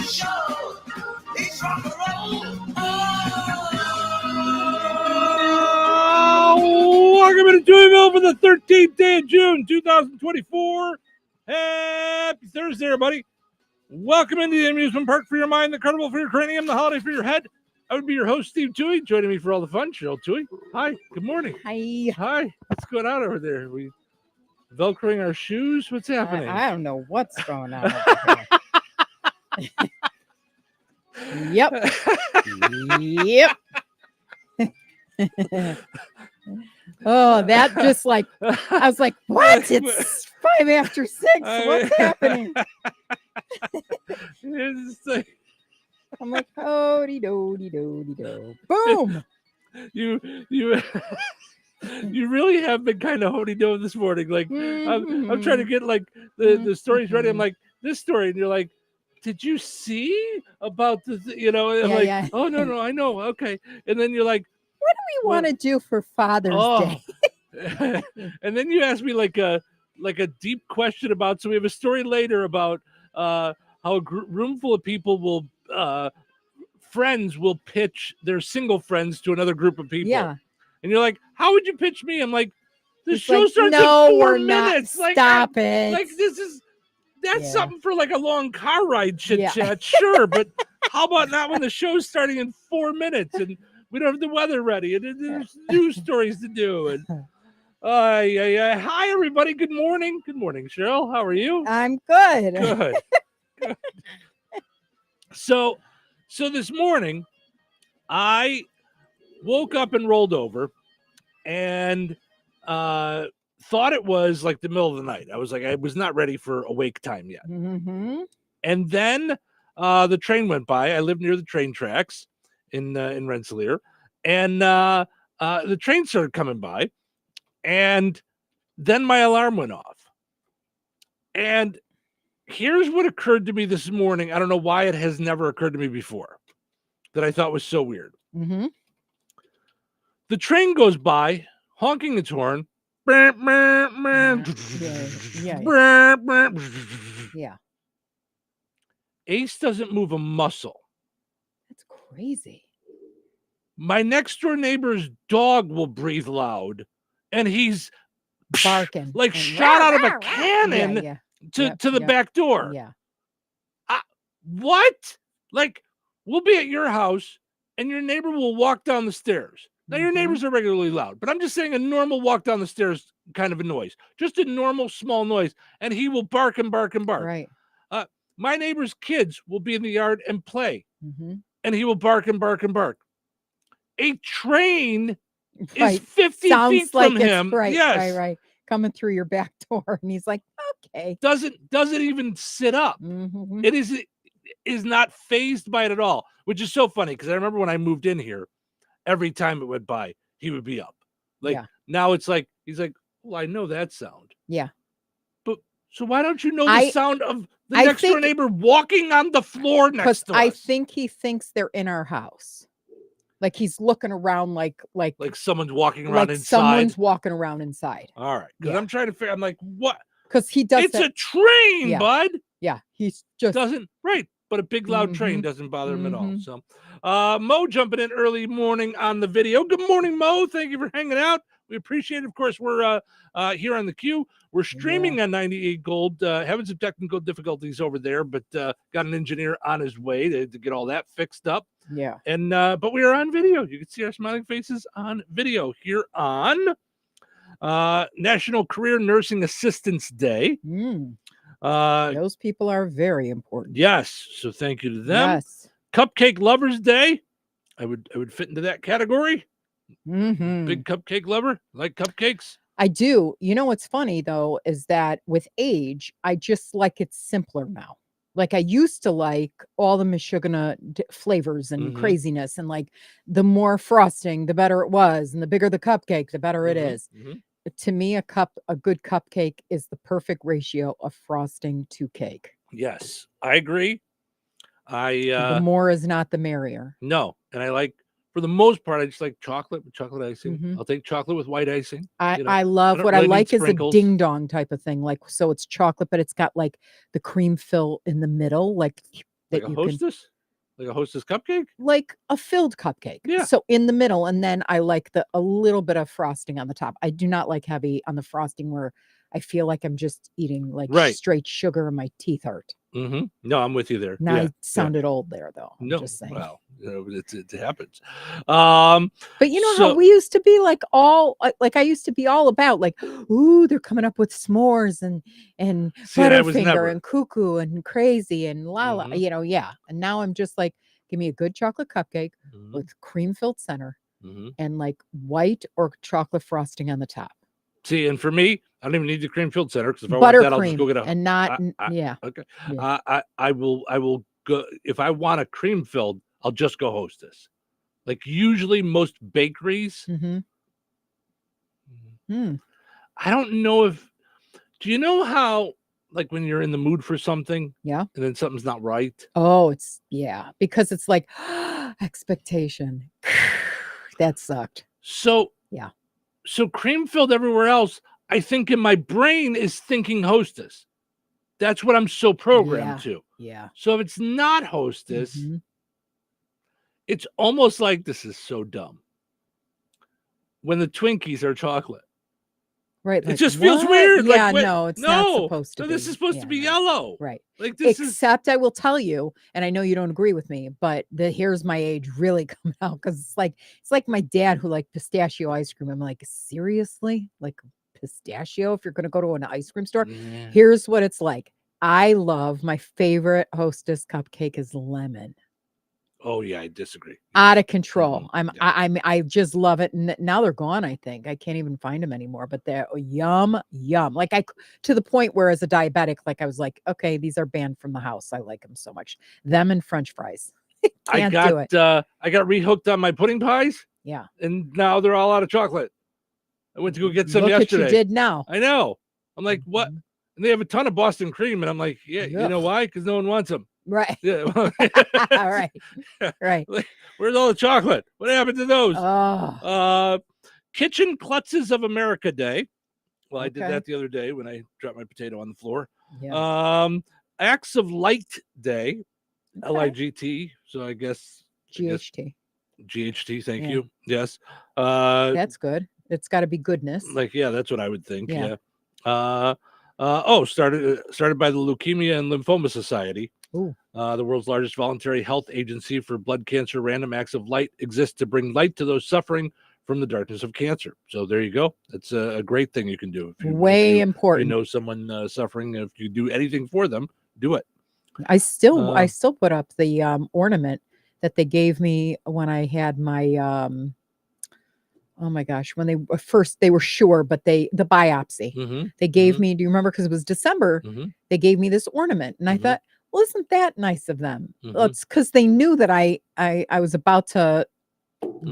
Show. He's rock and roll. Welcome to Touhyville for the 13th day of June, 2024. Happy Thursday, everybody. Welcome into the amusement park for your mind, the carnival for your cranium, the holiday for your head. I would be your host, Steve Touhy. Joining me for all the fun, Cheryl Touhy. Hi, good morning. Hi. What's going on over there? Are we Velcroing our shoes? What's happening? I don't know what's going on over here. Yep. Oh, that just like, I was like, what? It's 5 after 6. What's happening? It's like, I'm like, ho-de-do-de-do-de-do. Boom. you really have been kind of hody-do this morning. Like, I'm trying to get like the stories ready. I'm like, this story, and you're like, did you see about the, I'm like, oh no, I know, okay. And then you're like, what do we want to do for Father's Day? And then you asked me like a deep question about, so we have a story later about how a room full of people will friends will pitch their single friends to another group of people. Yeah. And you're like, how would you pitch me? I'm like, the show like, starts no, in 4 we're minutes. Not. Stop it. Like, that's something for like a long car ride chit Yeah. chat, sure. But how about not when the show's starting in 4 minutes and we don't have the weather ready and there's news stories to do? And hi everybody. Good morning. Good morning, Cheryl. How are you? I'm good. Good. Good. So this morning I woke up and rolled over and thought it was like the middle of the night. I was not ready for awake time yet. Mm-hmm. And then the train went by. I live near the train tracks in Rensselaer, and the train started coming by, and then my alarm went off. And here's what occurred to me this morning. I don't know why it has never occurred to me before, that I thought was so weird. Mm-hmm. The train goes by, honking its horn. Yeah. Ace doesn't move a muscle. That's crazy. My next door neighbor's dog will breathe loud, and he's barking like shot out of a cannon to the back door. Yeah. What? Like, we'll be at your house, and your neighbor will walk down the stairs. Now, your neighbors are regularly loud, but I'm just saying a normal walk down the stairs kind of a noise, just a normal small noise, and he will bark and bark and bark. Right. My neighbor's kids will be in the yard and play, and he will bark and bark and bark. A train is 50 feet from him. Right, yes. right. Coming through your back door, and he's like, okay. Doesn't even sit up. It is not fazed by it at all, which is so funny because I remember when I moved in here, every time it went by, he would be up. Now it's like, he's like, well, I know that sound. Yeah. But so why don't you know the sound of the next door neighbor walking on the floor next to us? I think he thinks they're in our house. Like he's looking around like someone's walking around inside. Someone's walking around inside. All right. Because I'm trying to figure, I'm like, what? Because he does. It's a train, bud. Yeah. He's just doesn't, right. But a big loud train doesn't bother him at all. So Mo jumping in early morning on the video. Good morning, Mo. Thank you for hanging out. We appreciate it. Of course, we're here on the queue. We're streaming on 98 Gold. Having some technical difficulties over there, but got an engineer on his way to get all that fixed up. Yeah. And but we are on video. You can see our smiling faces on video here on National Career Nursing Assistance Day. Those people are very important. Yes. So thank you to them. Yes. Cupcake Lovers Day. I would fit into that category. Mm-hmm. Big cupcake lover. Like cupcakes. I do. You know what's funny though is that with age, I just like it simpler now. Like I used to like all the Michigan flavors and craziness, and like the more frosting, the better it was, and the bigger the cupcake, the better it is. To me, a good cupcake is the perfect ratio of frosting to cake. Yes, I agree. The more is not the merrier. No, and I like, for the most part, I just like chocolate with chocolate icing. I'll take chocolate with white icing. I love what really I like is a ding dong type of thing. Like, so it's chocolate, but it's got like the cream fill in the middle. Like Like that a you can, Hostess? Like a Hostess cupcake? like a filled cupcake. Yeah. So in the middle, and then I like a little bit of frosting on the top. I do not like heavy on the frosting where I feel like I'm just eating like Right. straight sugar and my teeth hurt. Mm-hmm. No, I'm with you there. Now Yeah. I sounded old there though. I'm No, just saying. well, it happens. But you know how we used to be like like I used to be all about like, ooh, they're coming up with s'mores and See, I was Butterfinger never. and cuckoo and crazy and la la, Mhm. you know, yeah. And now I'm just like, give me a good chocolate cupcake Mhm. with cream filled center Mhm. and like white or chocolate frosting on the top. See, and for me, I don't even need the cream filled center because if I want that, I'll just Buttercream go get a. and not yeah. Okay. Yeah. I will go if I want a cream filled. I'll just go Hostess. Like usually, most bakeries. Mm-hmm. Mm. I don't know if. Do you know how like when you're in the mood for something, Yeah. and then something's not right? Oh, because it's like expectation. That sucked. So Yeah. So cream filled everywhere else, I think in my brain is thinking Hostess. That's what I'm so programmed to. Yeah. So if it's not Hostess, Mhm. it's almost like this is so dumb. When the Twinkies are chocolate, Right. it Like, just feels what? weird. Yeah, Like, wait, no, it's not no, supposed to no, be. this is supposed to be no. yellow. Right. Like this is Except I will tell you, and I know you don't agree with me, but here's my age really coming out because it's like my dad who liked pistachio ice cream. I'm like, seriously? Like pistachio? If you're gonna go to an ice cream store, yeah. here's what it's like. I love my favorite Hostess cupcake is lemon. Oh yeah, I disagree. Out of control. Mhm. I just love it. And now they're gone, I think. I can't even find them anymore, but they're yum. Like to the point where as a diabetic, like I was like, okay, these are banned from the house. I like them so much. Them and French fries. Can't do it. I got rehooked on my pudding pies. Yeah. And now they're all out of chocolate. I went to go get some Look yesterday. what you did now. I know. I'm like, what? Mhm. And they have a ton of Boston cream, and I'm like, yeah, you know Ugh. why? Because no one wants them. Right. Yeah. Right. Right. Like, where's all the chocolate? What happened to those? Oh, Kitchen Klutzes of America Day. Well, I did okay. that the other day when I dropped my potato on the floor. Yeah. Acts of Light Day, Okay. LIGT. So I guess GHT. GHT. Thank Yeah. you. Yes. That's good. It's got to be goodness. Like, yeah, that's what I would think. Yeah. Started by the Leukemia and Lymphoma Society. Ooh. The world's largest voluntary health agency for blood cancer. Random Acts of Light exists to bring light to those suffering from the darkness of cancer. So there you go. That's a great thing you can do. If you Important. know someone suffering, if you do anything for them, do it. I still put up the ornament that they gave me when I had my oh my gosh, when they were sure, but the biopsy. Mm-hmm. They gave me, do you remember, because it was December, Mm-hmm. they gave me this ornament and I Mhm. thought, well, isn't that nice of them? Mhm. Well, it's because they knew that I was about to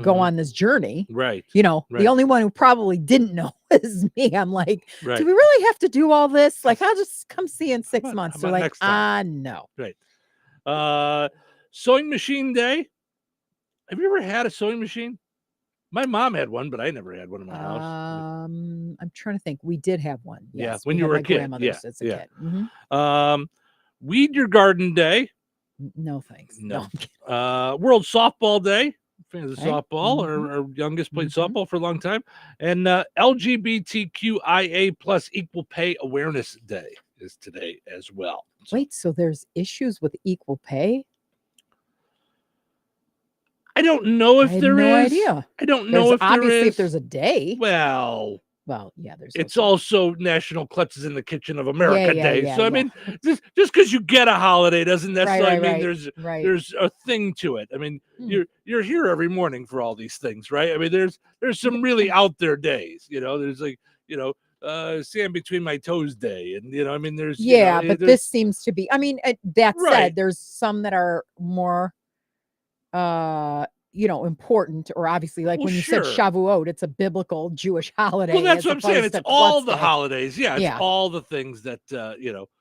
go Mhm. on this journey. Right. You know, Right. the only one who probably didn't know is me. I'm like, Right. do we really have to do all this? Like, I'll just come see you in 6 How about- months. how They're about like, next time? no. Right. Sewing machine day. Have you ever had a sewing machine? My mom had one, but I never had one in my house. I'm trying to think. We did have one. Yeah, Yes, when we you had were a my kid. grandmother's as a Yeah. kid. Mhm. Weed Your Garden Day. No thanks. No. I'm kidding. World Softball Day. Fans of Okay. softball. Mhm. Our youngest played Mhm. softball for a long time. And LGBTQIA plus Equal Pay Awareness Day is today as well. So, Wait, so there's issues with equal pay? I don't know if I had there no is. idea. I don't know if there Obviously is. if there's a day. Well, Yeah, there's it's also also National Klutz in the Kitchen of America Day. yeah, So I yeah. mean, just because you get a holiday doesn't necessarily mean right. there's a thing to it. I mean, Hmm. you're here every morning for all these things, right? I mean, there's some really Yeah. out there days. You know, there's like sand between my toes day, and I mean, there's Yeah, but there's this seems to be, I mean, that right. said, there's some that are more important, or obviously like Well, when you said sure. Shavuot, it's a biblical Jewish holiday. Well, that's as what I'm saying. opposed It's to all Klutz the Day. holidays. Yeah, it's Yeah. all the things that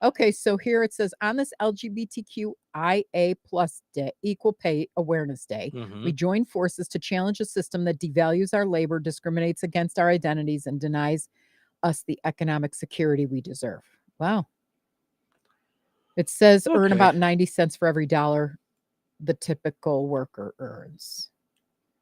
Okay, so here it says on this LGBTQIA plus day, Equal Pay Awareness Day, we Mhm. join forces to challenge a system that devalues our labor, discriminates against our identities, and denies us the economic security we deserve. Wow. It says earn Okay. about 90 cents for every dollar the typical worker earns.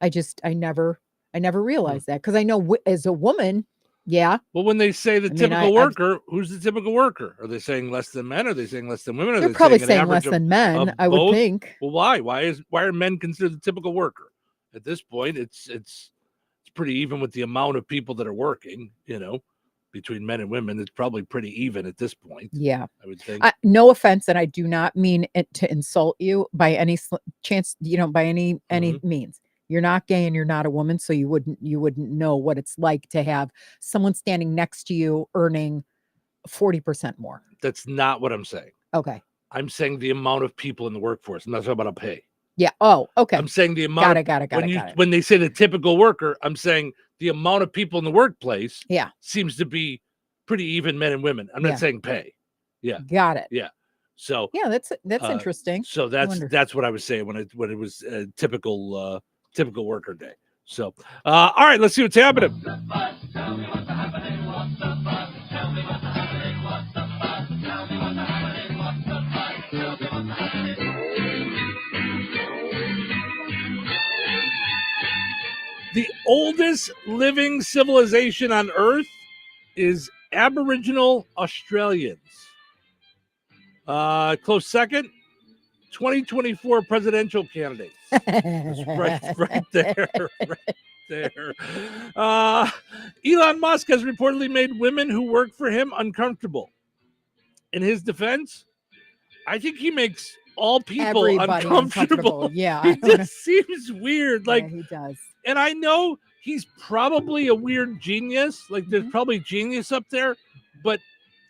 I never realized that because I know as a woman, yeah. Well, when they say the I mean, typical worker, who's the typical worker? Are they saying less than men? Are they saying less than women? Are They're they probably saying, saying an less average than men, of I would both? think. Well, why? Why are men considered the typical worker? At this point, it's pretty even with the amount of people that are working. Between men and women, it's probably pretty even at this point. Yeah, I would think. No offense, and I do not mean it to insult you by any chance. By any means. You're not gay and you're not a woman, so you wouldn't know what it's like to have someone standing next to you earning 40% more. That's not what I'm saying. Okay. I'm saying the amount of people in the workforce. I'm not talking about a pay. Yeah. Oh, okay. I'm saying the amount. Got it. When they say the typical worker, I'm saying the amount of people in the workplace. Yeah. Seems to be pretty even, men and women. I'm not saying pay. Yeah. Got it. Yeah. So. Yeah, that's interesting. So that's what I was saying when it was a typical worker day. So, all right, let's see what's happening. The oldest living civilization on Earth is Aboriginal Australians. Close second, 2024 presidential candidates. That's right there. Right there. Elon Musk has reportedly made women who work for him uncomfortable. In his defense, I think he makes all people uncomfortable. Yeah. It just seems weird. Like, yeah, he does. And I know he's probably a weird genius. Like, there's probably genius up there, but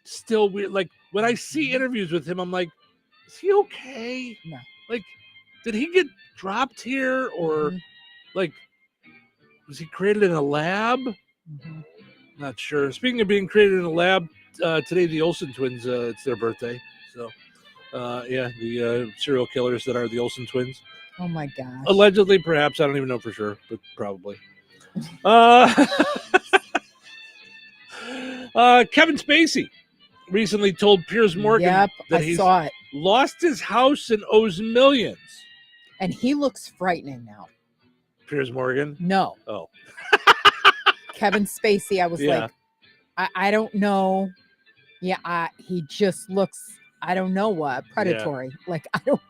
still weird. Like, when I see interviews with him, I'm like, is he okay? No. Like, did he get dropped here? Or, like, was he created in a lab? Not sure. Speaking of being created in a lab, today the Olsen twins, it's their birthday. So, the serial killers that are the Olsen twins. Oh my gosh. Allegedly, perhaps. I don't even know for sure, but probably. Kevin Spacey recently told Piers Morgan that he saw it. Lost his house and owes millions. And he looks frightening now. Piers Morgan? No. Oh. Kevin Spacey, I was like, I don't know. Yeah, he just looks, I don't know what, predatory. Yeah. Like, I don't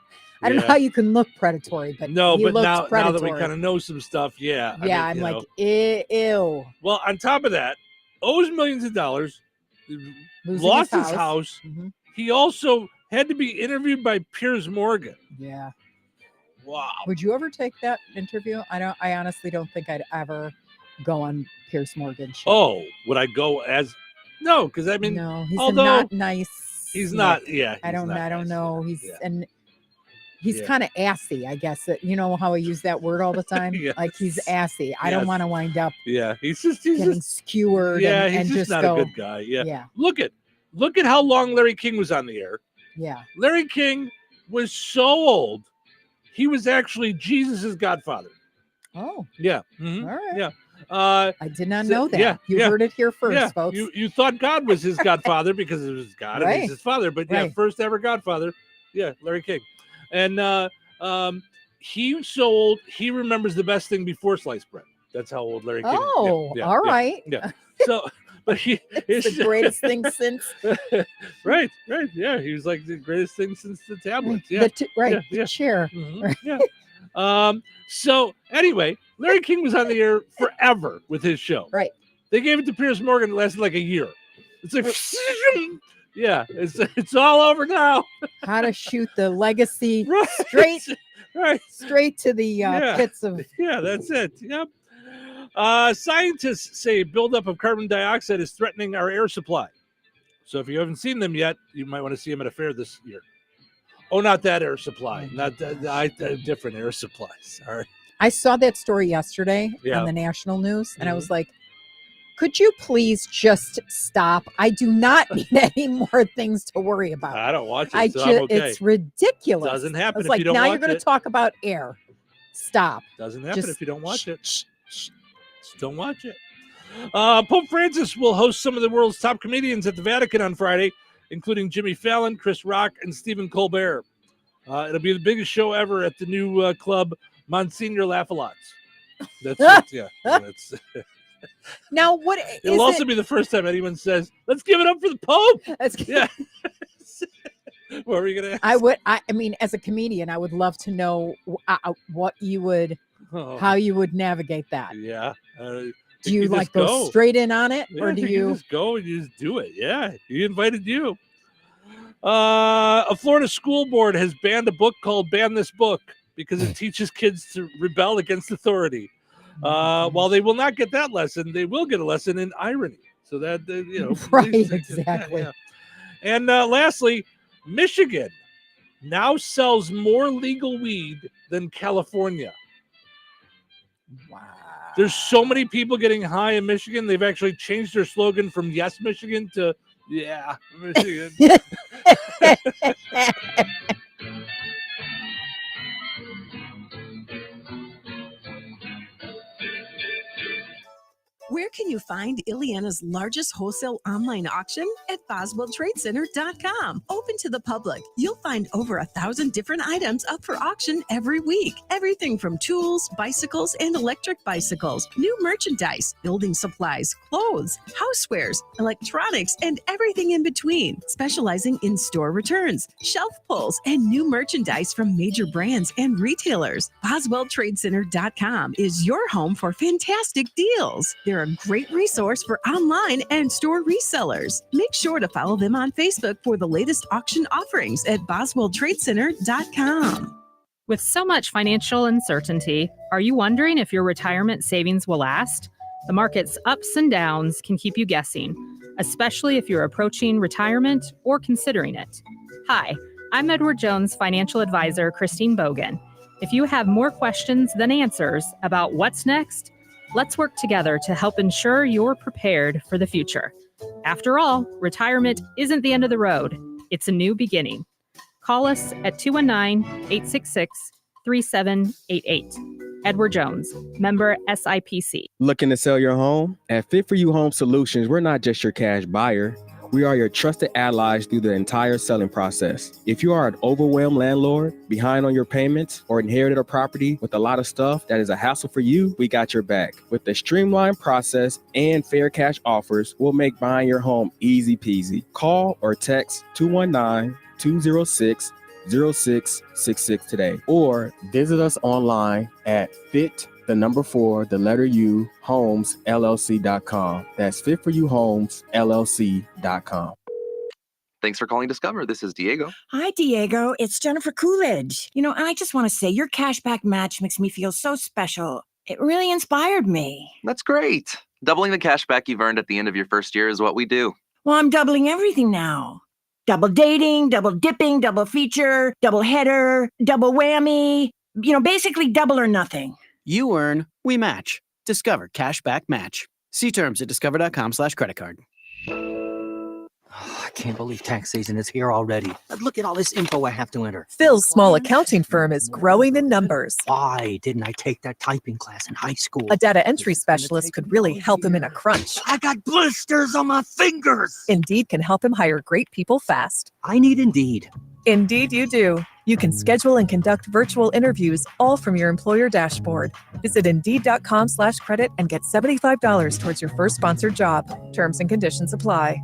know how you can look predatory, but no, he but looks now predatory. that we kind of know some stuff, yeah. Yeah, I'm like, ew. Well, on top of that, owes millions of dollars, lost his house. He also had to be interviewed by Piers Morgan. Yeah. Wow. Would you ever take that interview? I honestly don't think I'd ever go on Piers Morgan's show. Oh, would I go as? No, because I mean, no, he's not nice. He's not. Yeah, I don't know. He's and he's kind of assy, I guess. You know how I use that word all the time. Yes. Like he's assy. I don't want to wind up. Yeah, he's getting skewered. Yeah, and he's just not go, a good guy. Yeah. Yeah. Look at how long Larry King was on the air. Yeah. Larry King was so old. He was actually Jesus's godfather. Oh. Yeah. Mm-hmm. All right. Yeah. I did not know that. You heard it here first, folks. You thought God was his godfather because it was God and he's his father, but first ever godfather. Yeah, Larry King. And he was so old, he remembers the best thing before sliced bread. That's how old Larry King is. Oh, all right. Yeah. So, but it's the greatest thing since. Right. Yeah, he was like the greatest thing since the tablets. Yeah. The chair. Mm-hmm. Yeah. So anyway, Larry King was on the air forever with his show. Right. They gave it to Piers Morgan. It lasted like a year. It's like, yeah, it's all over now. How to shoot the legacy straight to the pits of. Yeah, that's it. Yep. Scientists say buildup of carbon dioxide is threatening our air supply. So if you haven't seen them yet, you might want to see them at a fair this year. Oh, not that air supply. Not that different air supply. Sorry. I saw that story yesterday on the national news, and I was like, could you please just stop? I do not need any more things to worry about. I don't watch it, I'm okay. It's ridiculous. Doesn't happen if like, you don't watch it. Now you're going to talk about air. Stop. Doesn't happen if you don't watch it. Just don't watch it. Pope Francis will host some of the world's top comedians at the Vatican on Friday including Jimmy Fallon, Chris Rock, and Stephen Colbert. It'll be the biggest show ever at the new club, Monsignor Laugh-A-Lots. That's it. Yeah. That's, Now, what it'll also be the first time anyone says, "Let's give it up for the Pope." Yeah. What were you gonna ask? I mean, as a comedian, I would love to know what you would, how you would navigate that. Yeah. Do you like go straight in on it, or do you just go and you just do it? Yeah, he invited you. A Florida school board has banned a book called "Ban This Book" because it teaches kids to rebel against authority. While they will not get that lesson, they will get a lesson in irony. So that right, exactly. Yeah. And lastly, Michigan now sells more legal weed than California. Wow. There's so many people getting high in Michigan. They've actually changed their slogan from "Yes, Michigan" to "Yeah, Michigan." Where can you find Ileana's largest wholesale online auction? At BoswellTradeCenter.com. Open to the public. You'll find over 1,000 different items up for auction every week. Everything from tools, bicycles, and electric bicycles, new merchandise, building supplies, clothes, housewares, electronics, and everything in between. Specializing in store returns, shelf pulls, and new merchandise from major brands and retailers. BoswellTradeCenter.com is your home for fantastic deals. They're a great resource for online and store resellers. Make sure to follow them on Facebook for the latest auction offerings at BoswellTradeCenter.com. With so much financial uncertainty, are you wondering if your retirement savings will last? The market's ups and downs can keep you guessing, especially if you're approaching retirement or considering it. Hi, I'm Edward Jones financial advisor, Christine Bogan. If you have more questions than answers about what's next, let's work together to help ensure you're prepared for the future. After all, retirement isn't the end of the road. It's a new beginning. Call us at 219-866-3788. Edward Jones, member SIPC. Looking to sell your home? At Fit For You Home Solutions, we're not just your cash buyer. We are your trusted allies through the entire selling process. If you are an overwhelmed landlord, behind on your payments, or inherited a property with a lot of stuff that is a hassle for you, we got your back. With the streamlined process and fair cash offers, we'll make buying your home easy peasy. Call or text 219-206-0666 today, or visit us online at homes.LLC.com. That's fitforyouhomesllc.com. Thanks for calling Discover. This is Diego. Hi, Diego. It's Jennifer Coolidge. And I just want to say your cashback match makes me feel so special. It really inspired me. That's great. Doubling the cashback you've earned at the end of your first year is what we do. Well, I'm doubling everything now. Double dating, double dipping, double feature, double header, double whammy. Basically double or nothing. You earn, we match. Discover Cashback Match. See terms at discover.com/creditcard. I can't believe tax season is here already. Look at all this info I have to enter. Phil's small accounting firm is growing in numbers. Why didn't I take that typing class in high school? A data entry specialist could really help him in a crunch. I got blisters on my fingers. Indeed can help him hire great people fast. I need Indeed. Indeed you do. You can schedule and conduct virtual interviews all from your employer dashboard. Visit Indeed.com/credit and get $75 towards your first sponsored job. Terms and conditions apply.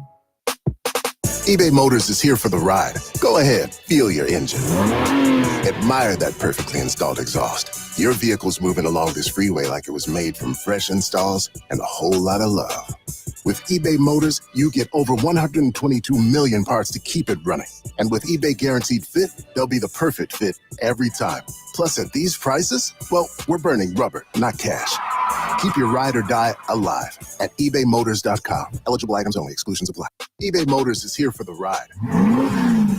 eBay Motors is here for the ride. Go ahead, feel your engine. Admire that perfectly installed exhaust. Your vehicle's moving along this freeway like it was made from fresh installs and a whole lot of love. With eBay Motors, you get over 122 million parts to keep it running. And with eBay Guaranteed Fit, they'll be the perfect fit every time. Plus, at these prices, well, we're burning rubber, not cash. Keep your ride or die alive at ebaymotors.com. Eligible items only. Exclusions apply. eBay Motors is here for the ride.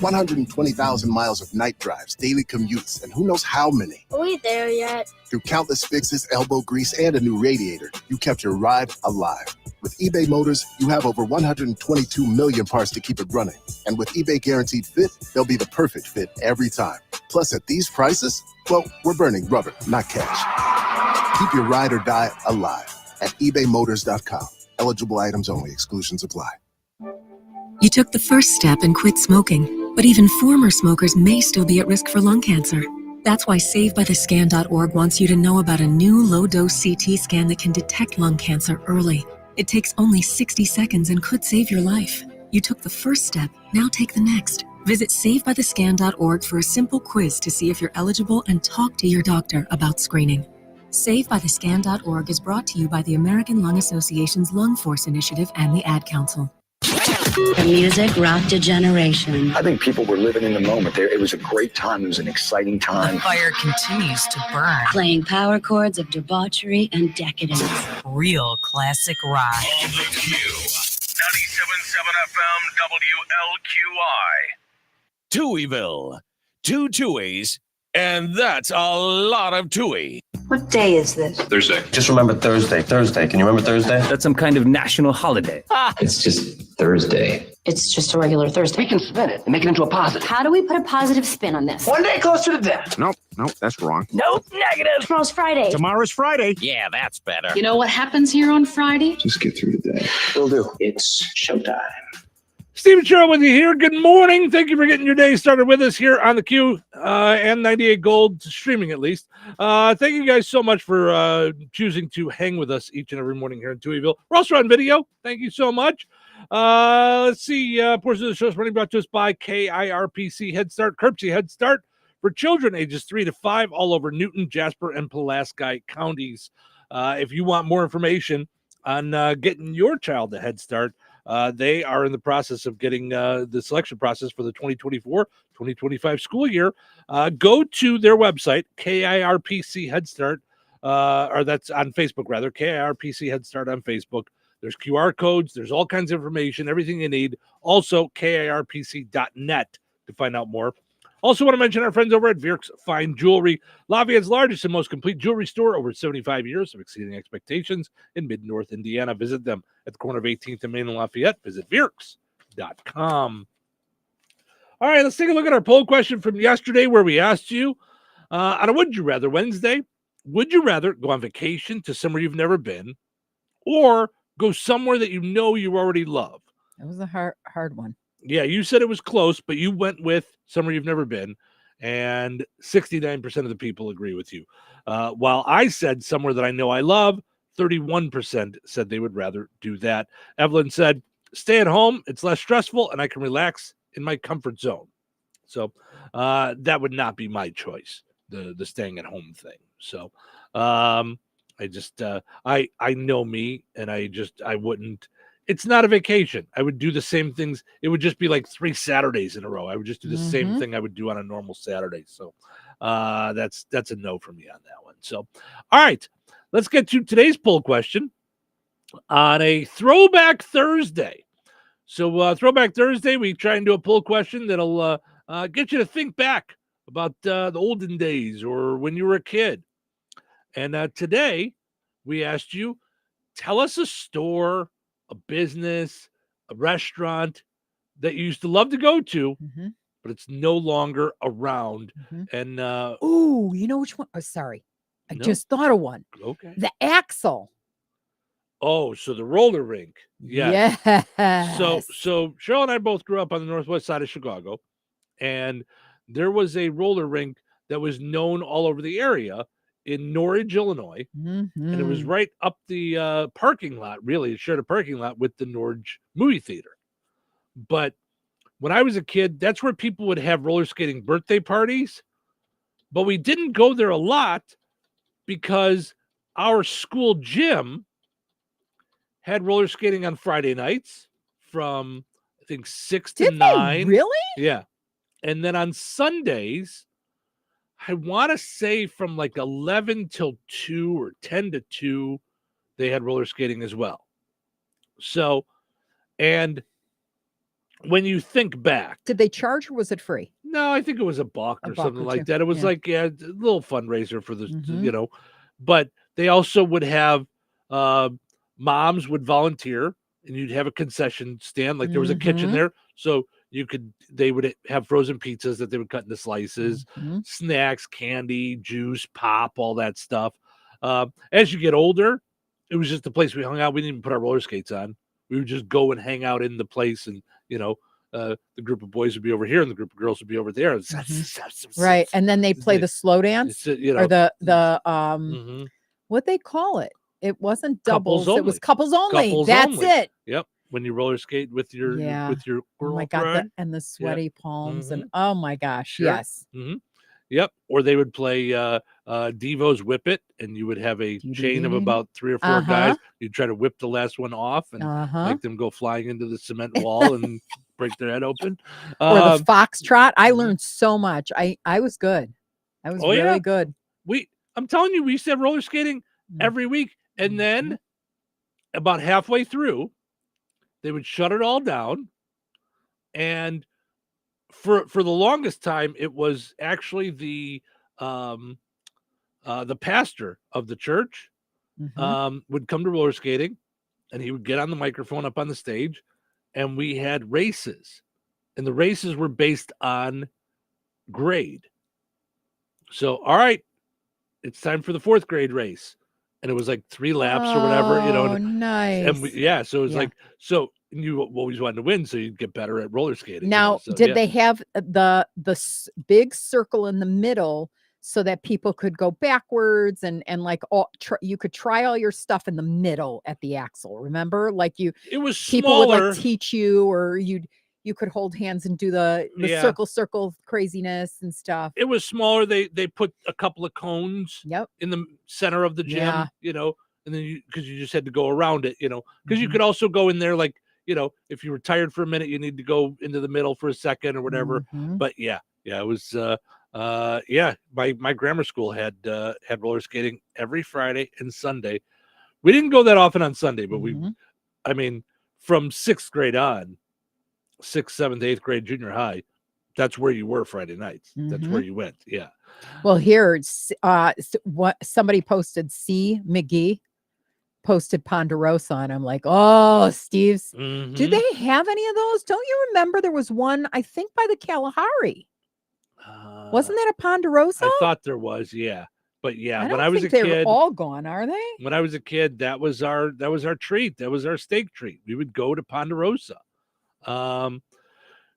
120,000 miles of night drives, daily commutes, and who knows how many. Are we there yet? Through countless fixes, elbow grease, and a new radiator, you kept your ride alive. With eBay Motors, you have over 122 million parts to keep it running. And with eBay Guaranteed Fit, they'll be the perfect fit every time. Plus, at these prices, well, we're burning rubber, not cash. Keep your ride or die alive at ebaymotors.com. Eligible items only. Exclusions apply. You took the first step and quit smoking, but even former smokers may still be at risk for lung cancer. That's why SaveByTheScan.org wants you to know about a new low-dose CT scan that can detect lung cancer early. It takes only 60 seconds and could save your life. You took the first step, now take the next. Visit SaveByTheScan.org for a simple quiz to see if you're eligible and talk to your doctor about screening. SaveByTheScan.org is brought to you by the American Lung Association's Lung Force Initiative and the Ad Council. The music rocked a generation. I think people were living in the moment. It was a great time. It was an exciting time. The fire continues to burn. Playing power chords of debauchery and decadence. Real classic rock. On the Q. 97.7 FM WLQI. Touhyville. 2 Tuohys, and that's a lot of Touhy. What day is this? Thursday. Just remember Thursday. Thursday. Can you remember Thursday? That's some kind of national holiday. It's just Thursday. It's just a regular Thursday. We can spin it and make it into a positive. How do we put a positive spin on this? One day closer to death. Nope, that's wrong. Nope, negative. Tomorrow's Friday. Tomorrow's Friday. Yeah, that's better. You know what happens here on Friday? Just get through the day. Will do. It's showtime. Stephen Cheryl with you here. Good morning. Thank you for getting your day started with us here on the Q and 98 Gold, streaming at least. Thank you guys so much for choosing to hang with us each and every morning here in Touhyville. We're also on video. Thank you so much. Let's see. Portion of the show is running brought to us by KIRPC Head Start, Curbsy Head Start for children ages 3 to 5 all over Newton, Jasper, and Pulaski counties. If you want more information on getting your child a Head Start, they are in the process of getting the selection process for the 2024-2025 school year. Go to their website, KIRPC Head Start, or that's on Facebook, rather, KIRPC Head Start on Facebook. There's QR codes. There's all kinds of information, everything you need. Also, KIRPC.net to find out more. Also want to mention our friends over at Virk's Fine Jewelry, Lafayette's largest and most complete jewelry store, over 75 years of exceeding expectations in mid-North Indiana. Visit them at the corner of 18th and Main and Lafayette. Visit Virks.com. All right, let's take a look at our poll question from yesterday where we asked you, on a Would You Rather Wednesday, would you rather go on vacation to somewhere you've never been or go somewhere that you know you already love? That was a hard one. Yeah, you said it was close, but you went with somewhere you've never been, and 69% of the people agree with you. While I said somewhere that I know I love, 31% said they would rather do that. Evelyn said, stay at home, it's less stressful, and I can relax in my comfort zone. So that would not be my choice, the staying at home thing. So I just, I know me, and I wouldn't. It's not a vacation. I would do the same things. It would just be like 3 Saturdays in a row. I would just do the same thing I would do on a normal Saturday. So that's a no for me on that one. So, all right, let's get to today's poll question on a Throwback Thursday. So Throwback Thursday, we try and do a poll question that'll get you to think back about the olden days or when you were a kid. And today we asked you, tell us a store, a business, a restaurant that you used to love to go to, but it's no longer around. And you know which one? Oh, sorry. I just thought of one. Okay. The Axle. Oh, so the roller rink. Yeah. So Cheryl and I both grew up on the northwest side of Chicago, and there was a roller rink that was known all over the area in Norridge, Illinois, and it was right up the parking lot. Really, it shared a parking lot with the Norridge movie theater. But when I was a kid, that's where people would have roller skating birthday parties. But we didn't go there a lot because our school gym had roller skating on Friday nights from, I think, 6 to 9. Really? Yeah. And then on Sundays, I want to say from like 11 till 2 or 10 to 2, they had roller skating as well. So, and when you think back. Did they charge or was it free? No, I think it was a buck or something like that. It was like a little fundraiser for the, but they also would have, moms would volunteer and you'd have a concession stand. Like there was a kitchen there. So they would have frozen pizzas that they would cut into slices, snacks, candy, juice, pop, all that stuff. As you get older, it was just the place we hung out. We didn't even put our roller skates on. We would just go and hang out in the place and, the group of boys would be over here and the group of girls would be over there. Right. And then they play the slow dance or the what they call it. It wasn't doubles. It was couples only. That's it. Yep. When you roller skate with your oh my God, and the sweaty palms and oh my gosh, Sure. yes. Yep. Or they would play Devo's Whip It, and you would have a chain of about 3 or 4 guys. You'd try to whip the last one off and make them go flying into the cement wall and break their head open. Or the foxtrot. I learned so much. I was good. I was really good. I'm telling you, we used to have roller skating every week, and then about halfway through, they would shut it all down, and for the longest time, it was actually the pastor of the church would come to roller skating, and he would get on the microphone up on the stage, and we had races, and the races were based on grade. So, all right, it's time for the 4th grade race. And it was like 3 laps or whatever, nice. And so it was like, you always wanted to win, so you'd get better at roller skating. Now, did they have the big circle in the middle so that people could go backwards and like you could try all your stuff in the middle at the axle? Remember, like it was people smaller. would like teach you, or you could hold hands and do the circle craziness and stuff. It was smaller. They put a couple of cones in the center of the gym, and then because you just had to go around it, because you could also go in there like, if you were tired for a minute, you need to go into the middle for a second or whatever. But it was my grammar school had roller skating every Friday and Sunday. We didn't go that often on Sunday, but from 6th grade on, 6th, 7th, 8th grade, junior high, that's where you were Friday nights. That's where you went. Yeah. Well, here what somebody posted, C. McGee posted Ponderosa, and I'm like, oh, Steve's. Do they have any of those? Don't you remember there was one, I think, by the Kalahari? Wasn't that a Ponderosa? I thought there was, yeah. But yeah, when I was a kid, they're all gone, are they? When I was a kid, that was our treat. That was our steak treat. We would go to Ponderosa.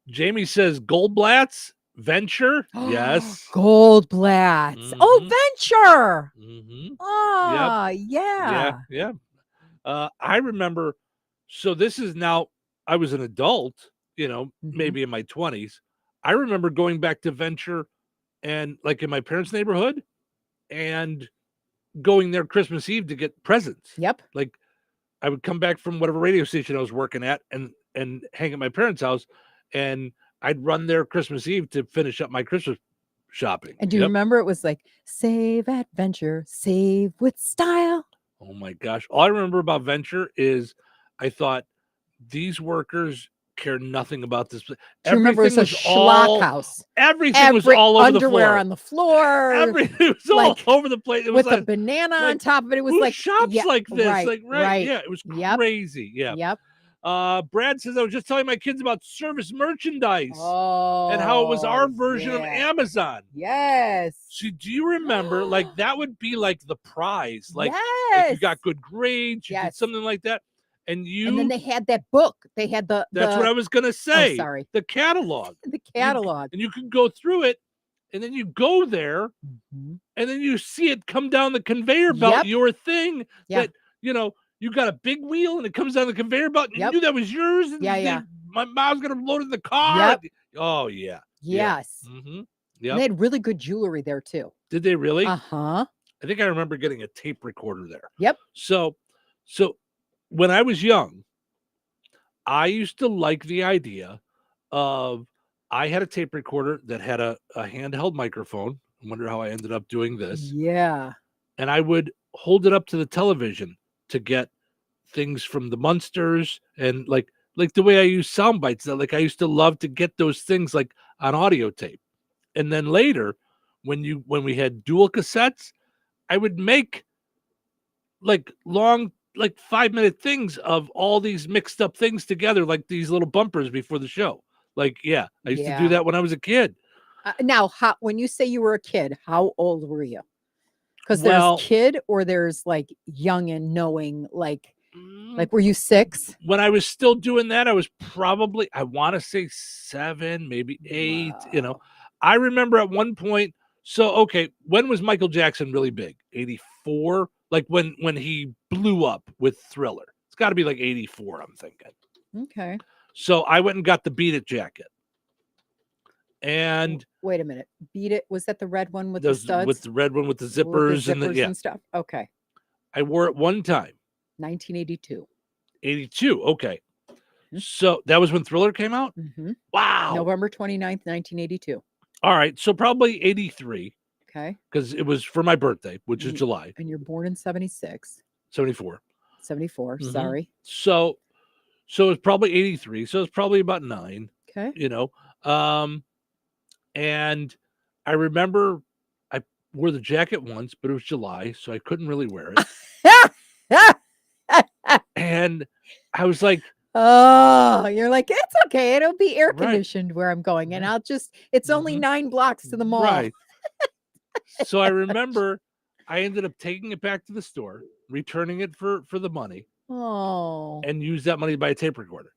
Jamie says Goldblatt's Venture. Yes. Goldblatt's. Oh, Venture. Oh, yeah. I remember. So this is now, I was an adult, maybe in my 20s. I remember going back to Venture and like in my parents' neighborhood and going there Christmas Eve to get presents. Yep. Like I would come back from whatever radio station I was working at and hang at my parents' house, and I'd run there Christmas Eve to finish up my Christmas shopping. And do you remember it was like, save at Venture, save with style? Oh my gosh. All I remember about Venture is I thought these workers care nothing about this. Do you remember it was a schlock house? Everything was all over the floor. Underwear on the floor. Everything was all over the place. It was with a banana on top of it. It was like shops like this. Right. Yeah, it was crazy. Yeah. Yep. Brad says, I was just telling my kids about service merchandise and how it was our version of Amazon. Yes. So do you remember, like, that would be like the prize. Like, yes. Like you got good grades, you did something like that. And then they had that book. They had that's what I was going to say. Oh, sorry. The catalog. The catalog. And you could go through it, and then you go there, and then you see it come down the conveyor belt, your thing that, you got a big wheel and it comes down the conveyor belt and you knew that was yours. And my mom's going to load it in the car. Oh, yeah. Yes. Yeah. They had really good jewelry there too. Did they really? Uh-huh. I think I remember getting a tape recorder there. Yep. So when I was young, I used to like the idea of, I had a tape recorder that had a handheld microphone. I wonder how I ended up doing this. Yeah. And I would hold it up to the television to get things from the Munsters and like the way I use sound bites. Like I used to love to get those things like on audio tape. And then later, when we had dual cassettes, I would make like long, like 5-minute things of all these mixed up things together, like these little bumpers before the show. Like, I used to do that when I was a kid. Now, when you say you were a kid, how old were you? Because there's kid or there's like young and knowing, like Like, were you 6? When I was still doing that, I was probably, I want to say 7, maybe 8. I remember at one point. So, okay, when was Michael Jackson really big? 84? Like when he blew up with Thriller. It's got to be like 84, I'm thinking. Okay. So I went and got the Beat It jacket. And wait a minute. Beat It, was that the red one with the studs? With the red one with the zippers, and stuff. Okay. I wore it one time. 1982. 82. Okay. So that was when Thriller came out? Mm-hmm. Wow. November 29th, 1982. All right. So probably 83. Okay. Because it was for my birthday, which is July. And you're born in 76. 74. 74. Mm-hmm. Sorry. So it's probably 83. So it's probably about 9. Okay. And I remember I wore the jacket once, but it was July, so I couldn't really wear it. And I was like, oh, you're like, it's okay. It'll be air conditioned where I'm going. And it's only 9 blocks to the mall. Right. So I remember I ended up taking it back to the store, returning it for the money. Oh. And use that money to buy a tape recorder.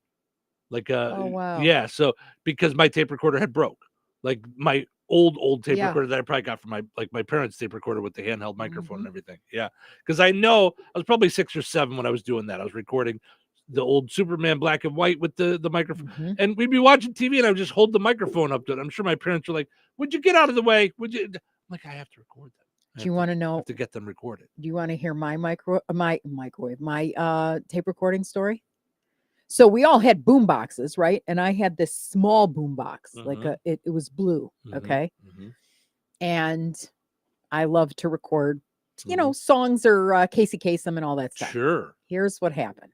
Like oh wow. Yeah, so because my tape recorder had broke. Like my old tape recorder that I probably got from my parents' tape recorder with the handheld microphone and everything. Yeah. Because I know I was probably 6 or 7 when I was doing that. I was recording the old Superman black and white with the microphone. And we'd be watching TV and I would just hold the microphone up to it. I'm sure my parents were like, would you get out of the way? Would you? I'm like, I have to record them. Do you want to know? To get them recorded. Do you want to hear my tape recording story? So we all had boom boxes, right? And I had this small boom box, like it was blue. Okay. And I love to record, songs or Casey Kasem and all that stuff. Sure. Here's what happened.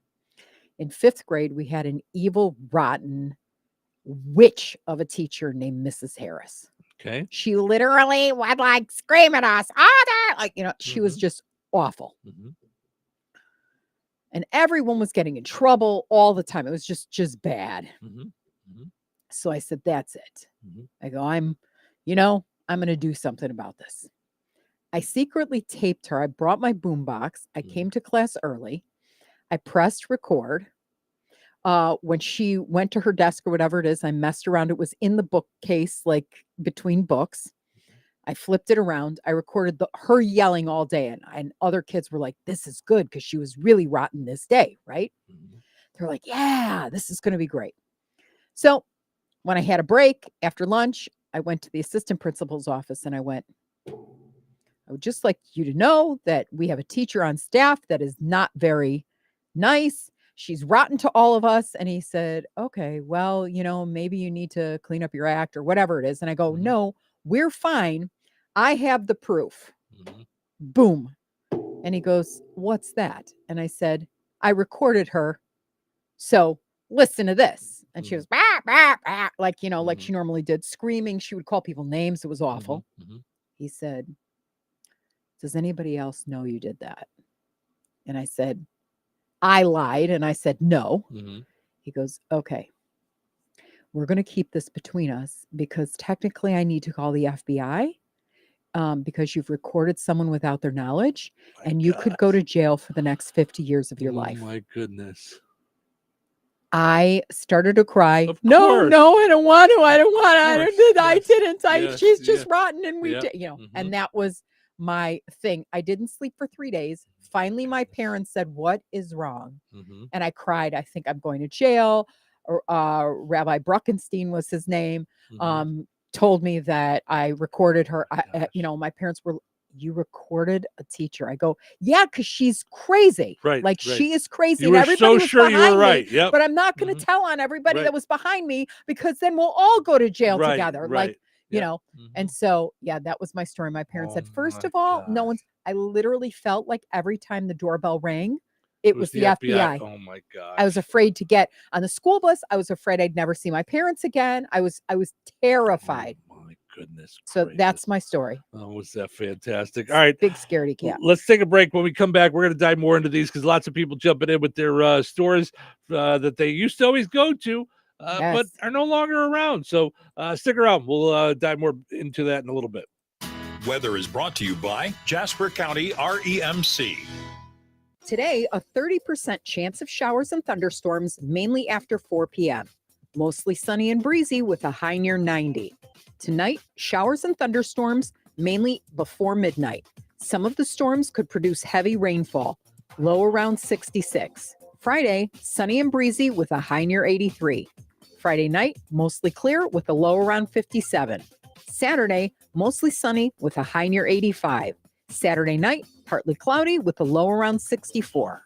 In 5th grade, we had an evil, rotten witch of a teacher named Mrs. Harris. Okay. She literally would like scream at us. She was just awful. And everyone was getting in trouble all the time. It was just bad. So I said, that's it. I go, I'm going to do something about this. I secretly taped her. I brought my boombox. I came to class early. I pressed record. When she went to her desk or whatever it is, I messed around. It was in the bookcase, like between books. I flipped it around. I recorded her yelling all day. And other kids were like, this is good because she was really rotten this day, right? They're like, yeah, this is going to be great. So when I had a break after lunch, I went to the assistant principal's office and I went, I would just like you to know that we have a teacher on staff that is not very nice. She's rotten to all of us. And he said, okay, well, maybe you need to clean up your act or whatever it is. And I go, no, we're fine. I have the proof. Boom. And he goes, what's that? And I said, I recorded her. So listen to this. And she was bah, bah, bah, like she normally did, screaming. She would call people names. It was awful. He said, does anybody else know you did that? And I said, I lied. And I said, no. He goes, okay, we're going to keep this between us because technically I need to call the FBI because you've recorded someone without their knowledge and you could go to jail for the next 50 years of your life. Oh my goodness. I started to cry. Of No, course. I don't want to. I didn't. She's just rotten. And we did, and that was my thing. I didn't sleep for 3 days. Finally, my parents said, what is wrong? And I cried. I think I'm going to jail. Rabbi Bruckenstein was his name. Told me that I recorded her. My parents were, you recorded a teacher. I go, yeah, because she's crazy. Right. She is crazy. You and were everybody so was sure you behind were right. me, Yep. but I'm not going to tell on everybody that was behind me because then we'll all go to jail together. Right. And so, that was my story. My parents said, first of all, I literally felt like every time the doorbell rang, it was the FBI. Oh my God. I was afraid to get on the school bus. I was afraid I'd never see my parents again. I was terrified. Oh my goodness. So that's my story. Oh, was that fantastic? All right. Big scaredy cat. Let's take a break. When we come back, we're going to dive more into these because lots of people jumping in with their stores that they used to always go to, but are no longer around. So stick around. We'll dive more into that in a little bit. Weather is brought to you by Jasper County REMC. Today, a 30% chance of showers and thunderstorms, mainly after 4 p.m. Mostly sunny and breezy with a high near 90. Tonight, showers and thunderstorms, mainly before midnight. Some of the storms could produce heavy rainfall, low around 66. Friday, sunny and breezy with a high near 83. Friday night, mostly clear with a low around 57. Saturday, mostly sunny with a high near 85. Saturday night, partly cloudy with a low around 64.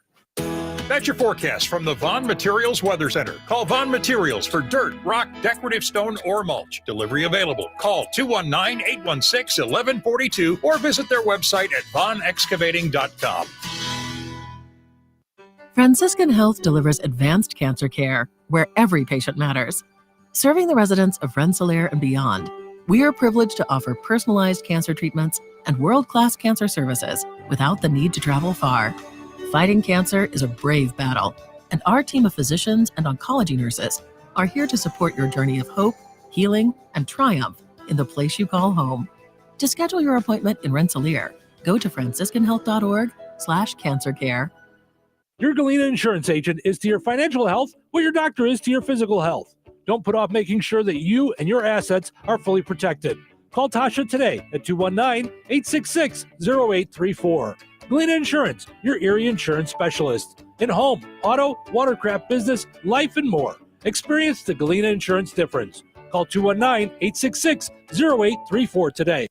That's your forecast from the Vaughn Materials Weather Center. Call Vaughn Materials for dirt, rock, decorative stone, or mulch. Delivery available. Call 219-816-1142 or visit their website at vaughnexcavating.com. Franciscan Health delivers advanced cancer care where every patient matters. Serving the residents of Rensselaer and beyond, we are privileged to offer personalized cancer treatments and world-class cancer services without the need to travel far. Fighting cancer is a brave battle, and our team of physicians and oncology nurses are here to support your journey of hope, healing, and triumph in the place you call home. To schedule your appointment in Rensselaer, go to franciscanhealth.org/cancercare. Your Galena insurance agent is to your financial health what your doctor is to your physical health. Don't put off making sure that you and your assets are fully protected. Call Tasha today at 219-866-0834. Galena Insurance, your Erie insurance specialist. In home, auto, watercraft business, life, and more. Experience the Galena Insurance difference. Call 219-866-0834 today.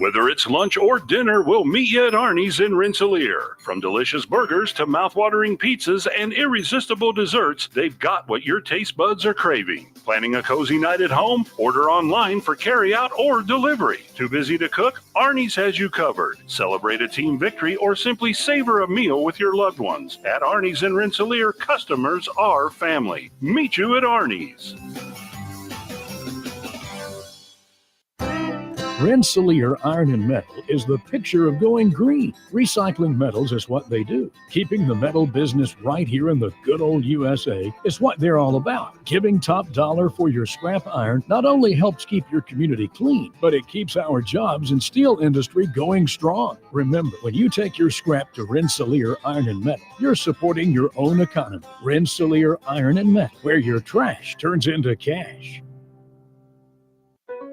Whether it's lunch or dinner, we'll meet you at Arnie's in Rensselaer. From delicious burgers to mouth-watering pizzas and irresistible desserts, they've got what your taste buds are craving. Planning a cozy night at home? Order online for carryout or delivery. Too busy to cook? Arnie's has you covered. Celebrate a team victory or simply savor a meal with your loved ones. At Arnie's in Rensselaer, customers are family. Meet you at Arnie's. Rensselaer Iron and Metal is the picture of going green. Recycling metals is what they do. Keeping the metal business right here in the good old USA is what they're all about. Giving top dollar for your scrap iron not only helps keep your community clean, but it keeps our jobs and steel industry going strong. Remember, when you take your scrap to Rensselaer Iron and Metal, you're supporting your own economy. Rensselaer Iron and Metal, where your trash turns into cash.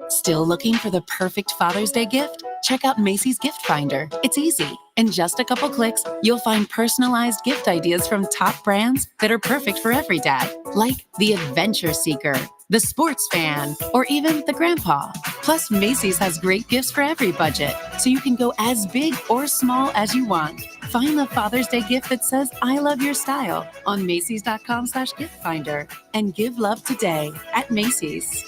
Still looking for the perfect Father's Day gift? Check out Macy's Gift Finder. It's easy. In just a couple clicks, you'll find personalized gift ideas from top brands that are perfect for every dad, like the Adventure Seeker, the Sports Fan, or even the Grandpa. Plus, Macy's has great gifts for every budget, so you can go as big or small as you want. Find the Father's Day gift that says, I love your style on Macy's.com/gift finder and give love today at Macy's.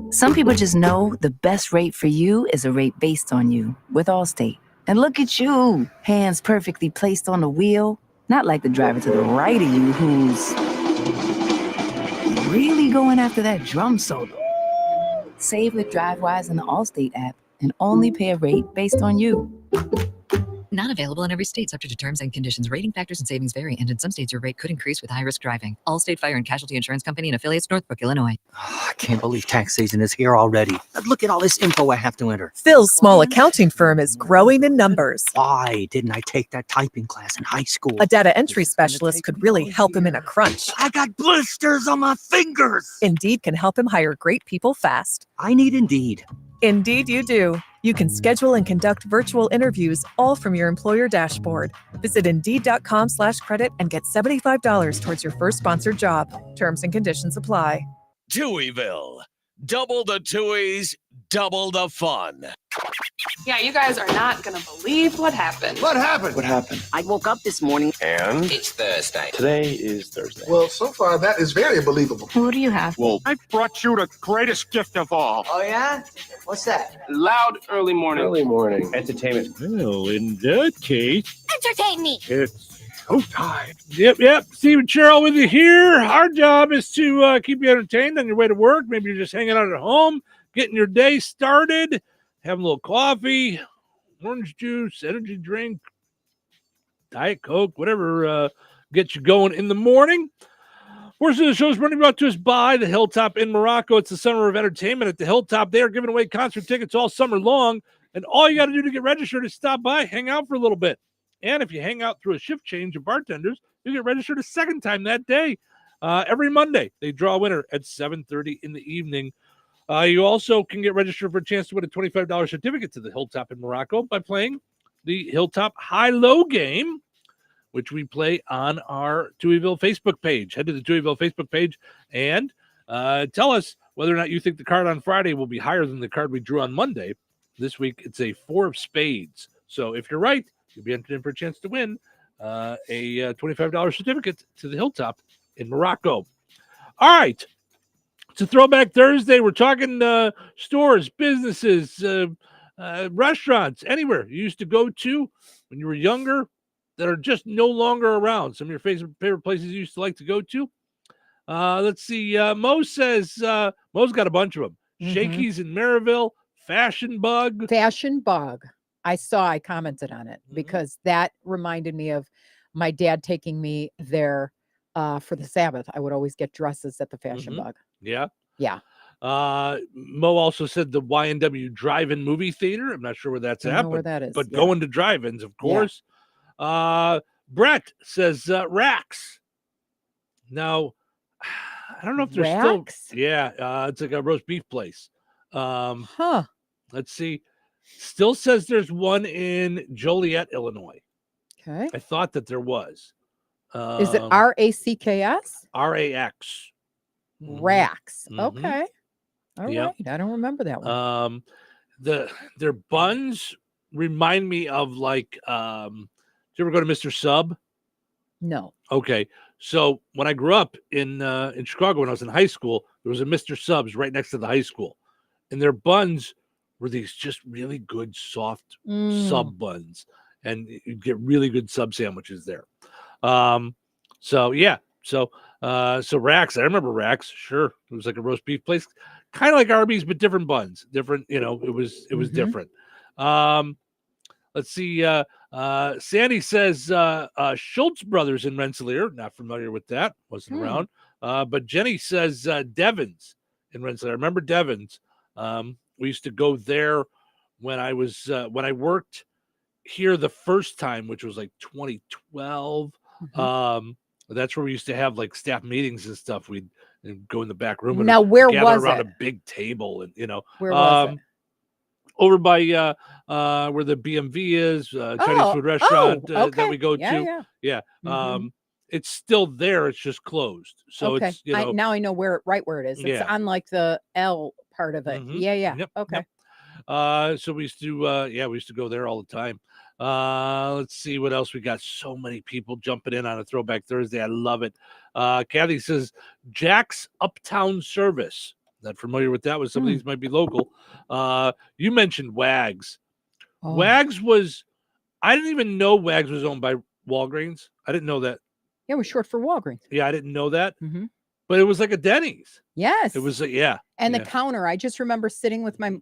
Some people just know the best rate for you is a rate based on you with Allstate. And look at you, hands perfectly placed on the wheel, not like the driver to the right of you who's really going after that drum solo. Save with DriveWise in the Allstate app and only pay a rate based on you. Not available in every state, subject to terms and conditions. Rating factors and savings vary, and in some states your rate could increase with high-risk driving. Allstate Fire and Casualty Insurance Company and affiliates, Northbrook, Illinois. I can't believe tax season is here already. Look at all this info I have to enter. Phil's small accounting firm is growing in numbers. Why didn't I take that typing class in high school? A data entry specialist could really help him in a crunch. I got blisters on my fingers. Indeed can help him hire great people fast. I need Indeed. Indeed you do. You can schedule and conduct virtual interviews all from your employer dashboard. Visit Indeed.com/credit and get $75 towards your first sponsored job. Terms and conditions apply. Touhyville. Double the Touhies, double the fun. Yeah, you guys are not going to believe what happened. What happened? What happened? I woke up this morning And? It's Thursday. Today is Thursday. Well, so far that is very believable. Who do you have? Well, I brought you the greatest gift of all. Oh, yeah? What's that? Loud early morning. Early morning. Entertainment. Well, in that case, Entertain me. it's showtime. Yep. Steve and Cheryl with you here. Our job is to keep you entertained on your way to work. Maybe you're just hanging out at home, getting your day started, having a little coffee, orange juice, energy drink, Diet Coke, whatever gets you going in the morning. Portion of the show is brought to us by the Hilltop in Morocco. It's the summer of entertainment at the Hilltop. They are giving away concert tickets all summer long. And all you got to do to get registered is stop by, hang out for a little bit. And if you hang out through a shift change of bartenders, you get registered a second time that day. Every Monday, they draw a winner at 7:30 in the evening. You also can get registered for a chance to win a $25 certificate to the Hilltop in Morocco by playing the Hilltop High-Low game, which we play on our Touhyville Facebook page. Head to the Touhyville Facebook page and tell us whether or not you think the card on Friday will be higher than the card we drew on Monday. This week, it's a 4 of spades. So if you're right, you'll be entered in for a chance to win a $25 certificate to the Hilltop in Morocco. All right. It's a Throwback Thursday. We're talking stores, businesses, restaurants, anywhere you used to go to when you were younger that are just no longer around. Some of your favorite places you used to like to go to. Let's see. Mo says, Mo's got a bunch of them. Shakey's in Maryville, Fashion Bug. I commented on it because that reminded me of my dad taking me there for the Sabbath. I would always get dresses at the Fashion Bug. Yeah. Yeah. Mo also said the Y&W Drive-In Movie Theater. I'm not sure where that's I at, know where that is. but Yeah. going to drive-ins, of course. Brett says Racks. Now, I don't know if there's Racks? still. Yeah, it's like a roast beef place. Let's see. Still says there's one in Joliet, Illinois. Okay. I thought that there was. Is it RACKS? RAX. Racks. Mhm. Okay. All Yep. right. I don't remember that one. Their buns remind me of like did you ever go to Mr. Sub? No. Okay. So when I grew up in Chicago when I was in high school, there was a Mr. Subs right next to the high school. And their buns were these just really good soft sub buns. And you get really good sub sandwiches there. So Racks, I remember Racks, sure. It was like a roast beef place, kind of like Arby's, but different buns. Different, it was different. Let's see. Sandy says Schultz Brothers in Rensselaer. Not familiar with that. Wasn't around. But Jenny says Devon's in Rensselaer. I remember Devon's. We used to go there when I was when I worked here the first time, which was like 2012. That's where we used to have like staff meetings and stuff. We'd go in the back room and Now, where gather was around it? a big table, and Where was it? over by where the BMV is, Chinese food restaurant that we go to. Yeah. It's still there. It's just closed. So okay. it's Now I know where it is. It's on like the L part of it. Yeah. Yep, Okay. So we used to go there all the time. Let's see what else we got. So many people jumping in on a Throwback Thursday. I love it. Kathy says Jack's Uptown Service. Not familiar with that one. Some of these might be local. You mentioned Wags. Wags was, I didn't even know Wags was owned by Walgreens. I didn't know that. Yeah, it was short for Walgreens. Yeah, I didn't know that. But it was like a Denny's. Yes. It was, And the counter, I just remember sitting with my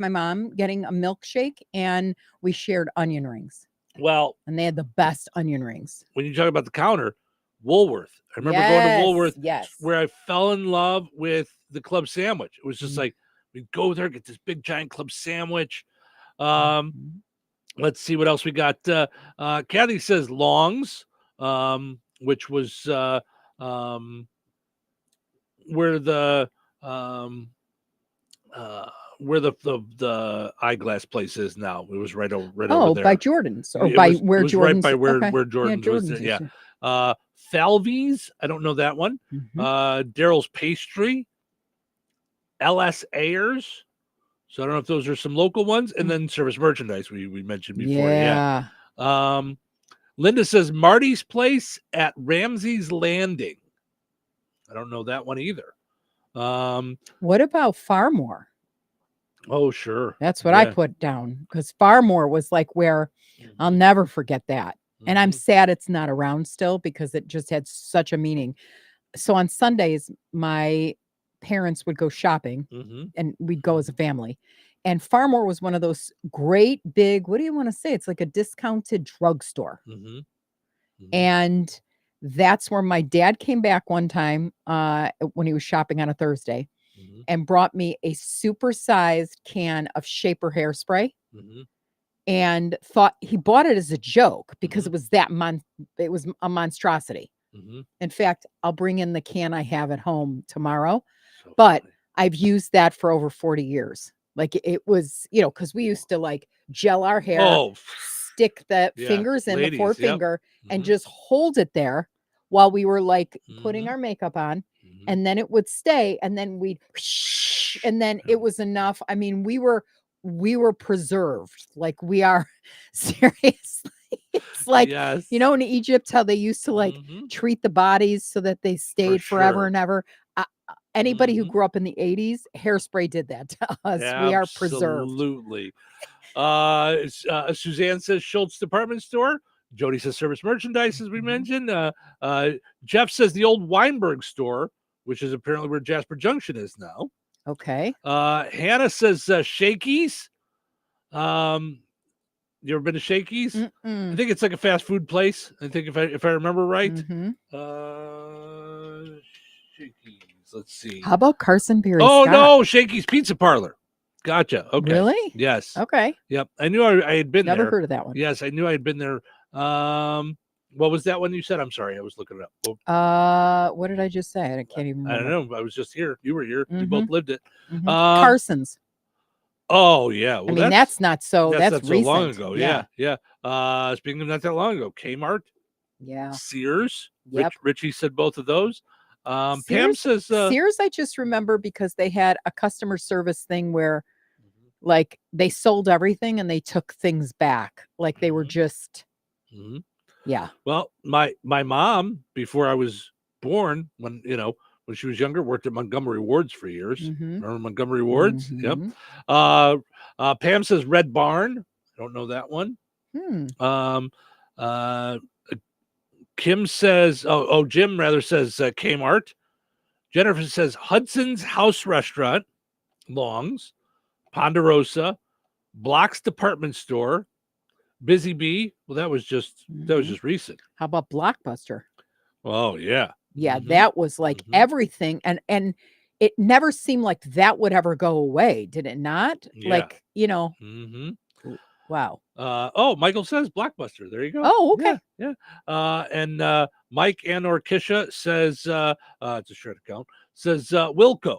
mom getting a milkshake, and we shared onion rings. Well, and they had the best onion rings. When you talk about the counter, Woolworth. I remember going to Woolworth, where I fell in love with the club sandwich. It was just like we'd go there, get this big giant club sandwich. Let's see what else we got. Kathy says Long's, which was where the eyeglass place is now. It was right over there. By Jordan's, or it by was, where it was Jordan's, right by where okay. Jordan's was. Jordan's Yeah. is, Falvey's, I don't know that one. Daryl's Pastry, LS Ayers. So I don't know if those are some local ones, and then Service Merchandise we mentioned before. Yeah. Linda says Marty's Place at Ramsey's Landing. I don't know that one either. What about Farmore? Oh, sure. That's what I put down, because Farmore was like where I'll never forget that. And I'm sad it's not around still, because it just had such a meaning. So on Sundays, my parents would go shopping and we'd go as a family. And Farmore was one of those great big, what do you want to say? It's like a discounted drugstore. And that's where my dad came back one time when he was shopping on a Thursday and brought me a supersized can of Shaper hairspray. and thought he bought it as a joke because it was it was a monstrosity. In fact, I'll bring in the can I have at home tomorrow, but I've used that for over 40 years. Like it was, because we used to like gel our hair, stick the fingers in the forefinger and just hold it there while we were like putting our makeup on, and then it would stay, and then and then it was enough. I mean, we were preserved. Like we are seriously. It's like, in Egypt, how they used to like treat the bodies so that they stayed forever and ever. Anybody who grew up in the 80s, Hairspray did that to us. We are preserved. Absolutely. Suzanne says Schultz Department Store. Jody says Service Merchandise, as we mentioned. Jeff says the old Weinberg store, which is apparently where Jasper Junction is now. Okay. Hannah says Shakey's. You ever been to Shakey's? I think it's like a fast food place. I think if I remember right. Shakey's. Let's see. How about Carson Beer? Oh no, Shakey's Pizza Parlor. Gotcha. Okay. Really? Yes. Okay. Yep. I knew I had been there. Never heard of that one. Yes, I knew I had been there. What was that one you said? I'm sorry, I was looking it up. What did I just say? I can't even remember. I don't know. I was just here. You were here. You both lived it. Carson's. Oh yeah. Well, I mean, that's not so. That's not recent. so long ago. Yeah. Speaking of not that long ago, Kmart. Yeah. Sears. Yep. Richie said both of those. Pam Sears, says Sears. I just remember because they had a customer service thing where, like, they sold everything and they took things back. Like they were just. Yeah. Well, my mom, before I was born, when she was younger, worked at Montgomery Ward's for years. Remember Montgomery Ward's? Yep. Pam says Red Barn. I don't know that one. Kim says, Jim rather says Kmart. Jennifer says Hudson's House Restaurant, Long's, Ponderosa, Block's Department Store, Busy Bee. Well, that was just recent. How about Blockbuster? Oh yeah. Yeah, that was like everything, and it never seemed like that would ever go away, did it not? Yeah. Like, wow. Michael says Blockbuster. There you go. Oh, okay. Yeah. And Mike and Kisha says it's a shirt account, says Wilco.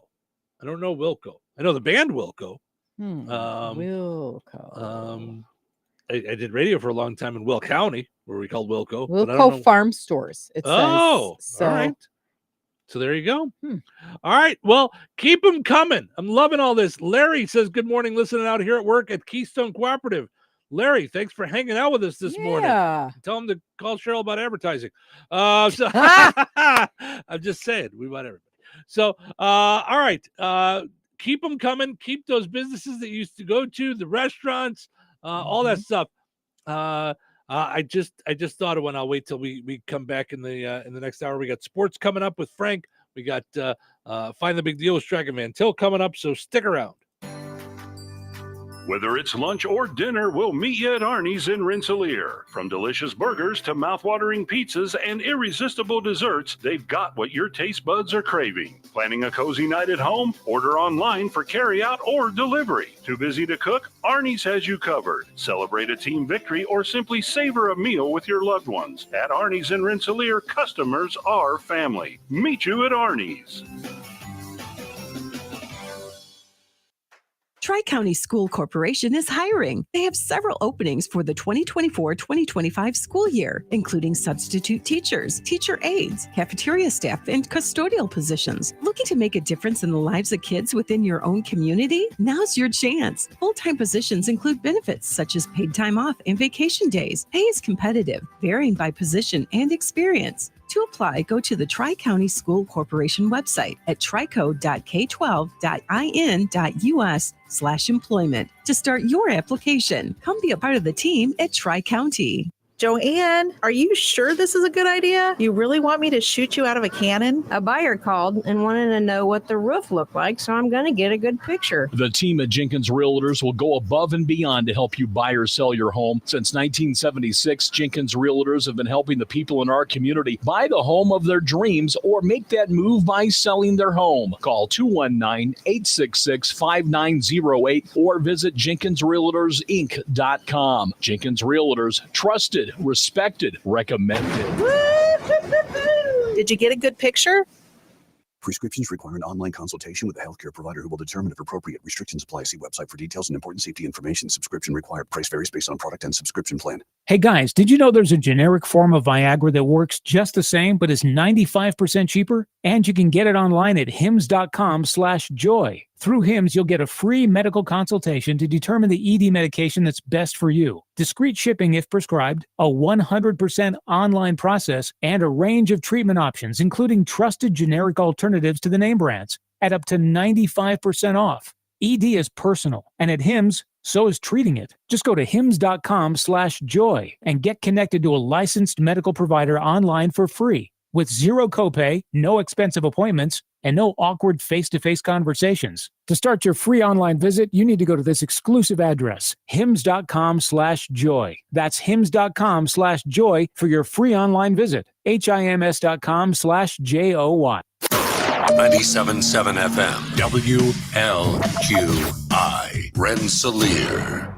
I don't know Wilco. I know the band Wilco. Wilco. I did radio for a long time in Will County, where we called Wilco. Wilco Farm Stores. It says. All right. So there you go. All right. Well, keep them coming. I'm loving all this. Larry says, good morning, listening out here at work at Keystone Cooperative. Larry, thanks for hanging out with us this morning. Tell him to call Cheryl about advertising. I'm just saying, we want everybody. So, all right. Keep them coming. Keep those businesses that you used to go to, the restaurants, all that stuff. I just thought of one. I'll wait till we come back in the next hour. We got sports coming up with Frank. We got Find the Big Deal with Dragon Van Til coming up. So stick around. Whether it's lunch or dinner, we'll meet you at Arnie's in Rensselaer. From delicious burgers to mouth-watering pizzas and irresistible desserts, they've got what your taste buds are craving. Planning a cozy night at home? Order online for carryout or delivery. Too busy to cook? Arnie's has you covered. Celebrate a team victory or simply savor a meal with your loved ones. At Arnie's in Rensselaer, customers are family. Meet you at Arnie's. Tri-County School Corporation is hiring. They have several openings for the 2024-2025 school year, including substitute teachers, teacher aides, cafeteria staff, and custodial positions. Looking to make a difference in the lives of kids within your own community? Now's your chance. Full-time positions include benefits such as paid time off and vacation days. Pay is competitive, varying by position and experience. To apply, go to the Tri-County School Corporation website at trico.k12.in.us/employment to start your application. Come be a part of the team at Tri-County. Joanne, are you sure this is a good idea? You really want me to shoot you out of a cannon? A buyer called and wanted to know what the roof looked like, so I'm going to get a good picture. The team at Jenkins Realtors will go above and beyond to help you buy or sell your home. Since 1976, Jenkins Realtors have been helping the people in our community buy the home of their dreams or make that move by selling their home. Call 219-866-5908 or visit JenkinsRealtorsInc.com. Jenkins Realtors, trusted, respected, recommended. Did you get a good picture? Prescriptions require an online consultation with a healthcare provider who will determine if appropriate. Restrictions apply. See website for details and important safety information. Subscription required. Price varies based on product and subscription plan. Hey guys, did you know there's a generic form of Viagra that works just the same but is 95% cheaper? And you can get it online at hims.com/joy. Through Hims, you'll get a free medical consultation to determine the ED medication that's best for you. Discreet shipping if prescribed, a 100% online process, and a range of treatment options, including trusted generic alternatives to the name brands, at up to 95% off. ED is personal, and at Hims, so is treating it. Just go to hims.com/joy and get connected to a licensed medical provider online for free, with zero copay, no expensive appointments, and no awkward face-to-face conversations. To start your free online visit, you need to go to this exclusive address, hims.com/joy. That's hims.com/joy for your free online visit. HIMS.com/JOY. 97.7 FM, WLQI, Rensselaer.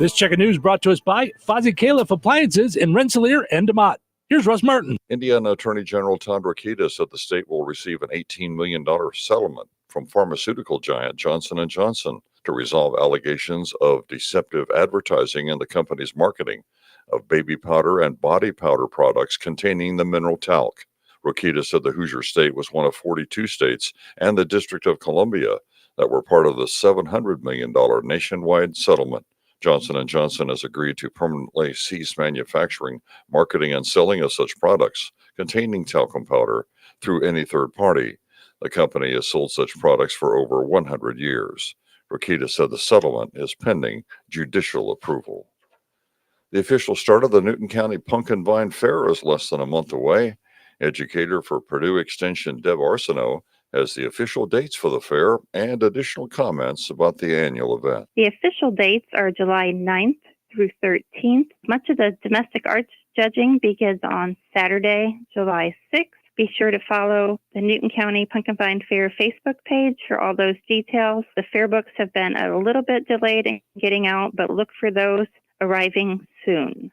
This check of news brought to us by Fozzie Califf Appliances in Rensselaer and DeMott. Here's Russ Martin. Indiana Attorney General Todd Rokita said the state will receive an $18 million settlement from pharmaceutical giant Johnson & Johnson to resolve allegations of deceptive advertising in the company's marketing of baby powder and body powder products containing the mineral talc. Rokita said the Hoosier State was one of 42 states and the District of Columbia that were part of the $700 million nationwide settlement. Johnson & Johnson has agreed to permanently cease manufacturing, marketing, and selling of such products containing talcum powder through any third party. The company has sold such products for over 100 years. Rokita said the settlement is pending judicial approval. The official start of the Newton County Pumpkin Vine Fair is less than a month away. Educator for Purdue Extension Deb Arsenault has the official dates for the fair and additional comments about the annual event. The official dates are July 9th through 13th. Much of the domestic arts judging begins on Saturday, July 6th. Be sure to follow the Newton County Pumpkin Vine Fair Facebook page for all those details. The fair books have been a little bit delayed in getting out, but look for those arriving soon.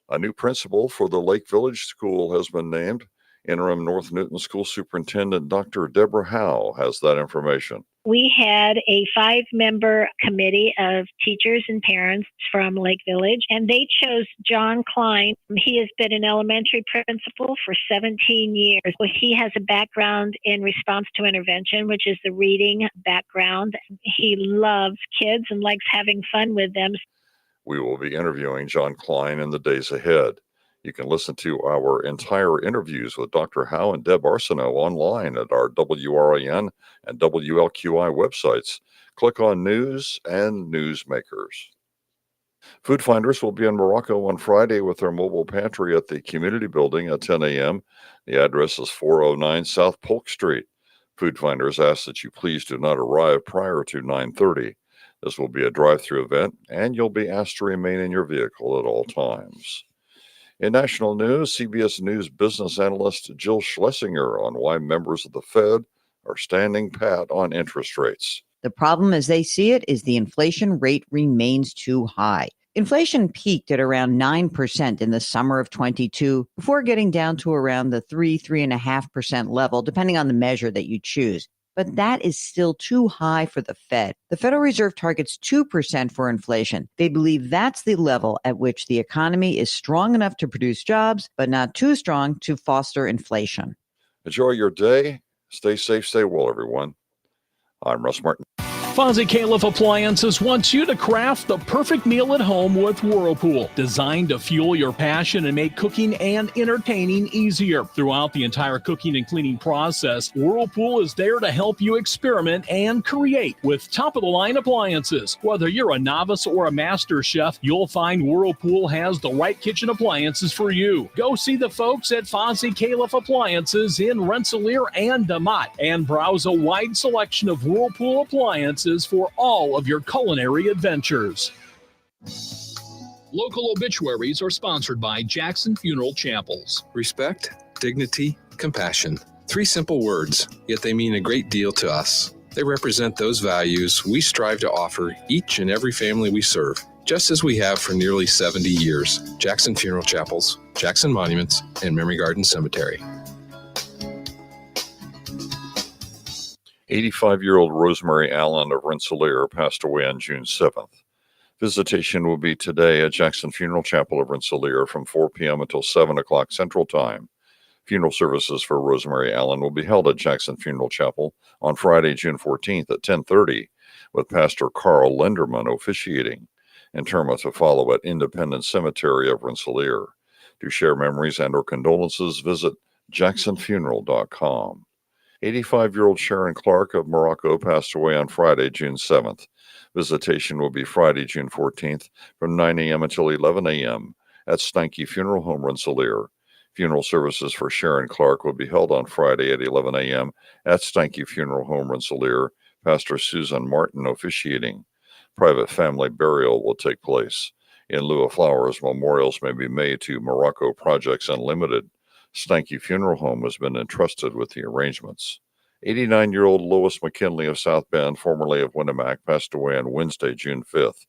A new principal for the Lake Village School has been named. Interim North Newton School Superintendent Dr. Deborah Howe has that information. We had a 5-member committee of teachers and parents from Lake Village, and they chose John Klein. He has been an elementary principal for 17 years. He has a background in response to intervention, which is the reading background. He loves kids and likes having fun with them. We will be interviewing John Klein in the days ahead. You can listen to our entire interviews with Dr. Howe and Deb Arsenault online at our WRIN and WLQI websites. Click on News and Newsmakers. Food Finders will be in Morocco on Friday with their mobile pantry at the community building at 10 a.m. The address is 409 South Polk Street. Food Finders ask that you please do not arrive prior to 9:30. This will be a drive-through event, and you'll be asked to remain in your vehicle at all times. In national news, CBS News business analyst Jill Schlesinger on why members of the Fed are standing pat on interest rates. The problem as they see it is the inflation rate remains too high. Inflation peaked at around 9% in the summer of 22 before getting down to around the 3.5% level, depending on the measure that you choose. But that is still too high for the Fed. The Federal Reserve targets 2% for inflation. They believe that's the level at which the economy is strong enough to produce jobs, but not too strong to foster inflation. Enjoy your day. Stay safe, stay well, everyone. I'm Russ Martin. Fonzie Califf Appliances wants you to craft the perfect meal at home with Whirlpool, designed to fuel your passion and make cooking and entertaining easier. Throughout the entire cooking and cleaning process, Whirlpool is there to help you experiment and create with top-of-the-line appliances. Whether you're a novice or a master chef, you'll find Whirlpool has the right kitchen appliances for you. Go see the folks at Fonzie Califf Appliances in Rensselaer and DeMott and browse a wide selection of Whirlpool appliances for all of your culinary adventures. Local obituaries are sponsored by Jackson Funeral Chapels. Respect, dignity, compassion. 3 simple words, yet they mean a great deal to us. They represent those values we strive to offer each and every family we serve, just as we have for nearly 70 years. Jackson Funeral Chapels, Jackson Monuments, and Memory Garden Cemetery. 85-year-old Rosemary Allen of Rensselaer passed away on June 7th. Visitation will be today at Jackson Funeral Chapel of Rensselaer from 4 p.m. until 7 o'clock Central Time. Funeral services for Rosemary Allen will be held at Jackson Funeral Chapel on Friday, June 14th at 10:30, with Pastor Carl Linderman officiating. Interment to follow at Independence Cemetery of Rensselaer. To share memories and or condolences, visit jacksonfuneral.com. 85-year-old Sharon Clark of Morocco passed away on Friday, June 7th. Visitation will be Friday, June 14th from 9 a.m. until 11 a.m. at Stanky Funeral Home, Rensselaer. Funeral services for Sharon Clark will be held on Friday at 11 a.m. at Stanky Funeral Home, Rensselaer. Pastor Susan Martin officiating. Private family burial will take place. In lieu of flowers, memorials may be made to Morocco Projects Unlimited. Stanky Funeral Home has been entrusted with the arrangements. 89-year-old Lois McKinley of South Bend, formerly of Winnemac, passed away on Wednesday, June 5th.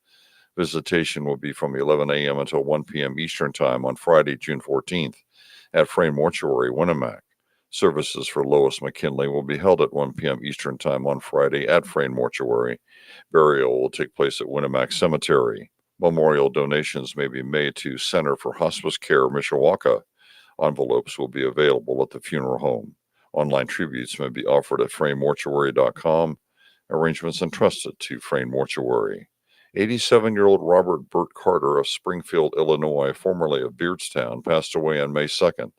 Visitation will be from 11 a.m. until 1 p.m. Eastern Time on Friday, June 14th at Frame Mortuary, Winnemac. Services for Lois McKinley will be held at 1 p.m. Eastern Time on Friday at Frame Mortuary. Burial will take place at Winnemac Cemetery. Memorial donations may be made to Center for Hospice Care, Mishawaka. Envelopes will be available at the funeral home. Online tributes may be offered at framemortuary.com. Arrangements entrusted to Frame Mortuary. 87-year-old Robert Burt Carter of Springfield, Illinois, formerly of Beardstown, passed away on May 2nd.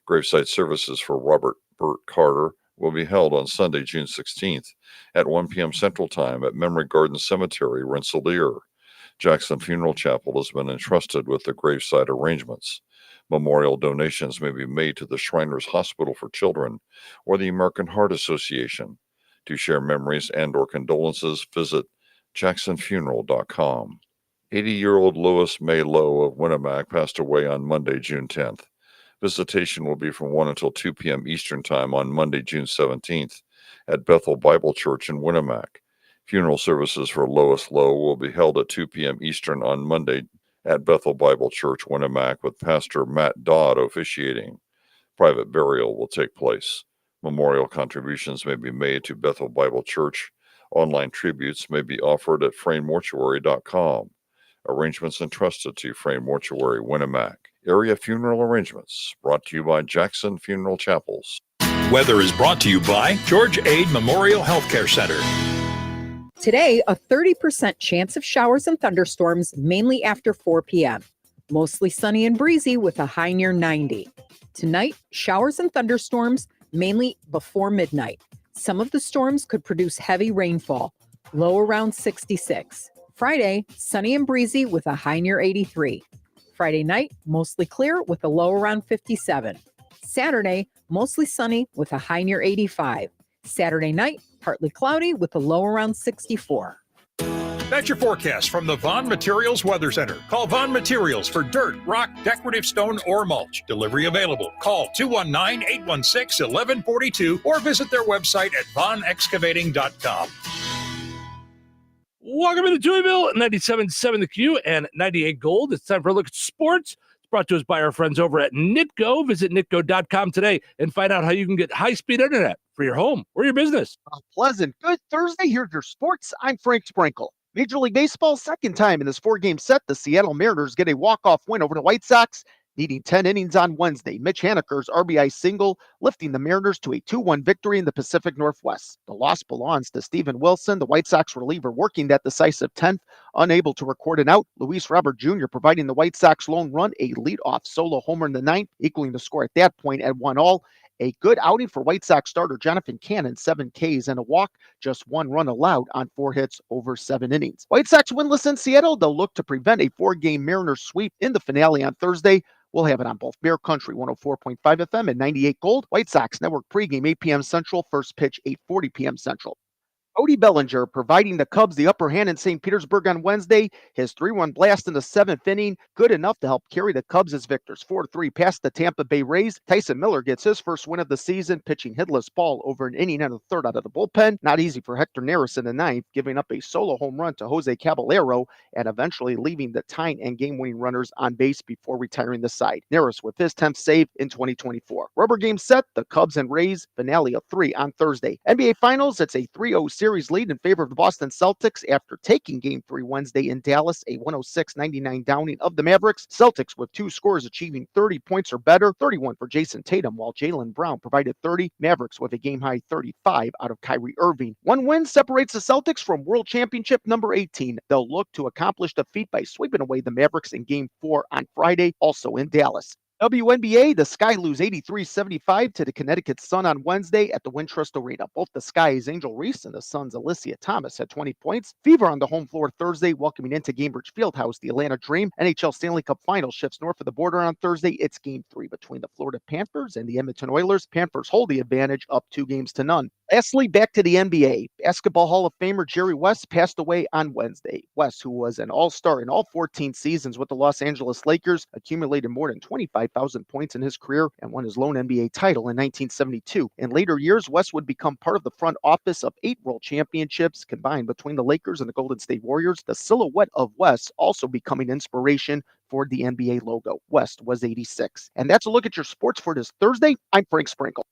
Gravesite services for Robert Burt Carter will be held on Sunday, June 16th at 1 p.m. Central Time at Memory Garden Cemetery, Rensselaer. Jackson Funeral Chapel has been entrusted with the gravesite arrangements. Memorial donations may be made to the Shriners Hospital for Children or the American Heart Association. To share memories and or condolences, visit jacksonfuneral.com. 80-year-old Lois May Lowe of Winnemac passed away on Monday, June 10th. Visitation will be from 1 until 2 p.m. Eastern Time on Monday, June 17th at Bethel Bible Church in Winnemac. Funeral services for Lois Lowe will be held at 2 p.m. Eastern on Monday at Bethel Bible Church, Winnemac, with Pastor Matt Dodd officiating. Private burial will take place. Memorial contributions may be made to Bethel Bible Church. Online tributes may be offered at framemortuary.com. Arrangements entrusted to Frame Mortuary, Winnemac. Area funeral arrangements brought to you by Jackson Funeral Chapels. Weather is brought to you by George Ade Memorial Healthcare Center. Today, a 30% chance of showers and thunderstorms, mainly after 4 p.m. Mostly sunny and breezy with a high near 90. Tonight, showers and thunderstorms, mainly before midnight. Some of the storms could produce heavy rainfall, low around 66. Friday, sunny and breezy with a high near 83. Friday night, mostly clear with a low around 57. Saturday, mostly sunny with a high near 85. Saturday night, partly cloudy with a low around 64. That's your forecast from the Vaughn Materials Weather Center. Call Vaughn Materials for dirt, rock, decorative stone, or mulch. Delivery available. Call 219-816-1142 or visit their website at vaughnexcavating.com. Welcome to Touhyville, 97.7 The Q and 98 Gold. It's time for a look at sports. It's brought to us by our friends over at Nitco. Visit nitco.com today and find out how you can get high-speed internet for your home or your business. Pleasant. Good Thursday. Here's your sports. I'm Frank Sprinkle. Major League Baseball, second time in this 4-game set, the Seattle Mariners get a walk-off win over the White Sox. Needing 10 innings on Wednesday, Mitch Haniker's RBI single lifting the Mariners to a 2-1 victory in the Pacific Northwest. The loss belongs to Steven Wilson, the White Sox reliever working that decisive 10th, unable to record an out. Luis Robert Jr. providing the White Sox lone run, a leadoff solo homer in the ninth, equaling the score at that point at 1-1. A good outing for White Sox starter Jonathan Cannon, 7 Ks and a walk, just 1 run allowed on 4 hits over 7 innings. White Sox winless in Seattle. They'll look to prevent a 4-game Mariners sweep in the finale on Thursday. We'll have it on both Bear Country 104.5 FM and 98 Gold. White Sox Network pregame 8 p.m. Central, first pitch 8:40 p.m. Central. Cody Bellinger providing the Cubs the upper hand in St. Petersburg on Wednesday. His 3-run blast in the 7th inning, good enough to help carry the Cubs as victors 4-3 past the Tampa Bay Rays. Tyson Miller gets his first win of the season, pitching hitless ball over an inning and a third out of the bullpen. Not easy for Hector Neris in the ninth, giving up a solo home run to Jose Caballero and eventually leaving the tying and game-winning runners on base before retiring the side. Neris with his 10th save in 2024. Rubber game set, the Cubs and Rays, finale of 3 on Thursday. NBA Finals, it's a 3-0 series lead in favor of the Boston Celtics after taking Game 3 Wednesday in Dallas, a 106-99 downing of the Mavericks. Celtics with 2 scores achieving 30 points or better, 31 for Jason Tatum, while Jaylen Brown provided 30. Mavericks with a game-high 35 out of Kyrie Irving. 1 win separates the Celtics from World Championship number 18. They'll look to accomplish the feat by sweeping away the Mavericks in Game 4 on Friday, also in Dallas. WNBA, the Sky lose 83-75 to the Connecticut Sun on Wednesday at the Wintrust Arena. Both the Sky's Angel Reese and the Sun's Alicia Thomas had 20 points. Fever on the home floor Thursday, welcoming into Gainbridge Fieldhouse the Atlanta Dream. NHL Stanley Cup Final shifts north of the border on Thursday. It's Game 3 between the Florida Panthers and the Edmonton Oilers. Panthers hold the advantage up 2-0. Lastly, back to the NBA. Basketball Hall of Famer Jerry West passed away on Wednesday. West, who was an all-star in all 14 seasons with the Los Angeles Lakers, accumulated more than 25,000 points in his career and won his lone NBA title in 1972. In later years, West would become part of the front office of 8 world championships combined between the Lakers and the Golden State Warriors. The silhouette of West also becoming inspiration for the NBA logo. West was 86. And that's a look at your sports for this Thursday. I'm Frank Sprinkle.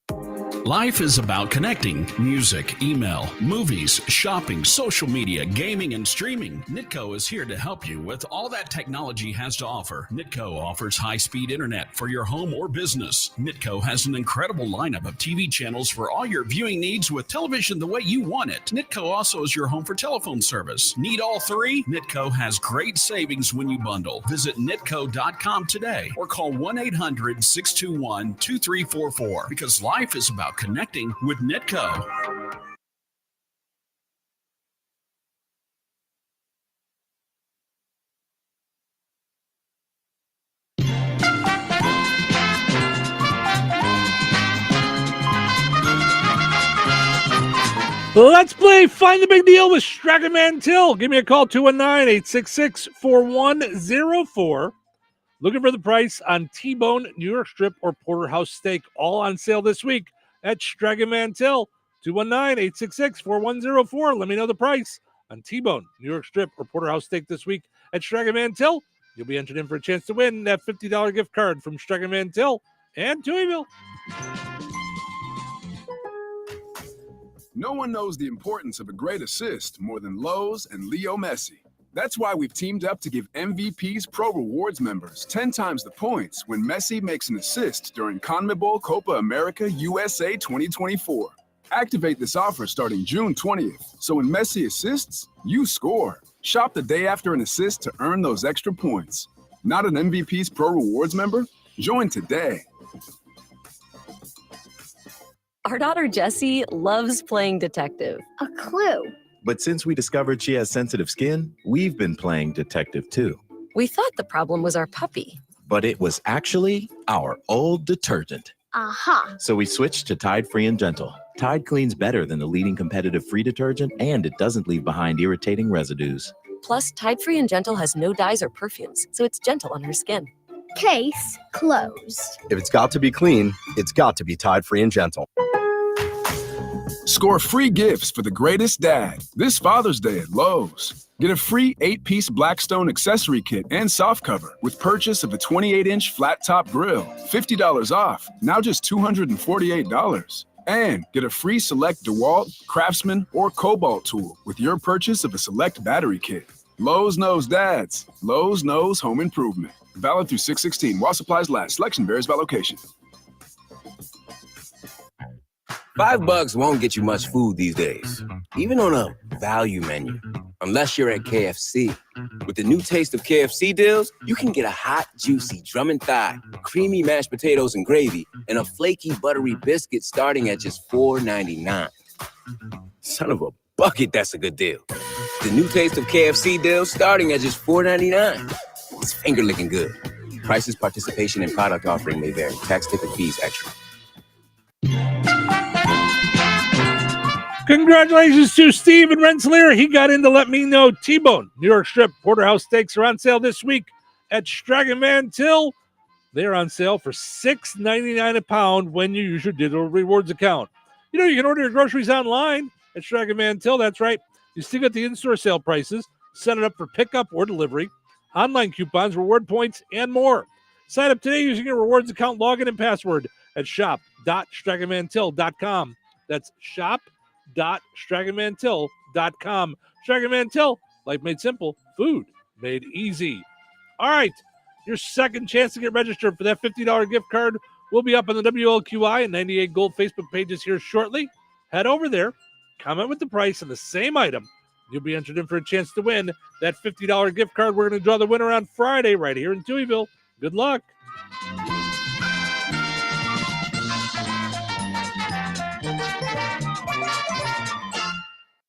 Life is about connecting. Music, email, movies, shopping, social media, gaming, and streaming. Nitco is here to help you with all that technology has to offer. Nitco offers high-speed internet for your home or business. Nitco has an incredible lineup of TV channels for all your viewing needs with television the way you want it. Nitco also is your home for telephone service. Need all 3? Nitco has great savings when you bundle. Visit nitco.com today or call 1-800-621-2344 because life is about connecting with Nitco. Let's play Find the Big Deal with Strachan Mantil. Give me a call, 219-866-4104. Looking for the price on T-bone, New York strip, or porterhouse steak. All on sale this week at Strachan Mantil. 219-866-4104. Let me know the price on T-bone, New York strip, or porterhouse steak this week at Strachan Mantil. You'll be entered in for a chance to win that $50 gift card from Strachan Mantil and Touhyville. No one knows the importance of a great assist more than Lowe's and Leo Messi. That's why we've teamed up to give MVP's Pro Rewards members 10 times the points when Messi makes an assist during CONMEBOL Copa America USA 2024. Activate this offer starting June 20th, so when Messi assists, you score. Shop the day after an assist to earn those extra points. Not an MVP's Pro Rewards member? Join today. Our daughter Jessie loves playing detective. A clue. But since we discovered she has sensitive skin, we've been playing detective too. We thought the problem was our puppy. But it was actually our old detergent. Aha. So we switched to Tide Free and Gentle. Tide cleans better than the leading competitive free detergent, and it doesn't leave behind irritating residues. Plus, Tide Free and Gentle has no dyes or perfumes, so it's gentle on her skin. Case closed. If it's got to be clean, it's got to be Tide Free and Gentle. Score free gifts for the greatest dad this Father's Day at Lowe's. Get a free 8-piece Blackstone accessory kit and soft cover with purchase of a 28-inch flat-top grill. $50 off, now just $248. And get a free select DeWalt, Craftsman, or Cobalt tool with your purchase of a select battery kit. Lowe's knows dads. Lowe's knows home improvement. Valid through 6/16 while supplies last. Selection varies by location. $5 won't get you much food these days, even on a value menu, unless you're at KFC. With the new taste of KFC deals, you can get a hot, juicy drum and thigh, creamy mashed potatoes and gravy, and a flaky, buttery biscuit starting at just $4.99. Son of a bucket, that's a good deal. The new taste of KFC deals starting at just $4.99. It's finger-licking good. Prices, participation, and product offering may vary. Tax, tip, and fees extra. Congratulations to Steve in Rensselaer. He got in to let me know. T-Bone, New York Strip, Porterhouse Steaks are on sale this week at Strachan Van Til. They're on sale for $6.99 a pound when you use your digital rewards account. You know, you can order your groceries online at Strachan Van Til. That's right. You still get the in-store sale prices. Set it up for pickup or delivery. Online coupons, reward points, and more. Sign up today using your rewards account login and password at shop.strachanvantil.com. That's shop.strachanvantil.com. Strachan Van Til, life made simple, food made easy. All right, your second chance to get registered for that $50 gift card will be up on the WLQI and 98 Gold Facebook pages here shortly. Head over there, comment with the price on the same item. You'll be entered in for a chance to win that $50 gift card. We're going to draw the winner on Friday right here in Touhyville. Good luck.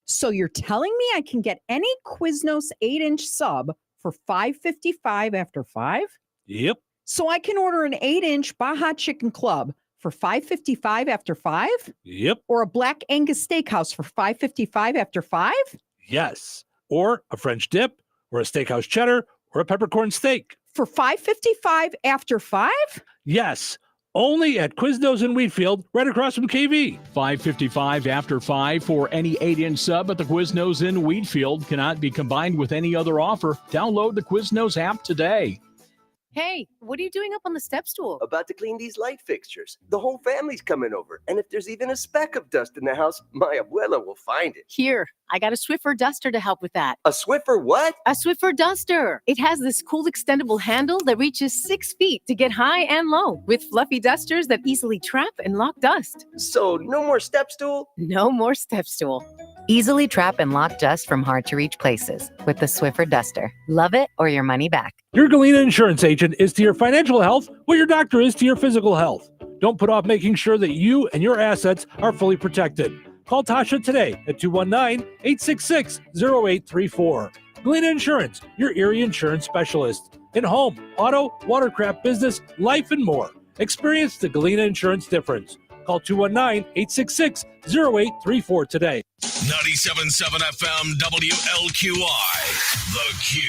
So you're telling me I can get any Quiznos 8-inch sub for $5.55 after 5? Yep. So I can order an 8-inch Baja Chicken Club for $5.55 after 5? Yep. Or a Black Angus Steakhouse for $5.55 after 5? Yes. Or a French dip, or a steakhouse cheddar, or a peppercorn steak. For $5.55 after 5? Yes. Only at Quiznos in Wheatfield, right across from KV. $5.55 after 5 for any 8-inch sub at the Quiznos in Wheatfield. Cannot be combined with any other offer. Download the Quiznos app today. Hey, what are you doing up on the step stool? About to clean these light fixtures. The whole family's coming over. And if there's even a speck of dust in the house, my abuela will find it. Here, I got a Swiffer duster to help with that. A Swiffer what? A Swiffer duster. It has this cool extendable handle that reaches 6 feet to get high and low, with fluffy dusters that easily trap and lock dust. So no more step stool? No more step stool. Easily trap and lock dust from hard-to-reach places with the Swiffer duster. Love it or your money back. Your Galena insurance agent is to your financial health what your doctor is to your physical health. Don't put off making sure that you and your assets are fully protected. Call Tasha today at 219-866-0834. Galena Insurance, your Erie insurance specialist. In home, auto, watercraft business, life, and more. Experience the Galena Insurance difference. Call 219-866-0834 today. 97.7 FM WLQI, The Q.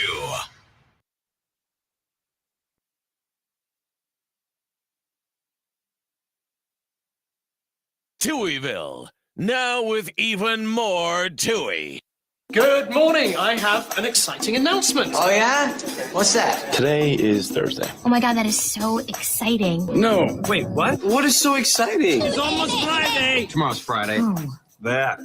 Touhyville, now with even more Touhy. Good morning. I have an exciting announcement. Oh, yeah? What's that? Today is Thursday. Oh my God, that is so exciting. No. Wait, what? What is so exciting? It's almost Friday. Tomorrow's Friday. Oh. That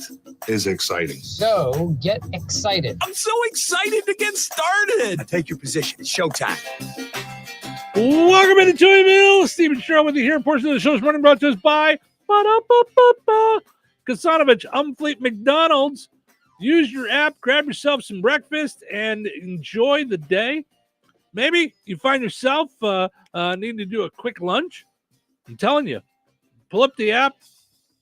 is exciting. So get excited. I'm so excited to get started. Take your position. It's showtime. Welcome into Touhyville. Steve and Cheryl with you here. A portion of the show is running brought to us by Kasanovich Umfleet McDonald's. Use your app, grab yourself some breakfast, and enjoy the day. Maybe you find yourself needing to do a quick lunch. I'm telling you, pull up the app,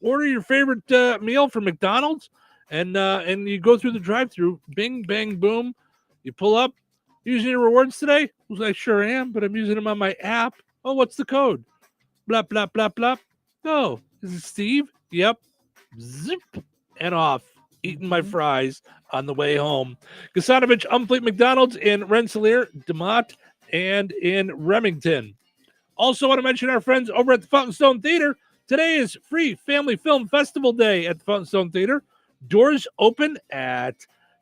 order your favorite meal from McDonald's, and you go through the drive-thru. Bing, bang, boom. You pull up. Using your rewards today? Well, I sure am, but I'm using them on my app. Oh, what's the code? Blah, blah, blah, blah. Oh, is it Steve? Yep. Zip. And off. Eating my fries on the way home. Kasanovich Umfleet McDonald's in Rensselaer, DeMott, and in Remington. Also want to mention our friends over at the Fountain Stone Theater. Today is free Family Film Festival Day at the Fountain Stone Theater. Doors open at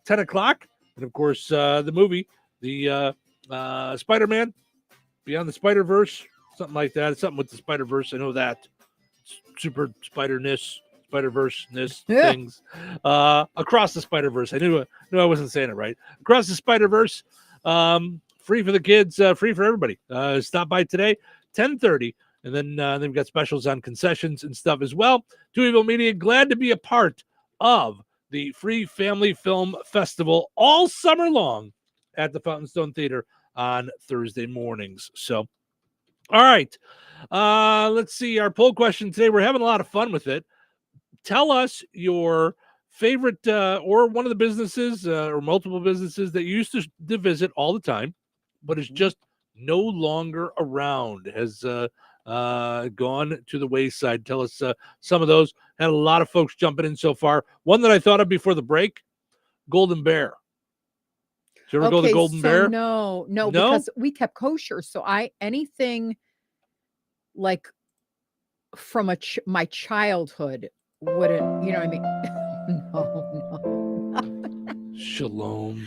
10 o'clock. And, of course, the movie, the Spider-Man, Beyond the Spider-Verse, something like that. It's something with the Spider-Verse. I know that. Super Spider-ness. Spider-Verse-ness things. Across the Spider-Verse. I knew I wasn't saying it right. Across the Spider-Verse. free for the kids, free for everybody. Stop by today, 10:30. And then we've got specials on concessions and stuff as well. Touhyville Media, glad to be a part of the Free Family Film Festival all summer long at the Fountain Stone Theater on Thursday mornings. So, all right. Let's see. Our poll question today, we're having a lot of fun with it. Tell us your favorite or one of the businesses or multiple businesses that you used to visit all the time, but is just no longer around, has gone to the wayside. Tell us some of those. Had a lot of folks jumping in so far. One that I thought of before the break, Golden Bear. Did you ever go to the Golden Bear? No, because we kept kosher. So anything like from my childhood wouldn't, you know what I mean? No. Shalom.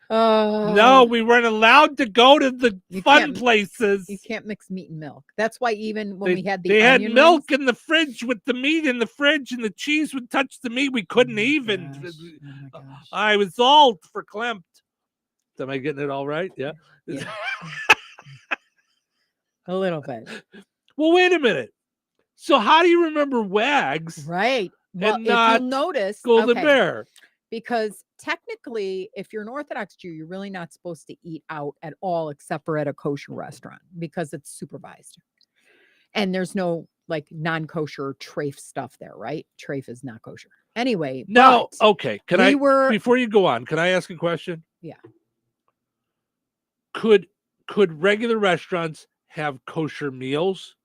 No, we weren't allowed to go to the fun places. You can't mix meat and milk. That's why even when we had they had onion milk rings, in the fridge with the meat in the fridge, and the cheese would touch the meat. We couldn't even. I was all for Klimt. Am I getting it all right? Yeah. a little bit. Well, wait a minute. So how do you remember Wags? Right. Well, and if not you'll notice, Golden okay, Bear. Because technically, if you're an Orthodox Jew, you're really not supposed to eat out at all except for at a kosher restaurant because it's supervised. And there's no like non-kosher treif stuff there, right? Treif is not kosher. Anyway. No, okay. Before you go on, can I ask a question? Yeah. Could regular restaurants have kosher meals?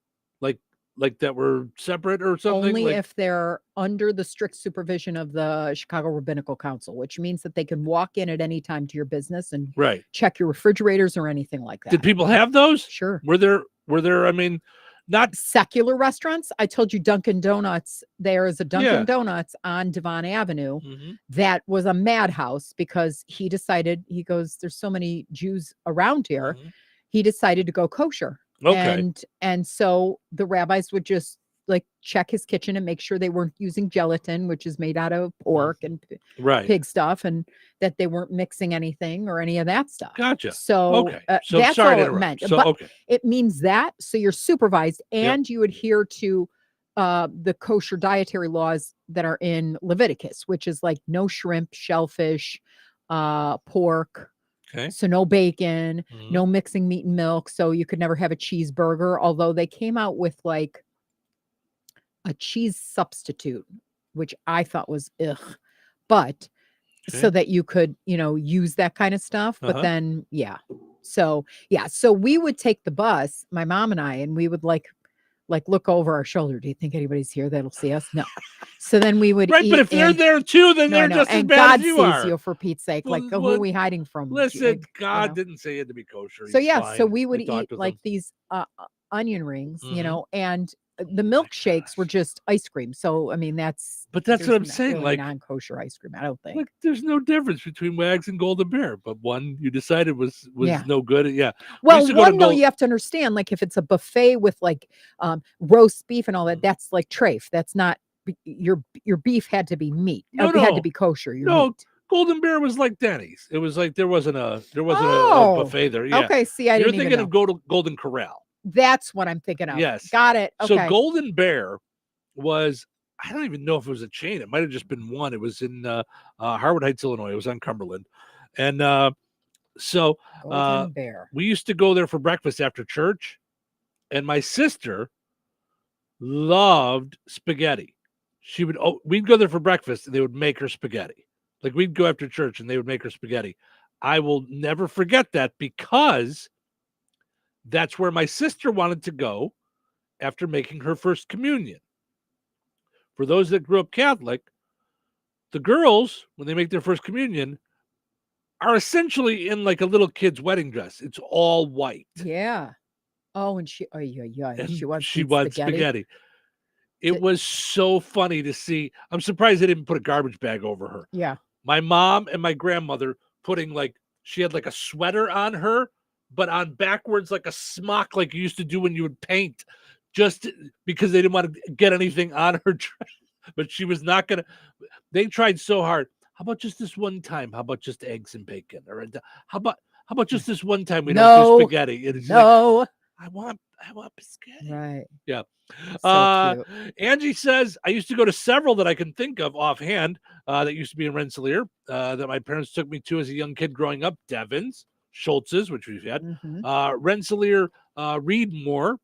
Like that were separate or something? Only if they're under the strict supervision of the Chicago Rabbinical Council, which means that they can walk in at any time to your business and check your refrigerators or anything like that. Did people have those? Sure. Were there, I mean, not secular restaurants? I told you Dunkin' Donuts. There is a Dunkin' Donuts on Devon Avenue that was a madhouse because he decided, he goes, there's so many Jews around here. He decided to go kosher. Okay. And so the rabbis would just like check his kitchen and make sure they weren't using gelatin, which is made out of pork and pig stuff, and that they weren't mixing anything or any of that stuff. Gotcha. So, so that's sorry all to it interrupt. meant. So, but okay. it means that. So you're supervised and you adhere to the kosher dietary laws that are in Leviticus, which is like no shrimp, shellfish, pork. Okay. So no bacon, no mixing meat and milk. So you could never have a cheeseburger, although they came out with like a cheese substitute, which I thought was ugh. But so that you could, use that kind of stuff. But then, So we would take the bus, my mom and I, and we would like look over our shoulder. Do you think anybody's here that'll see us? No. So then we would eat but if they're there too, then they're just as bad God as you sees are. you, for Pete's sake. Like, who are we hiding from? Listen, God didn't say it had to be kosher. So He's so fine. we would I talked eat with like him. these onion rings, and the milkshakes were just ice cream. So I mean, that's what I'm saying. Really like non-kosher ice cream, I don't think. Like, there's no difference between Wags and Golden Bear, but one you decided was Yeah. no good. Yeah. Well, one though, you have to understand, like if it's a buffet with like roast beef and all that, that's like treif. That's not your beef had to be meat. It had to be kosher. Meat. Golden Bear was like Denny's. It was like there wasn't a buffet there. Yeah. Okay, see, I didn't You're even thinking know. of Golden Corral. That's what I'm thinking of. Yes. Got it. Okay. So Golden Bear was, I don't even know if it was a chain. It might have just been one. It was in Harwood Heights, Illinois. It was on Cumberland. And so Golden Bear. We used to go there for breakfast after church. And my sister loved spaghetti. We'd go there for breakfast and they would make her spaghetti. Like we'd go after church and they would make her spaghetti. I will never forget that because that's where my sister wanted to go after making her first communion. For those that grew up Catholic, the girls, when they make their first communion, are essentially in like a little kid's wedding dress. It's all white. Yeah. Oh, and she She wants spaghetti. It was so funny to see. I'm surprised they didn't put a garbage bag over her. Yeah. My mom and my grandmother putting she had like a sweater on her, but on backwards like a smock, like you used to do when you would paint, just because they didn't want to get anything on her dress. But she was not gonna. They tried so hard. about just this one time? How about just eggs and bacon? Or how about just this one time we don't do spaghetti? And it's like, I want biscuit. Right. Yeah. So cute. Angie says, I used to go to several that I can think of offhand that used to be in Rensselaer that my parents took me to as a young kid growing up. Devon's, Schultz's, which we've had, Rensselaer, Reedmore.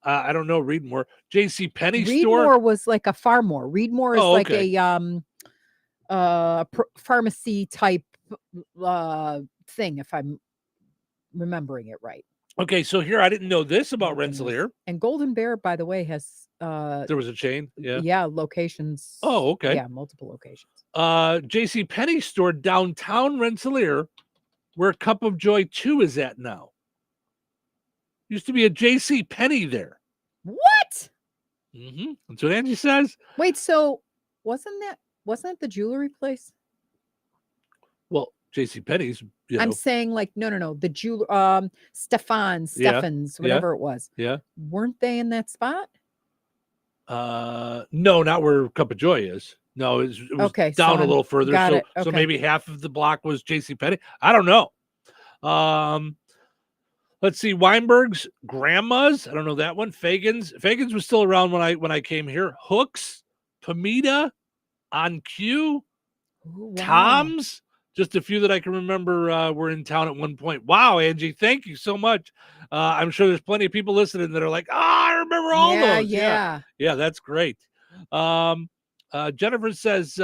I don't know Reedmore. J.C. Penney store. Reedmore was like a Farmore. Reedmore is like a pharmacy type thing, if I'm remembering it right. Okay, so here I didn't know this about Rensselaer. And Golden Bear, by the way, has there was a chain. Yeah, locations. Oh, okay. Yeah, multiple locations. J.C. Penney store downtown Rensselaer, where Cup of Joy 2 is at now. Used to be a J.C. Penney there. What? That's what Angie says. Wait, so wasn't it the jewelry place? Well, J.C. Penney's. I'm saying like no, the Stefan's, whatever it was. Yeah. Weren't they in that spot? No, not where Cup of Joy is. No, it was okay, down a little further. Got so it. Okay. so maybe half of the block was J.C. Penney. I don't know. Let's see, Weinberg's, Grandma's. I don't know that one. Fagan's was still around when I came here. Hooks, Pamita, On Q, Tom's. Just a few that I can remember were in town at one point. Wow, Angie, thank you so much. I'm sure there's plenty of people listening that are like, I remember all those. Yeah, that's great. Jennifer says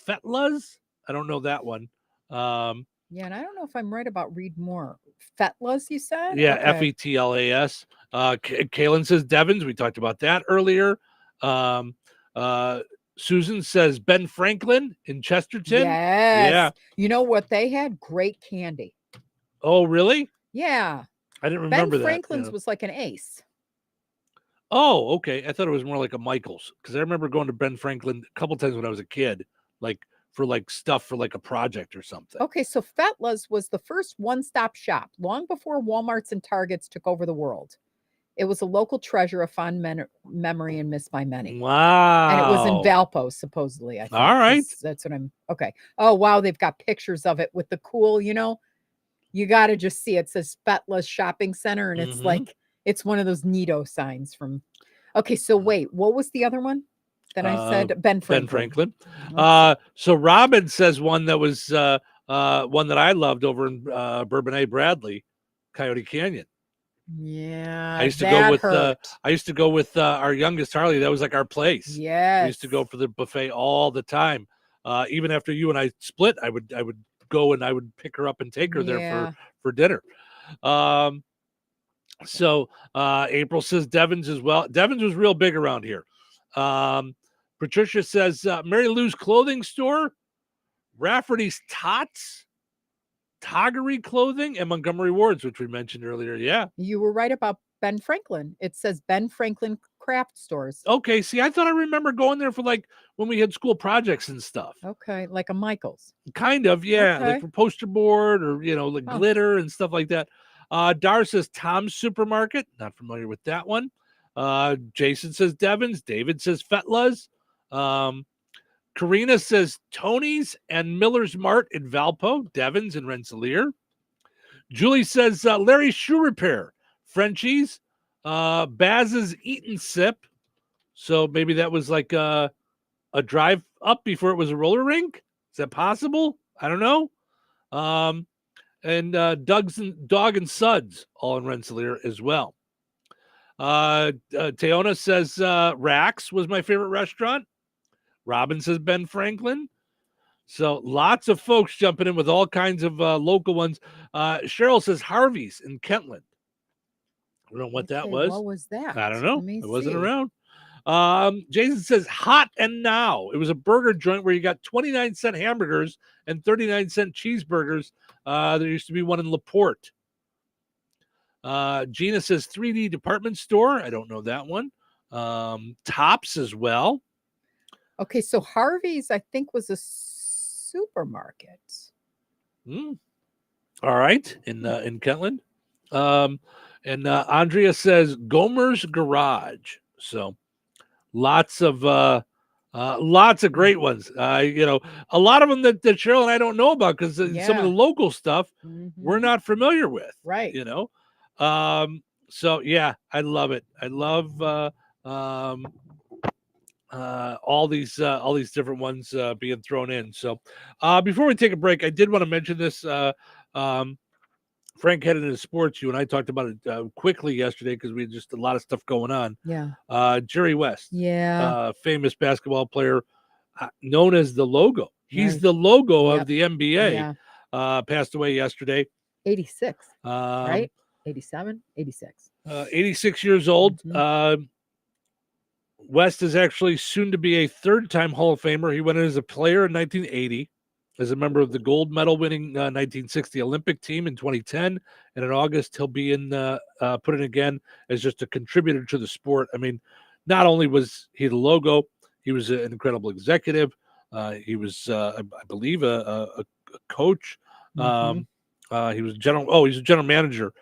Fetla's. I don't know that one. Yeah, and I don't know if I'm right about Read More. Fetla's, you said? Yeah, okay. Fetlas. Kaylin says Devon's. We talked about that earlier. Susan says Ben Franklin in Chesterton. Yes. Yeah. You know what? They had great candy. Oh, really? Yeah. I didn't remember Ben that. Franklin's was like an ace. Oh, okay. I thought it was more like a Michael's because I remember going to Ben Franklin a couple times when I was a kid, like for like stuff for like a project or something. Okay, so Fetla's was the first one-stop shop long before Walmarts and Targets took over the world. It was a local treasure, a fond memory, and missed by many. Wow. And it was in Valpo, supposedly. I think. All right. That's what I'm. Okay. Oh, wow. They've got pictures of it with the cool, you got to just see it. It says Fetla's Shopping Center. And it's like, it's one of those neato signs from. Okay. So wait, what was the other one that I said? Ben Franklin. So Robin says one that was one that I loved over in Bourbonnais Bradley, Coyote Canyon. Yeah, I used to go with our youngest Harley. That was like our place. Yeah, we used to go for the buffet all the time. Even after you and I split, I would go and I would pick her up and take her there for dinner. So April says Devon's as well. Devon's was real big around here. Patricia says Mary Lou's clothing store, Rafferty's Tots, Toggery Clothing, and Montgomery Ward's, which we mentioned earlier. Yeah. You were right about Ben Franklin. It says Ben Franklin Craft Stores. Okay. See, I thought I remember going there for like when we had school projects and stuff. Okay. Like a Michael's. Kind of. Yeah. Okay. Like for poster board or, like glitter and stuff like that. Dar says Tom's Supermarket. Not familiar with that one. Jason says Devon's. David says Fetla's. Karina says Tony's and Miller's Mart in Valpo, Devon's and Rensselaer. Julie says Larry's Shoe Repair, Frenchie's, Baz's Eat and Sip. So maybe that was like a drive up before it was a roller rink. Is that possible? I don't know. And Dog and Suds, all in Rensselaer as well. Teona says Rax was my favorite restaurant. Robin says Ben Franklin. So lots of folks jumping in with all kinds of local ones. Cheryl says Harvey's in Kentland. I don't know what that was. What was that? I don't know. It wasn't around. Jason says Hot and Now. It was a burger joint where you got 29-cent hamburgers and 39-cent cheeseburgers. There used to be one in LaPorte. Gina says 3D department store. I don't know that one. Tops as well. Okay, so Harvey's, I think, was a supermarket. All right, in Kentland. And Andrea says Gomer's Garage. So lots of Lots of great ones. A lot of them that Cheryl and I don't know about because some of Yeah. the local stuff we're Mhm. not familiar with. Right. So yeah, I love it. I love all these different ones being thrown in. So before we take a break, I did want to mention this. Frank headed into sports. You and I talked about it quickly yesterday because we had just a lot of stuff going on. Yeah. Jerry West, Yeah. famous basketball player, known as the Logo. He's Right. the logo Yep. of the NBA. Yeah. Passed away yesterday. 86, right? 87, 86. 86 years old. Mhm. West is actually soon to be a third-time Hall of Famer. He went in as a player in 1980, as a member of the gold medal-winning 1960 Olympic team in 2010, and in August he'll be put in again as just a contributor to the sport. I mean, not only was he the Logo, he was an incredible executive. He was, I believe, a coach. Mhm. He was he's a general manager.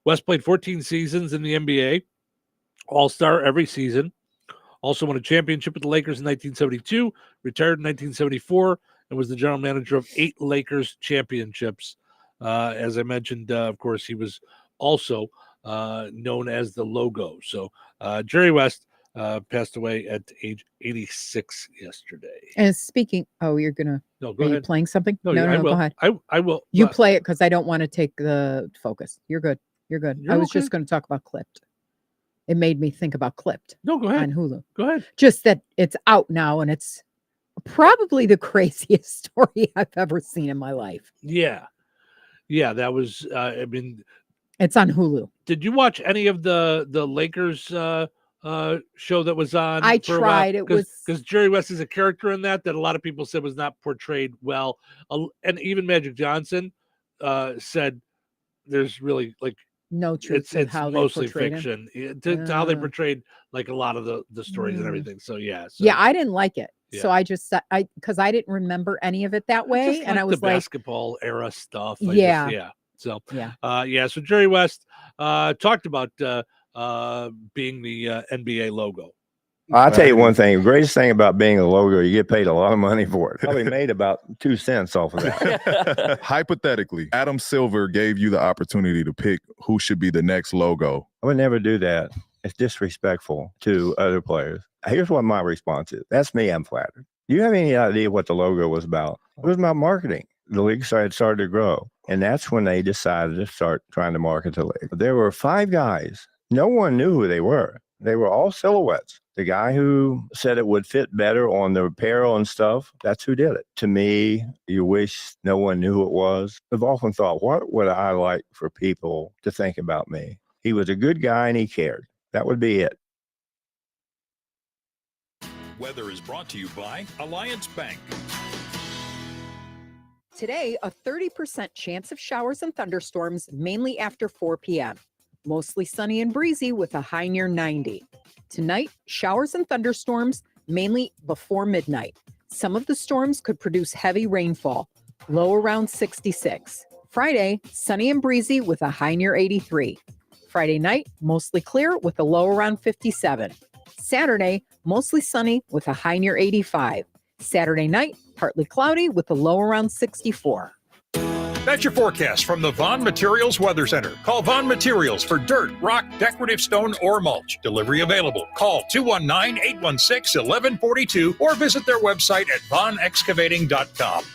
West played 14 seasons in the NBA, All-Star every season. Also won a championship with the Lakers in 1972, retired in 1974, and was the general manager of 8 Lakers championships. As I mentioned, of course, he was also known as the Logo. So Jerry West passed away at age 86 yesterday. And speaking, you're gonna. No, go Are you ahead. playing something? No, No, I will. go ahead. I will. You play it because I don't want to take the focus. You're good. You're good. You're I was okay. just going to talk about Clipped. It made me think about Clipped. No, go ahead. On Hulu. Go ahead. Just that it's out now, and it's probably the craziest story I've ever seen in my life. Yeah, that was. I mean, it's on Hulu. Did you watch any of the Lakers show that was on? I for tried. A while? Because Jerry West is a character in that a lot of people said was not portrayed well, and even Magic Johnson said there's really no truth. It's how mostly they fiction to how they portrayed a lot of the stories and everything. So yeah, I didn't like it. Yeah. So I because I didn't remember any of it that way, and I was the basketball era stuff. So So Jerry West talked about being the NBA Logo. I'll tell you one thing. The greatest thing about being a Logo, you get paid a lot of money for it. Probably made about 2 cents off of that. Hypothetically, Adam Silver gave you the opportunity to pick who should be the next Logo. I would never do that. It's disrespectful to other players. Here's what my response is. That's me. I'm flattered. Do you have any idea what the Logo was about? It was about marketing. The league started to grow. And that's when they decided to start trying to market the league. There were 5 guys. No one knew who they were. They were all silhouettes. The guy who said it would fit better on the apparel and stuff, that's who did it. To me, you wish no one knew who it was. I've often thought, what would I like for people to think about me? He was a good guy and he cared. That would be it. Weather is brought to you by Alliance Bank. Today, a 30% chance of showers and thunderstorms, mainly after 4 p.m. Mostly sunny and breezy with a high near 90. Tonight, showers and thunderstorms, mainly before midnight. Some of the storms could produce heavy rainfall, low around 66. Friday, sunny and breezy with a high near 83. Friday night, mostly clear with a low around 57. Saturday, mostly sunny with a high near 85. Saturday night, partly cloudy with a low around 64. That's your forecast from the Vaughn Materials Weather Center. Call Vaughn Materials for dirt, rock, decorative stone, or mulch. Delivery available. Call 219-816-1142 or visit their website at vaughnexcavating.com.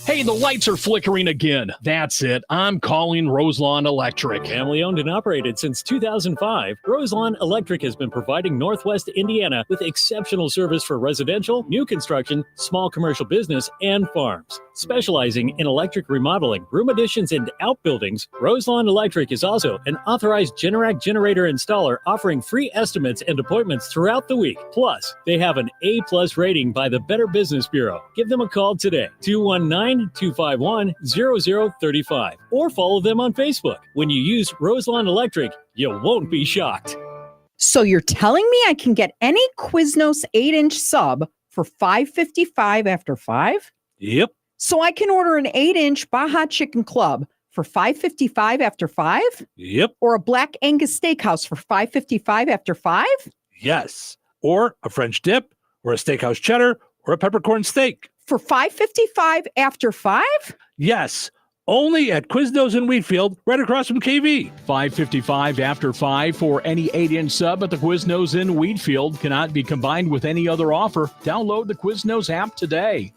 Hey, the lights are flickering again. That's it. I'm calling Roselawn Electric. Family owned and operated since 2005, Roselawn Electric has been providing Northwest Indiana with exceptional service for residential, new construction, small commercial business, and farms. Specializing in electric remodeling, room additions, and outbuildings, Roselawn Electric is also an authorized Generac generator installer offering free estimates and appointments throughout the week. Plus, they have an A+ rating by the Better Business Bureau. Give them a call today, 219-251-0035, or follow them on Facebook. When you use Roselawn Electric, you won't be shocked. So you're telling me I can get any Quiznos 8-inch sub for $5.55 after 5? Yep. So I can order an 8-inch Baja Chicken Club for $5.55 after 5? Yep. Or a Black Angus Steakhouse for $5.55 after 5? Yes. or a French dip, or a steakhouse cheddar, or a peppercorn steak. For $5.55 after 5? Yes, only at Quiznos in Wheatfield, right across from KV. $5.55 after 5 for any 8-inch sub at the Quiznos in Wheatfield. Cannot be combined with any other offer. Download the Quiznos app today.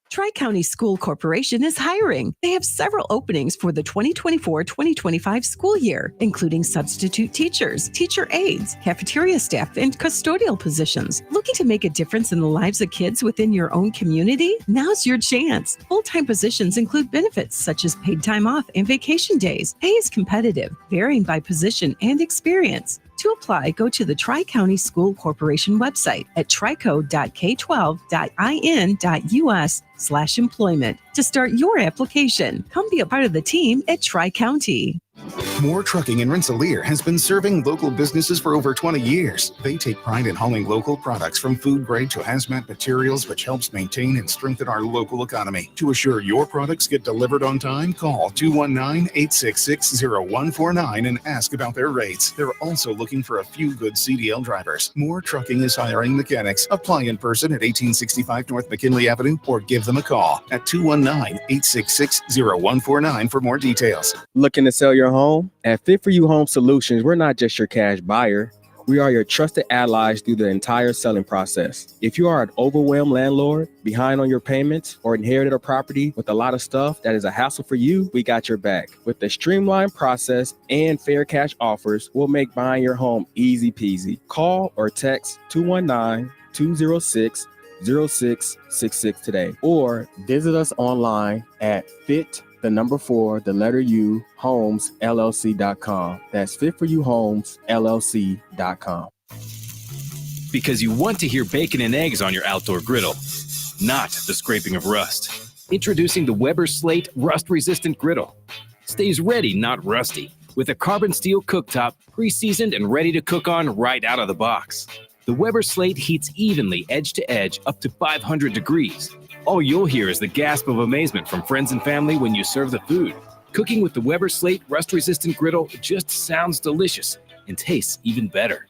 Tri-County School Corporation is hiring. They have several openings for the 2024-2025 school year, including substitute teachers, teacher aides, cafeteria staff, and custodial positions. Looking to make a difference in the lives of kids within your own community? Now's your chance. Full-time positions include benefits such as paid time off and vacation days. Pay is competitive, varying by position and experience. To apply, go to the Tri-County School Corporation website at trico.k12.in.us/employment to start your application. Come be a part of the team at Tri-County. More Trucking in Rensselaer has been serving local businesses for over 20 years. They take pride in hauling local products from food grade to hazmat materials, which helps maintain and strengthen our local economy. To assure your products get delivered on time, call 219-866-0149 and ask about their rates. They're also looking for a few good CDL drivers. More Trucking is hiring mechanics. Apply in person at 1865 North McKinley Avenue or give them a call at 219-866-0149 for more details. Looking to sell your home? At Fit For You Home Solutions, we're not just your cash buyer. We are your trusted allies through the entire selling process. If you are an overwhelmed landlord, behind on your payments, or inherited a property with a lot of stuff that is a hassle for you, we got your back. With the streamlined process and fair cash offers, we'll make buying your home easy peasy. Call or text 219-206-0666 today, or visit us online at homes.LLC.com. That's fitforyouhomesllc.com. Because you want to hear bacon and eggs on your outdoor griddle, not the scraping of rust. Introducing the Weber Slate Rust-Resistant Griddle. Stays ready, not rusty, with a carbon steel cooktop, pre-seasoned and ready to cook on right out of the box. The Weber Slate heats evenly edge to edge up to 500 degrees. All you'll hear is the gasp of amazement from friends and family when you serve the food. Cooking with the Weber Slate Rust-Resistant Griddle just sounds delicious and tastes even better.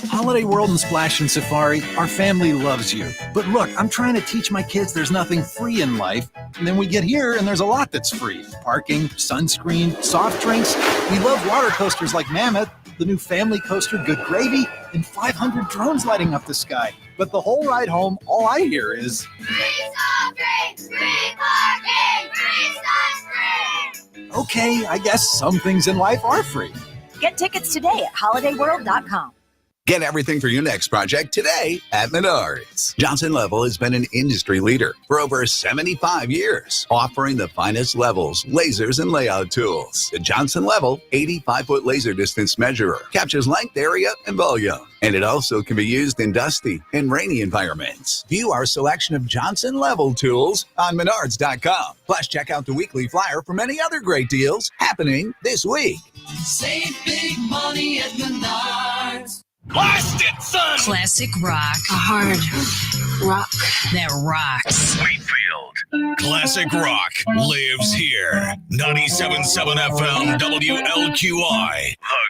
Holiday World and Splash and Safari, our family loves you. But look, I'm trying to teach my kids there's nothing free in life. And then we get here and there's a lot that's free. Parking, sunscreen, soft drinks. We love water coasters like Mammoth, the new family coaster Good Gravy, and 500 drones lighting up the sky. But the whole ride home, all I hear is free soft drinks, free parking, free sunscreen. Okay, I guess some things in life are free. Get tickets today at holidayworld.com. Get everything for your next project today at Menards. Johnson Level has been an industry leader for over 75 years, offering the finest levels, lasers, and layout tools. The Johnson Level 85-foot laser distance measurer captures length, area, and volume. And it also can be used in dusty and rainy environments. View our selection of Johnson Level tools on Menards.com. Plus, check out the weekly flyer for many other great deals happening this week. Save big money at Menards. Blast it, son! Classic rock. A hard rock that rocks. Wheatfield. Classic rock lives here. 97.7 FM WLQI. The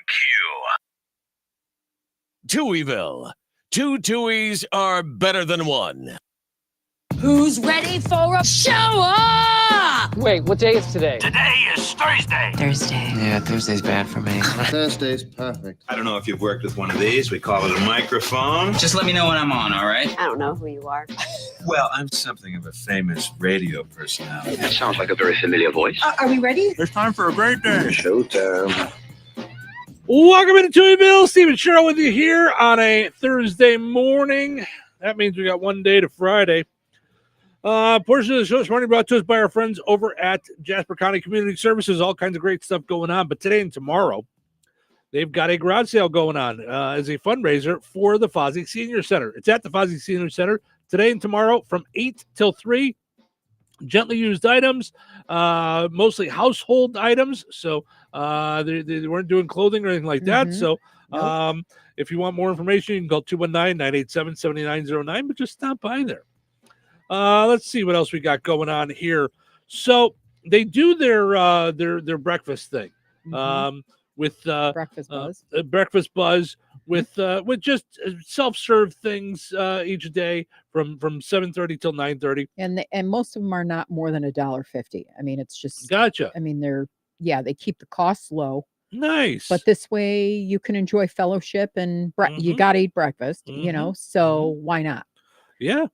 Q. Touhyville. Two Touhies are better than one. Who's ready for a shower? Wait, what day is today? Today is Thursday. Thursday. Yeah, Thursday's bad for me. Thursday's perfect. I don't know if you've worked with one of these. We call it a microphone. Just let me know when I'm on, all right? I don't know who you are. Well, I'm something of a famous radio personality. That sounds like a very familiar voice. Are we ready? It's time for a great day. Showtime. Welcome into Touhyville. Steve and Cheryl with you here on a Thursday morning. That means we got one day to Friday. Portion of the show this morning brought to us by our friends over at Jasper County Community Services. All kinds of great stuff going on. But today and tomorrow, they've got a garage sale going on as a fundraiser for the Fozzie Senior Center. It's at the Fozzie Senior Center today and tomorrow from 8 till 3. Gently used items, mostly household items. So they weren't doing clothing or anything like that. So if you want more information, you can call 219-987-7909, but just stop by there. Let's see what else we got going on here. So they do their breakfast thing. with Breakfast Buzz. Breakfast Buzz with just self-serve things each day from 7:30 till 9:30. And most of them are not more than $1.50. I mean, it's just Gotcha. I mean, they keep the costs low. Nice. But this way you can enjoy fellowship and you got to eat breakfast, so why not? Yeah.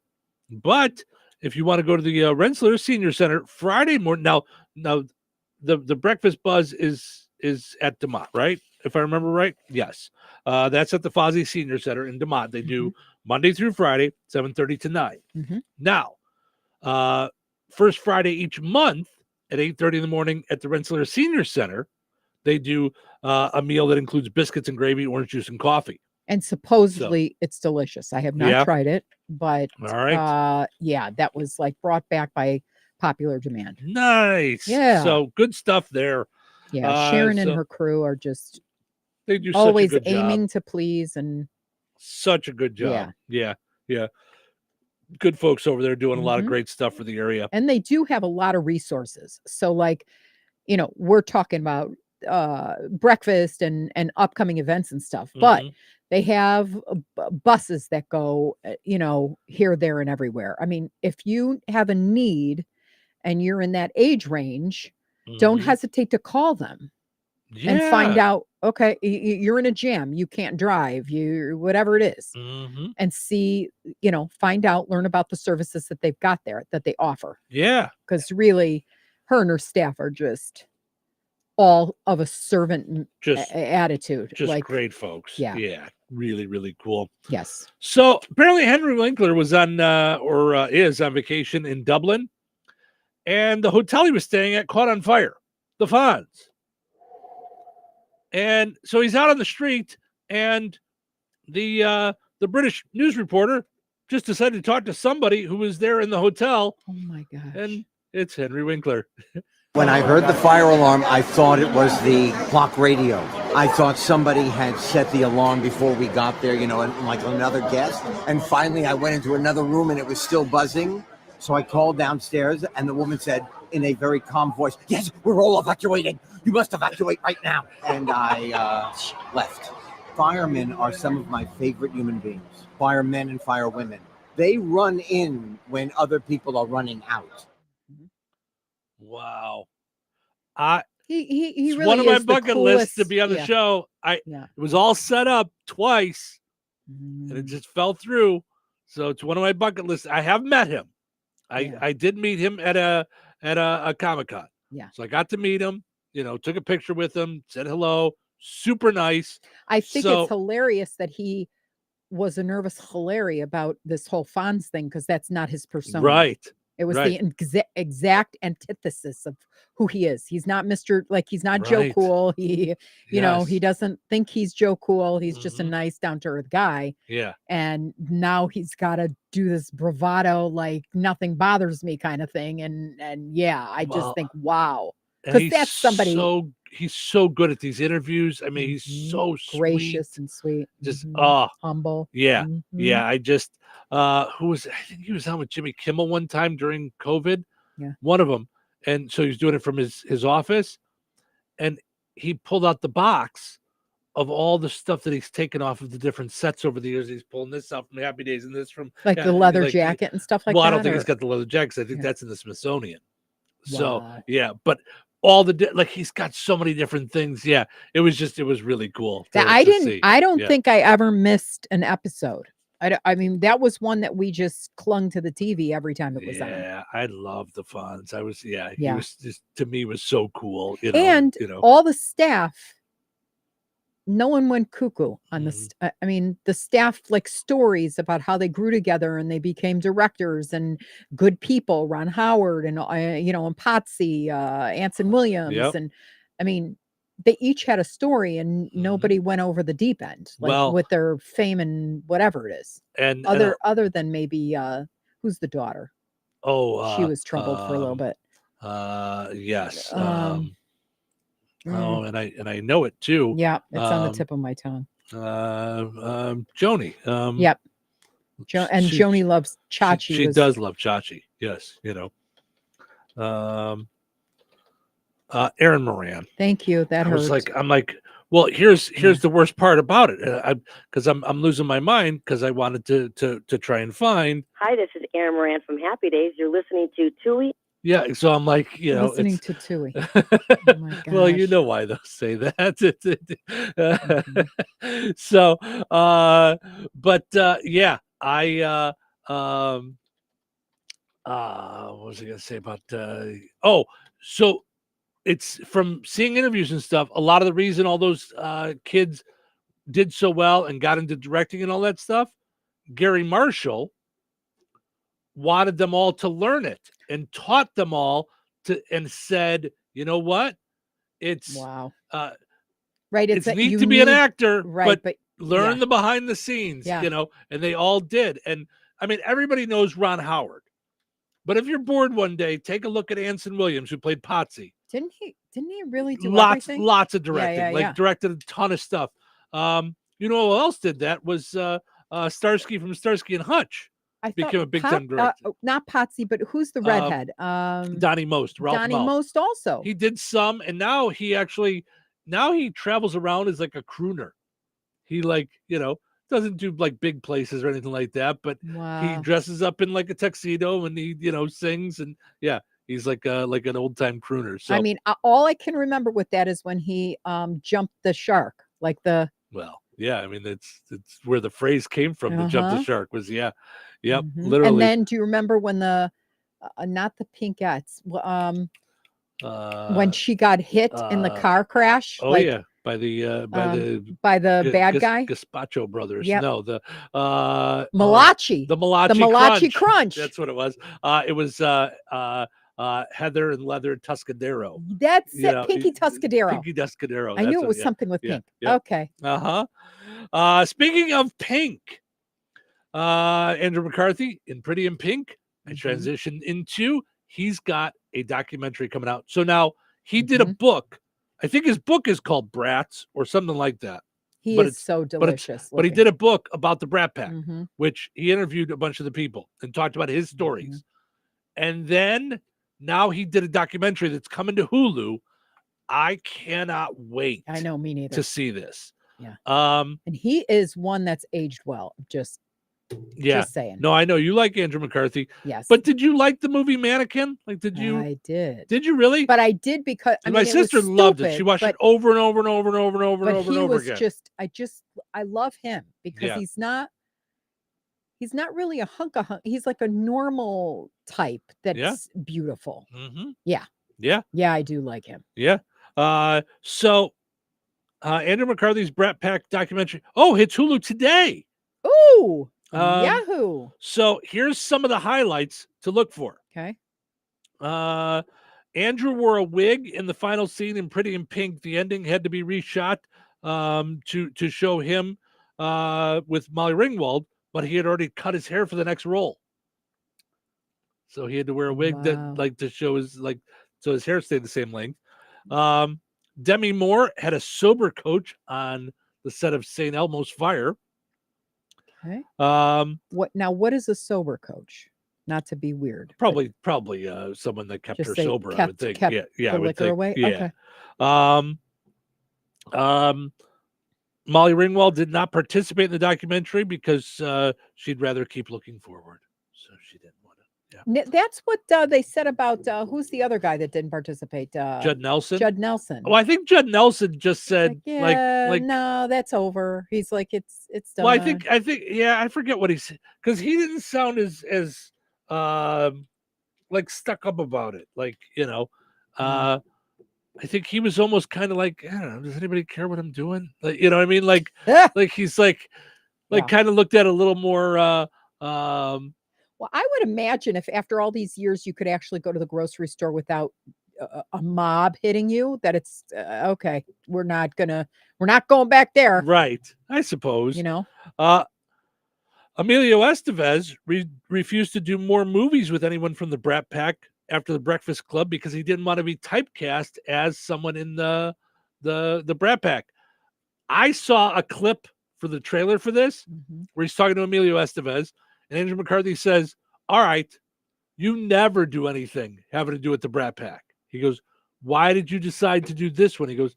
But if you want to go to the Rensselaer Senior Center Friday morning, now the Breakfast Buzz is at DeMott, right? If I remember right. Yes. That's at the Fozzie Senior Center in DeMott. They do Monday through Friday, 7:30 to 9. Now, first Friday each month at 8:30 in the morning at the Rensselaer Senior Center, they do a meal that includes biscuits and gravy, orange juice, and coffee. And supposedly it's delicious. I have not tried it, but all right. That was like brought back by popular demand. Nice. Yeah. So good stuff there. Yeah. Sharon and her crew are just they do always such a good aiming job. to please and such a good job. Yeah. Good folks over there doing a lot of great stuff for the area. And they do have a lot of resources. So like, we're talking about breakfast and upcoming events and stuff, but they have buses that go, here, there, and everywhere. I mean, if you have a need and you're in that age range, don't hesitate to call them and find out, okay, you're in a jam, you can't drive, you whatever it is, and see, find out, learn about the services that they've got there that they offer. Yeah. Because really, her and her staff are just all of a servant attitude. Just like great folks. Yeah. Yeah. Really, really cool. Yes. So apparently Henry Winkler was on is on vacation in Dublin, and the hotel he was staying at caught on fire. The Fonz. And so he's out on the street, and the British news reporter just decided to talk to somebody who was there in the hotel. Oh my gosh. And it's Henry Winkler. When I heard the fire alarm, I thought it was the clock radio. I thought somebody had set the alarm before we got there, and like another guest. And finally, I went into another room and it was still buzzing. So I called downstairs and the woman said in a very calm voice, "Yes, we're all evacuating. You must evacuate right now." And I left. Firemen are some of my favorite human beings. Firemen and firewomen. They run in when other people are running out. Wow. He It's really one of my is the bucket lists to coolest- be on the yeah. show. It was all set up twice and it just fell through. So it's one of my bucket lists. I have met him. I did meet him at a Comic-Con. Yeah. So I got to meet him, took a picture with him, said hello, super nice. I think it's hilarious that he was a nervous Hilary about this whole Fonz thing, because that's not his persona. Right. It was right. the exact antithesis of who he is. He's not he's not Joe Right. Cool. He, Yes. he doesn't think he's Joe Cool. He's just a nice, down to earth guy. Yeah. And now he's got to do this bravado, like nothing bothers me kind of thing. And yeah, I just Well, think, wow. And Because he's that's somebody he's so good at these interviews. I mean, he's so gracious and sweet. Just humble. yeah. Mhm. Yeah. I just I think he was on with Jimmy Kimmel one time during COVID. Yeah. One of them. And so he's doing it from his office. And he pulled out the box of all the stuff that he's taken off of the different sets over the years. He's pulling this out from Happy Days and this from Like the leather jacket and stuff like well, that. I don't think or- he's got the leather jackets. I think Yeah. that's in the Smithsonian. So Wow. yeah, but all the he's got so many different things. Yeah, it was really cool. That to I didn't. see. I don't Yeah. think I ever missed an episode. I mean, that was one that we just clung to the TV every time it was on. Yeah, I love the Fonz. I was he Yeah. was just to me was so cool. And all the staff, no one went cuckoo on this. I mean, the staff like stories about how they grew together and they became directors and good people. Ron Howard and and Potsy, Anson Williams, Yep. and I mean, they each had a story and nobody went over the deep end, like Well- with their fame and whatever it is. And Other than maybe who's the daughter? She was troubled for a little bit. Yes. Mm. And I know it too. Yeah, it's on the tip of my tongue. Joni. Yep. Joni loves Chachi. She does love Chachi. Yes, Aaron Moran. Thank you. That I hurt. was like, I'm like, Well, here's the worst part about it, because I'm losing my mind because I wanted to try and find. Hi, this is Erin Moran from Happy Days. You're listening to Touhy. Yeah, so I'm like, Listening it's, to Touhy. Oh my gosh. well, you know why they'll say that. So, yeah, what was I gonna say about? So it's from seeing interviews and stuff. A lot of the reason all those kids did so well and got into directing and all that stuff, Gary Marshall wanted them all to learn it and taught them all and said, you know what? It's wow. Right. It's neat to be an actor, right? But learn the behind the scenes, and they all did. And I mean, everybody knows Ron Howard, but if you're bored one day, take a look at Anson Williams, who played Potsy. Didn't he really do everything? Lots of directing, Yeah. directed a ton of stuff. You know who else did that was Starsky from Starsky and Hutch. Became a big time director. Not Potsy, but who's the redhead? Donnie Most. Ralph Donnie Malf. Most also. He did some, and now he travels around as like a crooner. He doesn't do like big places or anything like that, but he dresses up in like a tuxedo and he sings, and he's like an old time crooner. So I mean, all I can remember with that is when he jumped the shark, like the. Well, yeah, I mean it's where the phrase came from. The jump the shark was literally. And then do you remember when the not the Pinkettes when she got hit in the car crash? Oh yeah, by the bad guy, Gazpacho brothers. Yep. No, the Malachi, the Malachi Crunch. That's what it was. It was Heather and Leather Tuscadero. That's it, Pinky Tuscadero. Pinky Tuscadero. I knew it was something with pink. Yeah. Okay. Speaking of pink, Andrew McCarthy in Pretty in Pink. I transitioned into. He's got a documentary coming out. So now he did a book. I think his book is called Brats or something like that. He is so delicious. But he did a book about the Brat Pack, which he interviewed a bunch of the people and talked about his stories. And then now he did a documentary that's coming to Hulu. I cannot wait. I know, me neither. To see this. Yeah. And he is one that's aged well. Just saying. No, I know you like Andrew McCarthy. Yes. But did you like the movie Mannequin? Like, did you? I did. Did you really? But I did because my sister loved it. She watched it over and over and over and over and over and over and over again. I love him because he's not really a hunk of hunk. He's like a normal type that's beautiful. Yeah. Yeah, I do like him. Yeah. So Andrew McCarthy's Brat Pack documentary. Oh, hits Hulu today. Ooh. Yahoo. So here's some of the highlights to look for. Okay. Andrew wore a wig in the final scene in Pretty in Pink. The ending had to be reshot to show him with Molly Ringwald, but he had already cut his hair for the next role. So he had to wear a wig that to show his so his hair stayed the same length. Demi Moore had a sober coach on the set of St. Elmo's Fire. Okay. What is a sober coach? Not to be weird. Probably someone that kept her sober. I would think. Kept I would liquor think. away. Yeah. Okay. Molly Ringwald did not participate in the documentary because she'd rather keep looking forward. So she didn't want to. Yeah. That's what they said about who's the other guy that didn't participate? Judd Nelson. Judd Nelson. Oh, I think Judd Nelson just said like no, that's over. He's like it's done. Well, I think I forget what he said because he didn't sound as like stuck up about it. Like I think he was almost kind of like, I don't know, does anybody care what I'm doing? Like, you know what I mean? Like he's like kind of looked at it a little more. Well, I would imagine if after all these years you could actually go to the grocery store without a mob hitting you, that it's okay. We're not going back there. Right. I suppose. Emilio Estevez refused to do more movies with anyone from the Brat Pack after the Breakfast Club because he didn't want to be typecast as someone in the Brat Pack. I saw a clip for the trailer for this where he's talking to Emilio Estevez, and Andrew McCarthy says, "All right, you never do anything having to do with the Brat Pack." He goes, "Why did you decide to do this one?" He goes,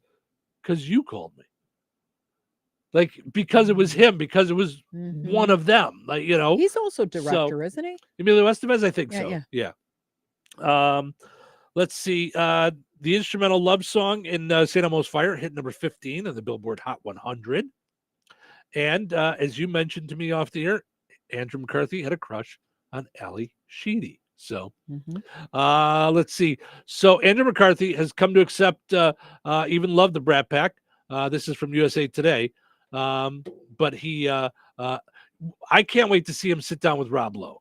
"Because you called me." like because it was him, because it was one of them, like He's also director, isn't he? Emilio Estevez, I think Yeah, so. yeah. Let's see. The instrumental love song in St. Elmo's Fire hit number 15 on the Billboard Hot 100. And as you mentioned to me off the air, Andrew McCarthy had a crush on Ali Sheedy. So let's see. So Andrew McCarthy has come to accept even love the Brat Pack. This is from USA Today. But he I can't wait to see him sit down with Rob Lowe.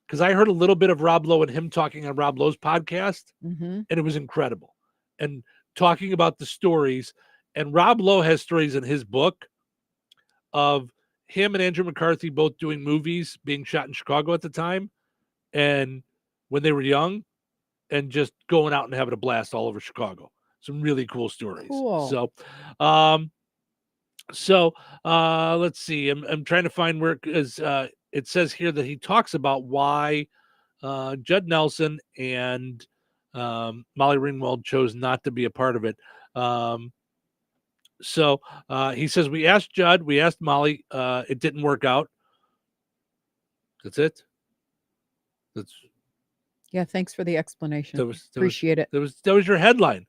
Because I heard a little bit of Rob Lowe and him talking on Rob Lowe's podcast, and it was incredible. And talking about the stories, and Rob Lowe has stories in his book of him and Andrew McCarthy both doing movies being shot in Chicago at the time, and when they were young, and just going out and having a blast all over Chicago. Some really cool stories. Cool. So, let's see. I'm trying to find where it says here that he talks about why Judd Nelson and Molly Ringwald chose not to be a part of it. So he says, we asked Judd, we asked Molly, it didn't work out. That's it. Yeah, thanks for the explanation. That Appreciate it. That was your headline.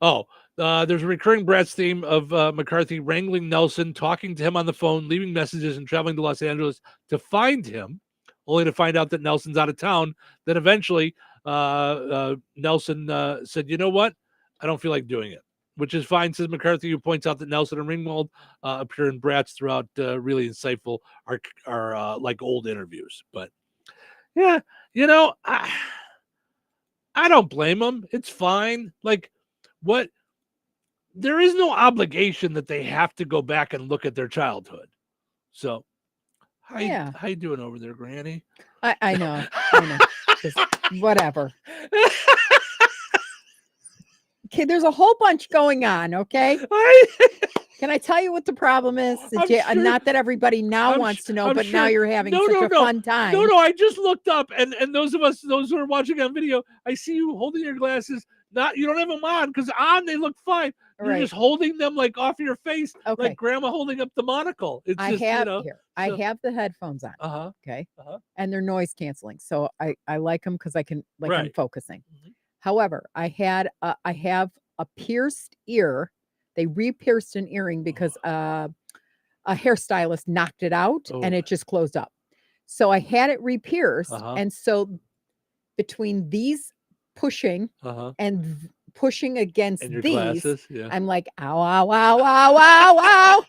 Oh, there's a recurring Bratz theme of McCarthy wrangling Nelson, talking to him on the phone, leaving messages, and traveling to Los Angeles to find him, only to find out that Nelson's out of town. Then eventually, Nelson said, you know what? I don't feel like doing it, which is fine, says McCarthy, who points out that Nelson and Ringwald appear in Bratz throughout really insightful, are like old interviews. But yeah, I don't blame them. It's fine. Like, what? There is no obligation that they have to go back and look at their childhood. So, how you doing over there, Granny? I know. Just whatever. Okay, there's a whole bunch going on, okay? Can I tell you what the problem is? Not that everybody now wants to know, but now you're having such a fun time. No, I just looked up, and those who are watching on video, I see you holding your glasses. You don't have them on, because they look fine. You're just holding them like off your face, like grandma holding up the monocle. It's I have the headphones on. Okay. And they're noise canceling. So I like them because I can I'm focusing. However, I have a pierced ear. They re-pierced an earring because a hairstylist knocked it out and it just closed up. So I had it re-pierced. And so between these pushing and pushing against and your these, glasses, I'm like, ow, ow, ow, ow, ow,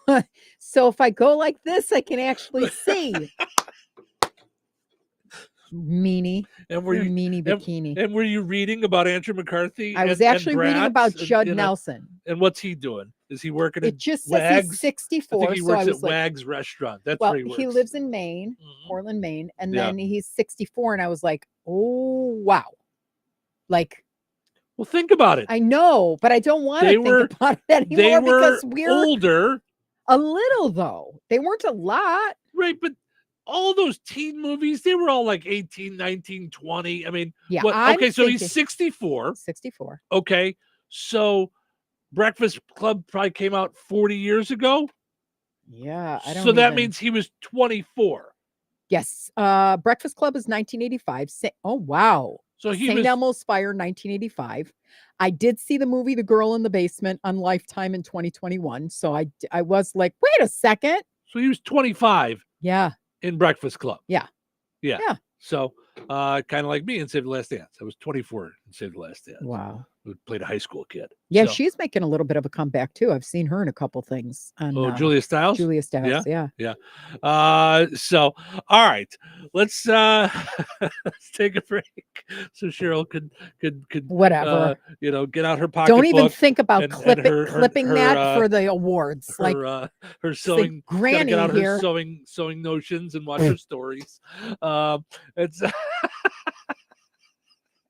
ow. So if I go like this, I can actually see. Meanie. And were you meanie bikini? And were you reading about Andrew McCarthy? I was actually reading about Judd Nelson. And what's he doing? Is he working it at just Wags? Says he's 64. I think he works at Wags restaurant. That's where he works. He lives in Maine, Portland, Maine, and then he's 64. And I was like, oh wow. Like, well, think about it. I know, but I don't want to think about it anymore because we're older. A little though. They weren't a lot. Right, but all those teen movies, they were all like 18, 19, 20. I mean, so he's 64. 64. Okay. So Breakfast Club probably came out 40 years ago. Yeah. So that means he was 24. Yes. Breakfast Club is 1985. Oh, wow. So he St. Elmo's Fire, 1985. I did see the movie The Girl in the Basement on Lifetime in 2021. So I was like, wait a second. So he was 25. Yeah. In Breakfast Club. Yeah. So kind of like me in Save the Last Dance. I was 24 in Save the Last Dance. Wow. Who played a high school kid. Yeah, so, she's making a little bit of a comeback too. I've seen her in a couple things. On, Julia Stiles? Julia Stiles, yeah. So, all right. Let's let's take a break so Cheryl could whatever. Get out her pocketbook. Don't even think about clipping that for the awards. Her sewing granny get out here. Her sewing notions and watch her stories. It's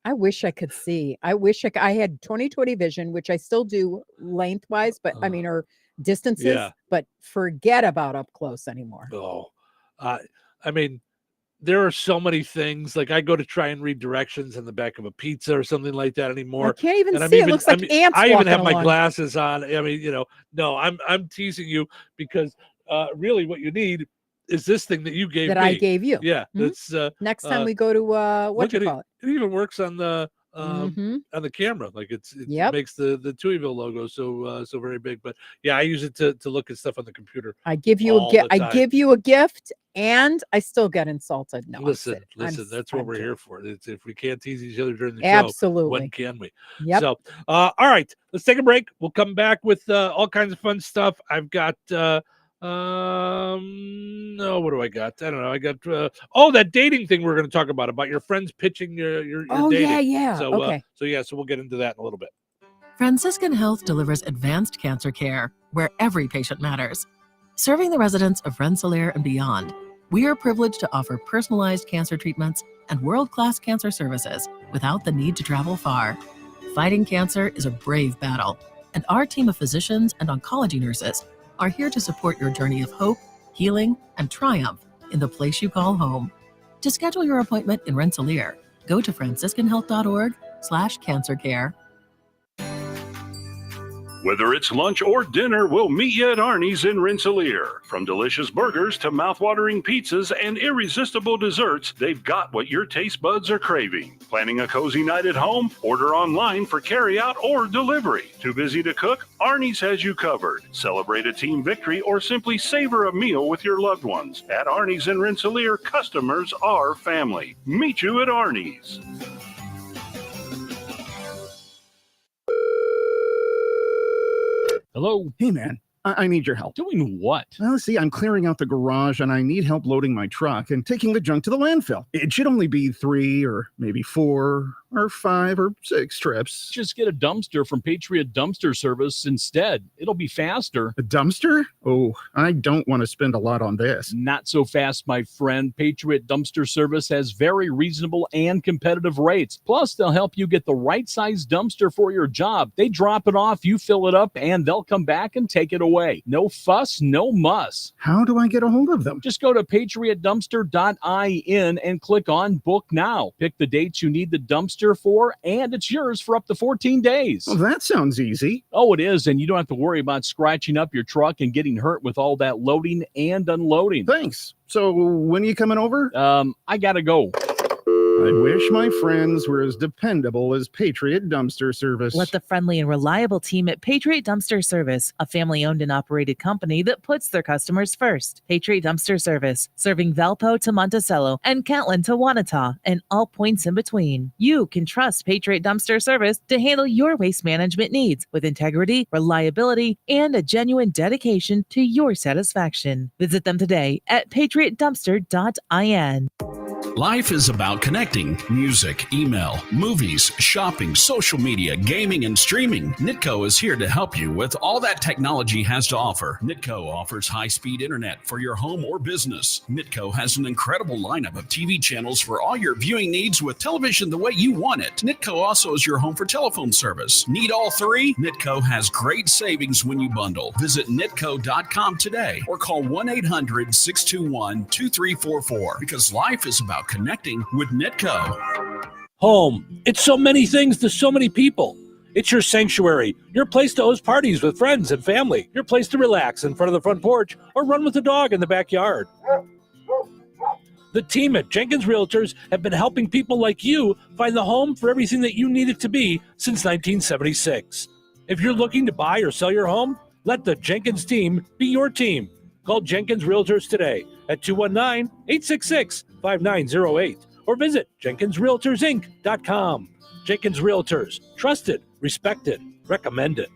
I wish I could see. I wish I had 20/20 vision, which I still do lengthwise, but or distances, but forget about up close anymore. Oh, I mean, there are so many things. Like I go to try and read directions in the back of a pizza or something like that anymore. I can't even And see. It looks like ants. I even have walking my along. glasses on. I mean, no, I'm teasing you because really what you need is this thing that you gave that me. I gave you. Yeah, that's Next time we go to what you call it? It even works on the Mhm. on the camera. Like it Yep. makes the Touhyville logo so very big. But yeah, I use it to look at stuff on the computer. I give you all a gift. the I time. give you a gift, and I still get insulted. No, I'm Listen, kidding. that's what we're here for. It's, if we can't tease each other during the show, Absolutely. when can we? Yep. So, all right, let's take a break. We'll come back with all kinds of fun stuff. I've got, no, what do I got? I don't know. I got, that dating thing we're going to talk about your friends pitching your dating. yeah. So, Okay. So we'll get into that in a little bit. Franciscan Health delivers advanced cancer care where every patient matters. Serving the residents of Rensselaer and beyond, we are privileged to offer personalized cancer treatments and world-class cancer services without the need to travel far. Fighting cancer is a brave battle, and our team of physicians and oncology nurses are here to support your journey of hope, healing, and triumph in the place you call home. To schedule your appointment in Rensselaer, go to franciscanhealth.org/cancercare. Whether it's lunch or dinner, we'll meet you at Arnie's in Rensselaer. From delicious burgers to mouth-watering pizzas and irresistible desserts, they've got what your taste buds are craving. Planning a cozy night at home? Order online for carryout or delivery. Too busy to cook? Arnie's has you covered. Celebrate a team victory or simply savor a meal with your loved ones. At Arnie's in Rensselaer, customers are family. Meet you at Arnie's. Hello? Hey, man. I need your help. Doing what? Well, see, I'm clearing out the garage and I need help loading my truck and taking the junk to the landfill. It should only be 3 or maybe 4 or 5 or 6 trips. Just get a dumpster from Patriot Dumpster Service instead. It'll be faster. A dumpster? Oh, I don't want to spend a lot on this. Not so fast, my friend. Patriot Dumpster Service has very reasonable and competitive rates. Plus, they'll help you get the right size dumpster for your job. They drop it off, you fill it up, and they'll come back and take it away. No fuss, no muss. How do I get a hold of them? Just go to patriotdumpster.in and click on Book Now. Pick the dates you need the dumpster for, and it's yours for up to 14 days. Well, that sounds easy. Oh, it is, and you don't have to worry about scratching up your truck and getting hurt with all that loading and unloading. Thanks. So when are you coming over? I gotta go. I wish my friends were as dependable as Patriot Dumpster Service. Let the friendly and reliable team at Patriot Dumpster Service, a family-owned and operated company that puts their customers first. Patriot Dumpster Service, serving Valpo to Monticello and Catlin to Wanata and all points in between. You can trust Patriot Dumpster Service to handle your waste management needs with integrity, reliability, and a genuine dedication to your satisfaction. Visit them today at patriotdumpster.in. Life is about connecting. Music, email, movies, shopping, social media, gaming, and streaming. Nitco is here to help you with all that technology has to offer. Nitco offers high-speed internet for your home or business. Nitco has an incredible lineup of TV channels for all your viewing needs with television the way you want it. Nitco also is your home for telephone service. Need all 3? Nitco has great savings when you bundle. Visit nitco.com today or call 1-800-621-2344 because life is about connecting with Nitco. Home. It's so many things to so many people. It's your sanctuary, your place to host parties with friends and family, your place to relax in front of the front porch or run with the dog in the backyard. The team at Jenkins Realtors have been helping people like you find the home for everything that you need it to be since 1976. If you're looking to buy or sell your home, let the Jenkins team be your team. Call Jenkins Realtors today at 219-866-5908 or visit JenkinsRealtorsInc.com. Jenkins Realtors. Trusted, respected, recommended.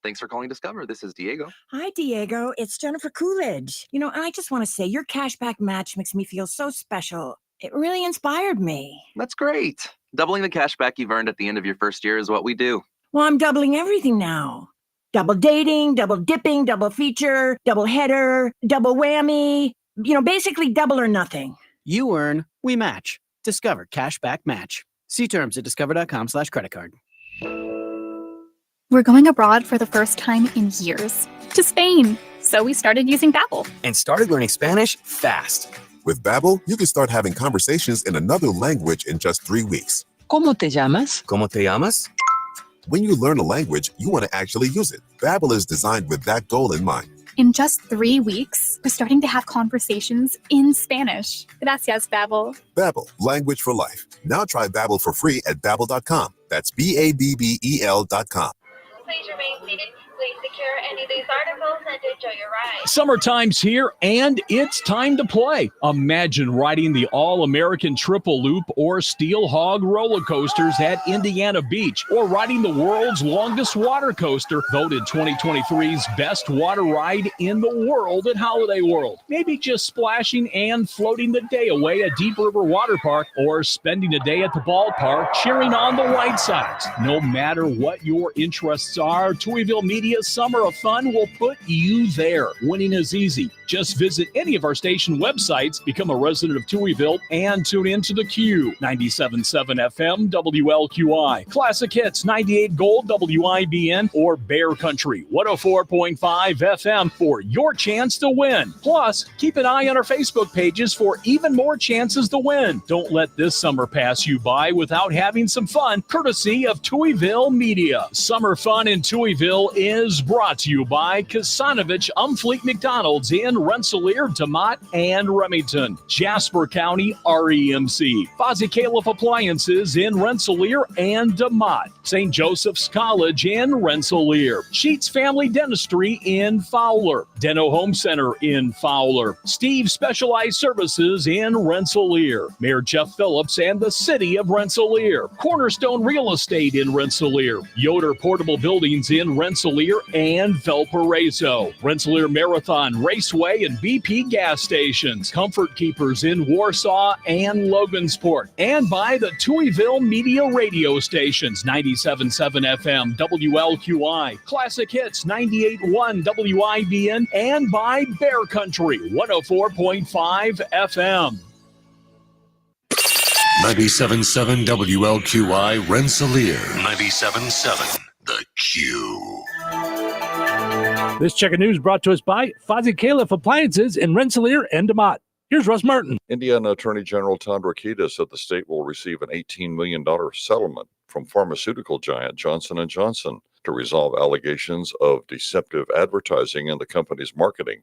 Thanks for calling Discover. This is Diego. Hi, Diego. It's Jennifer Coolidge. And I just want to say your cashback match makes me feel so special. It really inspired me. That's great. Doubling the cashback you've earned at the end of your first year is what we do. Well, I'm doubling everything now. Double dating, double dipping, double feature, double header, double whammy. Basically double or nothing. You earn, we match. Discover Cashback Match. See terms at discover.com/creditcard. We're going abroad for the first time in years. To Spain. So we started using Babbel. And started learning Spanish fast. With Babbel, you can start having conversations in another language in just 3 weeks. ¿Cómo te llamas? ¿Cómo te llamas? When you learn a language, you want to actually use it. Babbel is designed with that goal in mind. In just 3 weeks, we're starting to have conversations in Spanish. Gracias, Babbel. Babbel, language for life. Now try Babbel for free at Babbel.com. That's Babbel.com. Please remain seated. Please secure any of these articles and enjoy your ride. Summertime's here, and it's time to play. Imagine riding the All-American Triple Loop or Steel Hog roller coasters at Indiana Beach, or riding the world's longest water coaster, voted 2023's best water ride in the world at Holiday World. Maybe just splashing and floating the day away at Deep River Water Park, or spending a day at the ballpark cheering on the White Sox. No matter what your interests are, Touhyville Media's Summer of Fun will put you there. Winning is easy. Just visit any of our station websites, become a resident of Touhyville, and tune in to the Q. 97.7 FM WLQI, Classic Hits 98 Gold WIBN, or Bear Country 104.5 FM for your chance to win. Plus, keep an eye on our Facebook pages for even more chances to win. Don't let this summer pass you by without having some fun, courtesy of Touhyville Media. Summer fun in Touhyville is brought to you by Kasanovich Umfleet McDonald's in Rensselaer, DeMotte, and Remington. Jasper County REMC. Fozzie Califf Appliances in Rensselaer and DeMotte. St. Joseph's College in Rensselaer. Sheets Family Dentistry in Fowler. Deno Home Center in Fowler. Steve Specialized Services in Rensselaer. Mayor Jeff Phillips and the City of Rensselaer. Cornerstone Real Estate in Rensselaer. Yoder Portable Buildings in Rensselaer and Valparaiso. Rensselaer Marathon Raceway and BP gas stations. Comfort Keepers in Warsaw and Logansport. And by the Touhyville Media radio stations, 97.7 FM WLQI, Classic Hits 98.1 WIBN, and by Bear Country 104.5 FM. 97.7 WLQI Rensselaer. 97.7 The Q. This check of news brought to us by Fozzie Califf Appliances in Rensselaer and DeMotte. Here's Russ Martin. Indiana Attorney General Todd Rokita said the state will receive an $18 million settlement from pharmaceutical giant Johnson & Johnson to resolve allegations of deceptive advertising in the company's marketing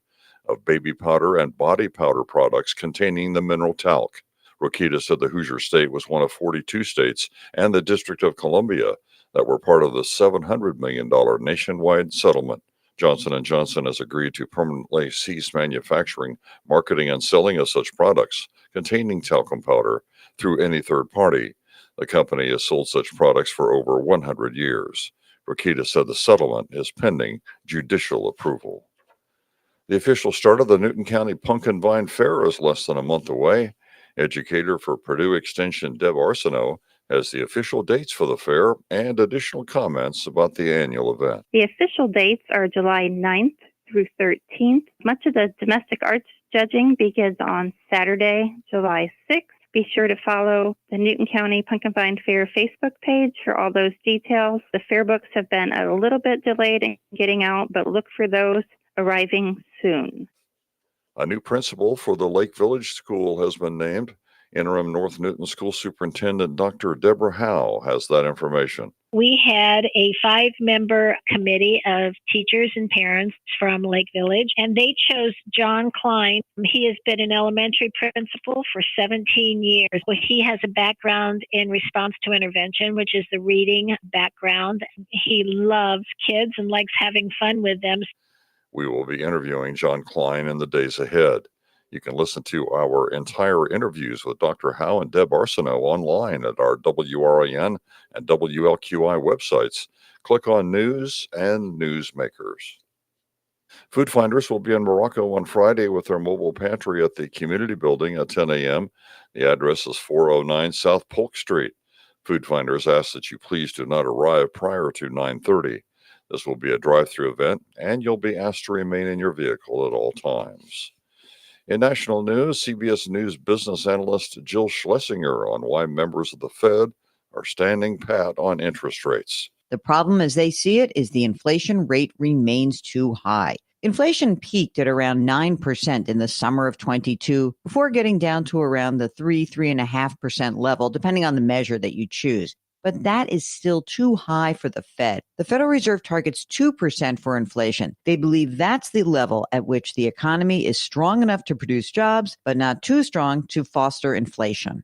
of baby powder and body powder products containing the mineral talc. Rokita said the Hoosier State was one of 42 states and the District of Columbia that were part of the $700 million nationwide settlement. Johnson & Johnson has agreed to permanently cease manufacturing, marketing, and selling of such products containing talcum powder through any third party. The company has sold such products for over 100 years. Rokita said the settlement is pending judicial approval. The official start of the Newton County Pumpkin Vine Fair is less than a month away. Educator for Purdue Extension Deb Arsenault has the official dates for the fair and additional comments about the annual event. The official dates are July 9th through 13th. Much of the domestic arts judging begins on Saturday, July 6th. Be sure to follow the Newton County Pumpkin Vine Fair Facebook page for all those details. The fair books have been a little bit delayed in getting out, but look for those arriving soon. A new principal for the Lake Village School has been named. Interim North Newton School Superintendent Dr. Deborah Howe has that information. We had a 5-member committee of teachers and parents from Lake Village, and they chose John Klein. He has been an elementary principal for 17 years. He has a background in response to intervention, which is the reading background. He loves kids and likes having fun with them. We will be interviewing John Klein in the days ahead. You can listen to our entire interviews with Dr. Howe and Deb Arsenault online at our WRIN and WLQI websites. Click on News and Newsmakers. Food Finders will be in Morocco on Friday with their mobile pantry at the community building at 10 a.m. The address is 409 South Polk Street. Food Finders ask that you please do not arrive prior to 9:30. This will be a drive-through event, and you'll be asked to remain in your vehicle at all times. In national news, CBS News business analyst Jill Schlesinger on why members of the Fed are standing pat on interest rates. The problem as they see it is the inflation rate remains too high. Inflation peaked at around 9% in the summer of 22 before getting down to around the 3.5% level, depending on the measure that you choose. But that is still too high for the Fed. The Federal Reserve targets 2% for inflation. They believe that's the level at which the economy is strong enough to produce jobs, but not too strong to foster inflation.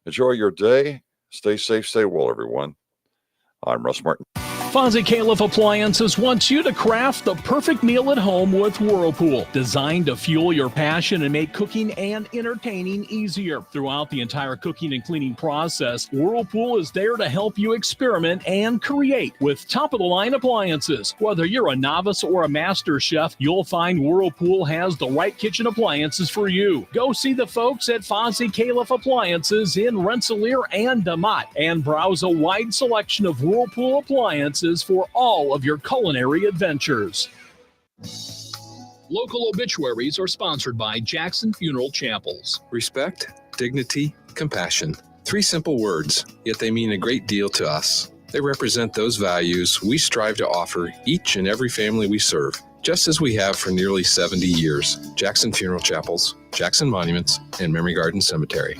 Enjoy your day. Stay safe, stay well, everyone. I'm Russ Martin. Fonzie Califf Appliances wants you to craft the perfect meal at home with Whirlpool, designed to fuel your passion and make cooking and entertaining easier. Throughout the entire cooking and cleaning process, Whirlpool is there to help you experiment and create with top-of-the-line appliances. Whether you're a novice or a master chef, you'll find Whirlpool has the right kitchen appliances for you. Go see the folks at Fonzie Califf Appliances in Rensselaer and DeMotte and browse a wide selection of Whirlpool appliances for all of your culinary adventures. Local obituaries are sponsored by Jackson Funeral Chapels. Respect, dignity, compassion. 3 simple words, yet they mean a great deal to us. They represent those values we strive to offer each and every family we serve, just as we have for nearly 70 years. Jackson Funeral Chapels, Jackson Monuments, and Memory Garden Cemetery.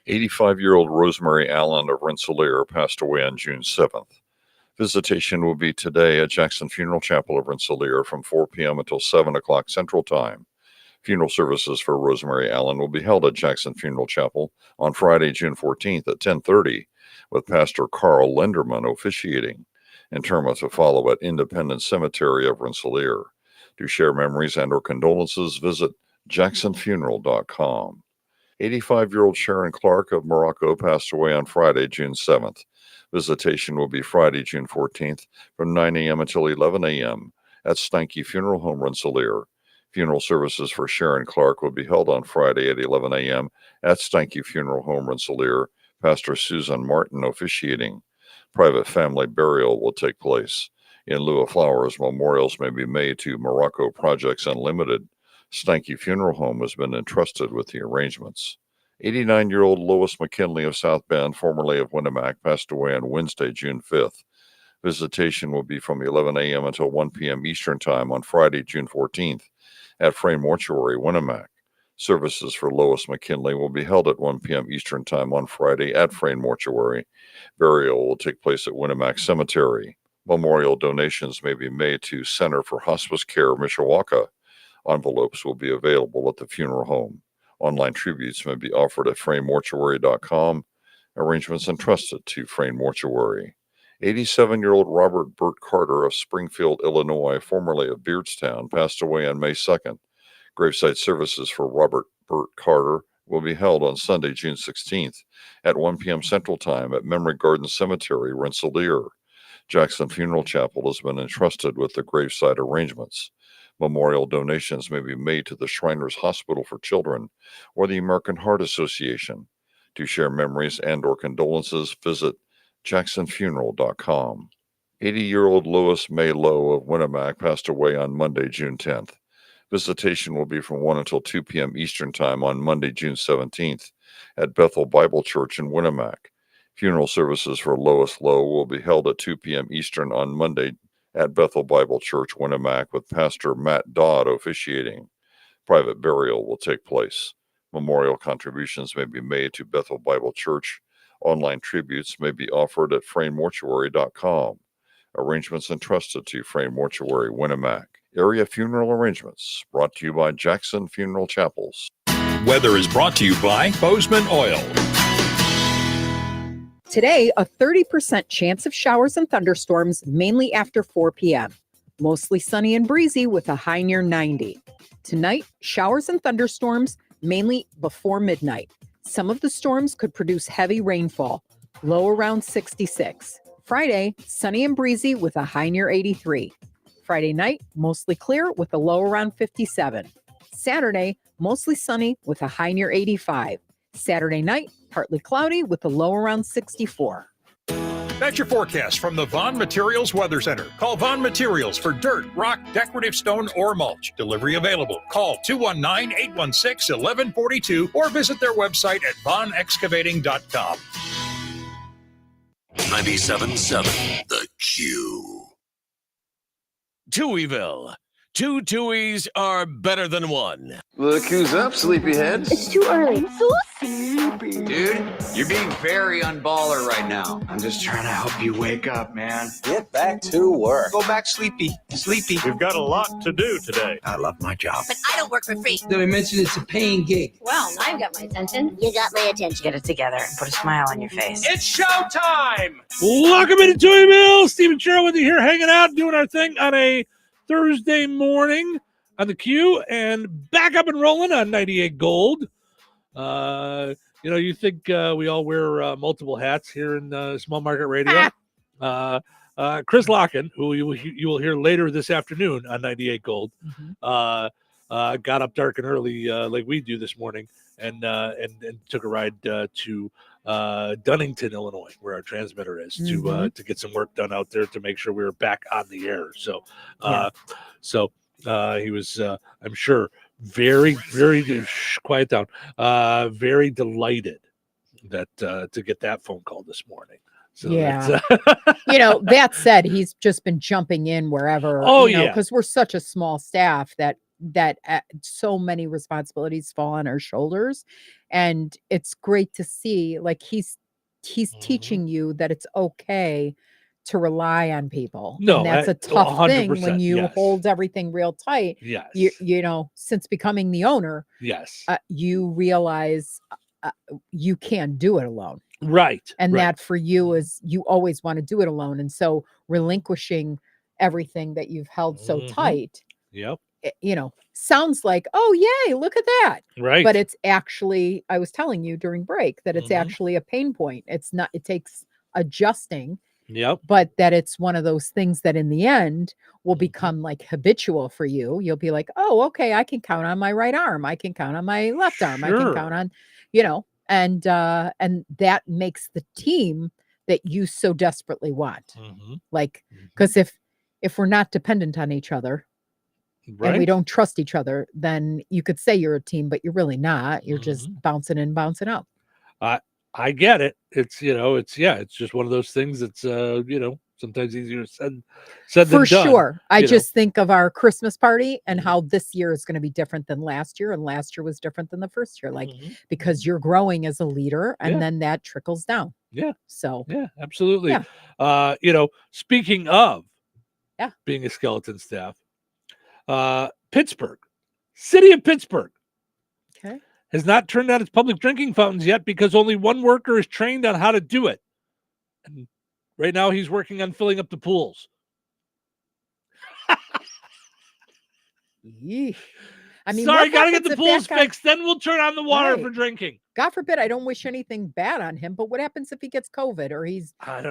85-year-old Rosemary Allen of Rensselaer passed away on June 7th. Visitation will be today at Jackson Funeral Chapel of Rensselaer from 4 p.m. until 7 o'clock Central Time. Funeral services for Rosemary Allen will be held at Jackson Funeral Chapel on Friday, June 14th at 10:30, with Pastor Carl Lenderman officiating. Interment to follow at Independence Cemetery of Rensselaer. To share memories and or condolences, visit jacksonfuneral.com. 85-year-old Sharon Clark of Morocco passed away on Friday, June 7th. Visitation will be Friday, June 14th from 9 a.m. until 11 a.m. at Stanky Funeral Home, Rensselaer. Funeral services for Sharon Clark will be held on Friday at 11 a.m. at Stanky Funeral Home, Rensselaer. Pastor Susan Martin officiating. Private family burial will take place. In lieu of flowers, memorials may be made to Morocco Projects Unlimited. Stanky Funeral Home has been entrusted with the arrangements. 89-year-old Lois McKinley of South Bend, formerly of Winnemac, passed away on Wednesday, June 5th. Visitation will be from 11 a.m. until 1 p.m. Eastern Time on Friday, June 14th at Frame Mortuary, Winnemac. Services for Lois McKinley will be held at 1 p.m. Eastern Time on Friday at Frame Mortuary. Burial will take place at Winnemac Cemetery. Memorial donations may be made to Center for Hospice Care, Mishawaka. Envelopes will be available at the funeral home. Online tributes may be offered at framemortuary.com. Arrangements entrusted to Frame Mortuary. 87-year-old Robert Burt Carter of Springfield, Illinois, formerly of Beardstown, passed away on May 2nd. Gravesite services for Robert Burt Carter will be held on Sunday, June 16th at 1 p.m. Central Time at Memory Garden Cemetery, Rensselaer. Jackson Funeral Chapel has been entrusted with the gravesite arrangements. Memorial donations may be made to the Shriners Hospital for Children or the American Heart Association. To share memories and or condolences, visit jacksonfuneral.com. 80-year-old Lois May Lowe of Winnemac passed away on Monday, June 10th. Visitation will be from 1 until 2 p.m. Eastern Time on Monday, June 17th at Bethel Bible Church in Winnemac. Funeral services for Lois Lowe will be held at 2 p.m. Eastern on Monday at Bethel Bible Church, Winnemac, with Pastor Matt Dodd officiating. Private burial will take place. Memorial contributions may be made to Bethel Bible Church. Online tributes may be offered at framemortuary.com. Arrangements entrusted to Frame Mortuary, Winnemac. Area funeral arrangements brought to you by Jackson Funeral Chapels. Weather is brought to you by Bozeman Oil. Today, a 30% chance of showers and thunderstorms, mainly after 4 p.m. Mostly sunny and breezy with a high near 90. Tonight, showers and thunderstorms, mainly before midnight. Some of the storms could produce heavy rainfall, low around 66. Friday, sunny and breezy with a high near 83. Friday night, mostly clear with a low around 57. Saturday, mostly sunny with a high near 85. Saturday night, partly cloudy with a low around 64. That's your forecast from the Vaughn Materials Weather Center. Call Vaughn Materials for dirt, rock, decorative stone, or mulch. Delivery available. Call 219-816-1142 or visit their website at vaughnexcavating.com. 97.7 The Q. Touhyville. Two Tuohys are better than one. Look who's up, sleepyhead. It's too early. So Sleepy. Dude, you're being very unballer right now. I'm just trying to help you wake up, man. Get back to work. Go back sleepy. Sleepy. We've got a lot to do today. I love my job. But I don't work for free. Did I mention it's a paying gig? Well, now you've got my attention. You got my attention. Get it together and put a smile on your face. It's showtime! Welcome into Touhyville. Steve and Cheryl with you here, hanging out, doing our thing on a Thursday morning on the Q, and back up and rolling on 98 Gold. You think we all wear multiple hats here in Small Market Radio? Chris Locken, who you will hear later this afternoon on 98 Gold, got up dark and early like we do this morning, and took a ride to Dunnington, Illinois, where our transmitter is, to get some work done out there to make sure we were back on the air. So, he was, I'm sure, very, very quiet down. Very delighted that to get that phone call this morning. So that said, he's just been jumping in wherever. Because we're such a small staff that so many responsibilities fall on our shoulders, and it's great to see, like, he's teaching you that it's okay to rely on people. And that's a tough thing when you hold everything real tight. Yes. You since becoming the owner, yes, you realize you can't do it alone. Right. And that for you is, you always want to do it alone. And so relinquishing everything that you've held so tight, sounds like, oh, yay, look at that. Right. But it's actually, I was telling you during break that it's actually a pain point. It's not, it takes adjusting. Yep. But that it's one of those things that in the end will become like habitual for you. You'll be like, oh, okay, I can count on my right arm. I can count on my left arm. I can count on, and that makes the team that you so desperately want. Like, because if we're not dependent on each other, and we don't trust each other, then you could say you're a team, but you're really not. You're just bouncing in, bouncing out. I get it. It's it's just one of those things that's sometimes easier said than done. For sure. I just think of our Christmas party and how this year is going to be different than last year, and last year was different than the first year. Like, because you're growing as a leader, and then that trickles down. Yeah. So absolutely. Yeah. Speaking of being a skeleton staff, Pittsburgh, city of Pittsburgh. Okay. Has not turned on its public drinking fountains yet because only one worker is trained on how to do it. And right now he's working on filling up the pools. I mean, sorry, gotta get the pools fixed. Then we'll turn on the water for drinking. God forbid, I don't wish anything bad on him, but what happens if he gets COVID or he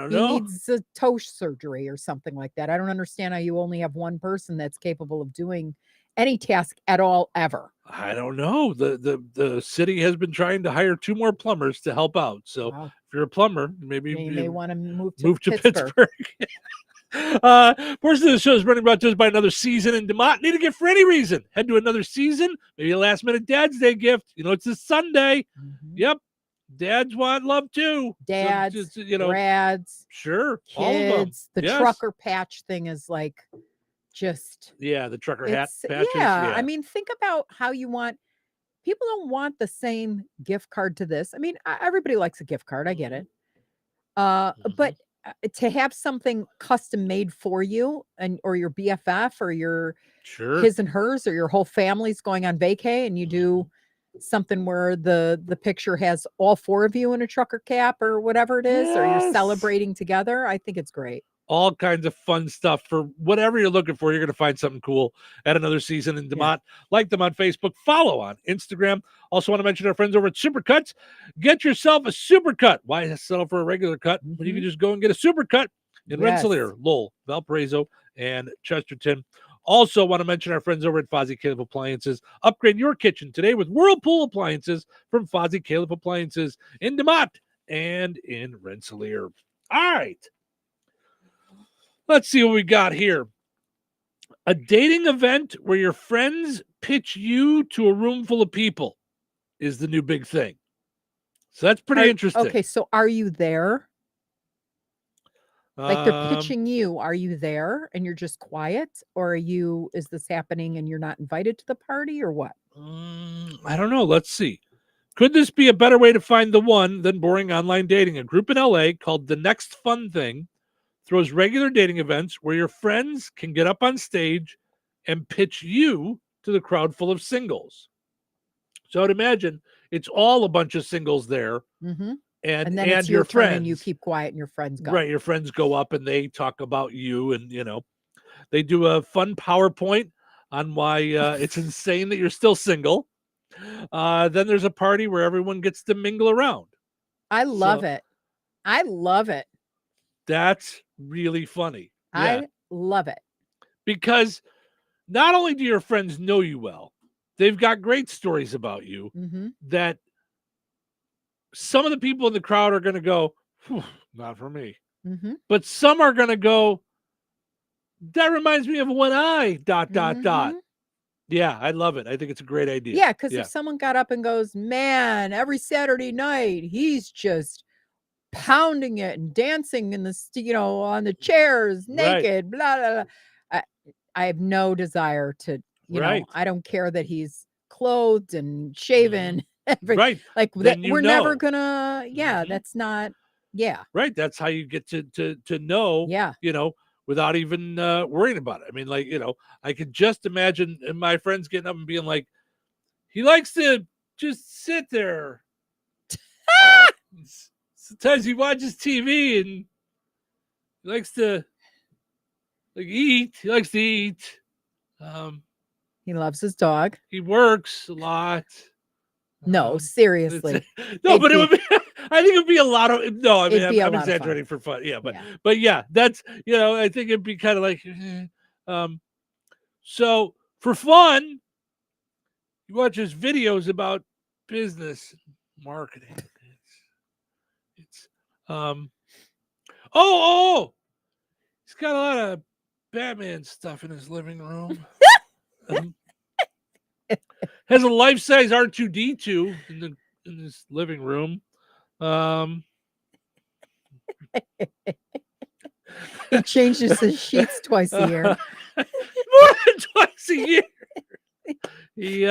needs a toe surgery or something like that? I don't understand how you only have one person that's capable of doing any task at all ever. I don't know. The city has been trying to hire 2 more plumbers to help out. So if you're a plumber, maybe you may want to move to Pittsburgh. Portion of the show is running brought to us by Another Season in DeMont. Need a gift for any reason? Head to Another Season. Maybe a last minute Dad's Day gift. It's a Sunday. Yep. Dads want love too. Dads, so grads, sure, kids. all of them. The trucker patch thing is like just the trucker hat patches. I mean, think about how you want. People don't want the same gift card to this. I mean, everybody likes a gift card. I get it. But to have something custom made for you or your BFF or your his and hers or your whole family's going on vacay, and you do something where the picture has all 4 of you in a trucker cap or whatever it is, or you're celebrating together. I think it's great. All kinds of fun stuff for whatever you're looking for. You're going to find something cool at Another Season in DeMont. Like them on Facebook, follow on Instagram. Also want to mention our friends over at Supercuts. Get yourself a Supercut. Why settle for a regular cut when you can just go and get a Supercut in Rensselaer, Lowell, Valparaiso, and Chesterton. Also want to mention our friends over at Fozzie Caleb Appliances. Upgrade your kitchen today with Whirlpool appliances from Fozzie Caleb Appliances in DeMont and in Rensselaer. All right. Let's see what we got here. A dating event where your friends pitch you to a room full of people is the new big thing. So that's pretty interesting. Okay, so are you there? Like they're pitching you. Are you there and you're just quiet? Or is this happening and you're not invited to the party or what? I don't know. Let's see. Could this be a better way to find the one than boring online dating? A group in LA called The Next Fun Thing throws regular dating events where your friends can get up on stage and pitch you to the crowd full of singles. So I'd imagine it's all a bunch of singles there. Mm-hmm. And then it's your turn friends. and you keep quiet and your friends go. Right. Your friends go up and they talk about you, and, they do a fun PowerPoint on why it's insane that you're still single. Then there's a party where everyone gets to mingle around. I love it. I love it. That's really funny. I love it. Because not only do your friends know you well, they've got great stories about you that some of the people in the crowd are going to go, not for me. But some are going to go, that reminds me of when I ... Yeah, I love it. I think it's a great idea. Yeah, because if someone got up and goes, man, every Saturday night, he's just pounding it and dancing in the, on the chairs, naked, blah, blah, blah. I have no desire to, I don't care that he's clothed and shaven. Right. Like that, we're never gonna, that's not, Right. That's how you get to know, without even worrying about it. I mean, like, I could just imagine my friends getting up and being like, he likes to just sit there. Sometimes he watches TV and he likes to eat. He likes to eat. He loves his dog. He works a lot. No, seriously. No, but it would be, I think it would be a lot of, no, I mean, I'm lot exaggerating for fun. Yeah, but yeah, that's, I think it'd be kind of like, so for fun, you watch his videos about business marketing. It's he's got a lot of Batman stuff in his living room. Has a life-size R2-D2 in his living room. He changes his sheets twice a year. More than twice a year. He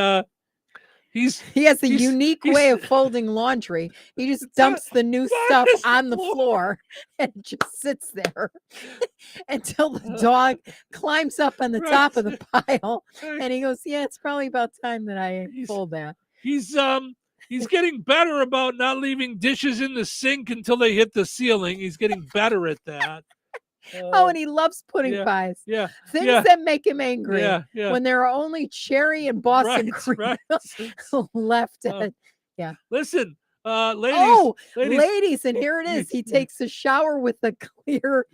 has a unique way of folding laundry. He just dumps the new stuff on the floor and just sits there until the dog climbs up on the top of the pile. And he goes, yeah, it's probably about time that I fold that. He's getting better about not leaving dishes in the sink until they hit the ceiling. He's getting better at that. And he loves pudding pies. Yeah. Things that make him angry. Yeah. When there are only cherry and Boston cream left. Listen, ladies. Ladies, and here it is. He takes a shower with a clear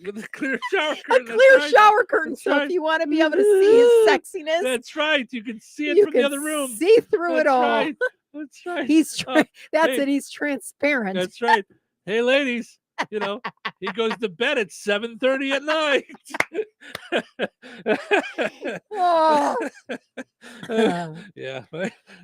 shower curtain. Shower curtain. So if you want to be able to see his sexiness, that's right. You can see it from the other room. See through it all. Right. That's right. That's it. He's transparent. That's right. Hey, ladies. He goes to bed at 7:30 at night. Yeah,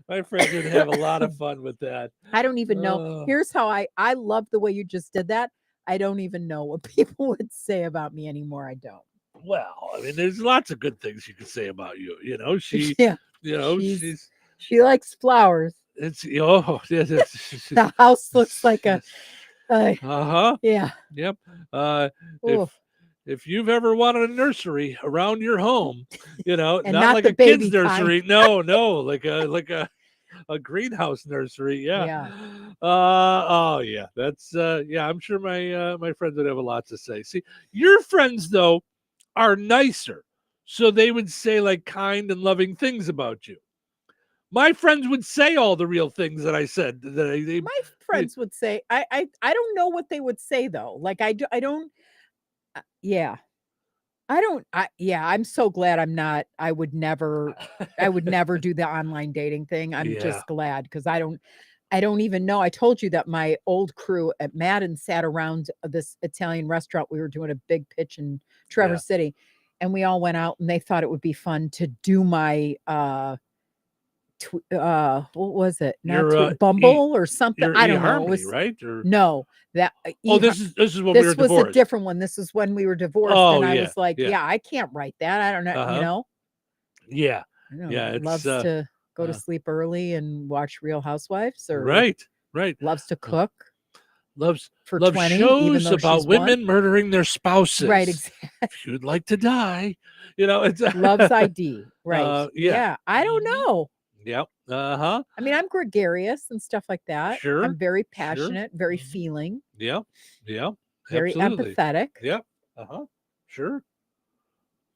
my friends would have a lot of fun with that. I don't even know. Here's how I love the way you just did that. I don't even know what people would say about me anymore. I don't. Well, I mean, there's lots of good things you could say about you. She likes flowers. It's the house looks like a yeah. Yep. If you've ever wanted a nursery around your home, not like a kid's nursery. No, like a greenhouse nursery. Yeah. That's I'm sure my friends would have a lot to say. See, your friends though are nicer, so they would say like kind and loving things about you. My friends would say all the real things that I said. My friends would say, I don't know what they would say though. Like I'm so glad I'm not. I would never do the online dating thing. I'm just glad because I don't even know. I told you that my old crew at Madden sat around this Italian restaurant. We were doing a big pitch in Traverse City, and we all went out and they thought it would be fun to do my what was it? Not Your, Bumble or something. your I don't know. It eHarmony, was right? Or no that. this is when we were This was divorced. a different one. This is when we were divorced, Oh, and I yeah, was like, yeah. yeah, I can't write that. I don't know. You know. Yeah, I don't know. yeah. It's Loves to go to sleep early and watch Real Housewives, or right. loves to cook. Loves for 20, 20, shows even though about she's women one. murdering their spouses. Right, exactly. If you'd like to die, it's Loves ID. Right. yeah. I don't know. Yep. I mean, I'm gregarious and stuff like that. Sure. I'm very Sure. passionate, very feeling, Yeah. Yeah. very Absolutely. empathetic. Yep. Sure.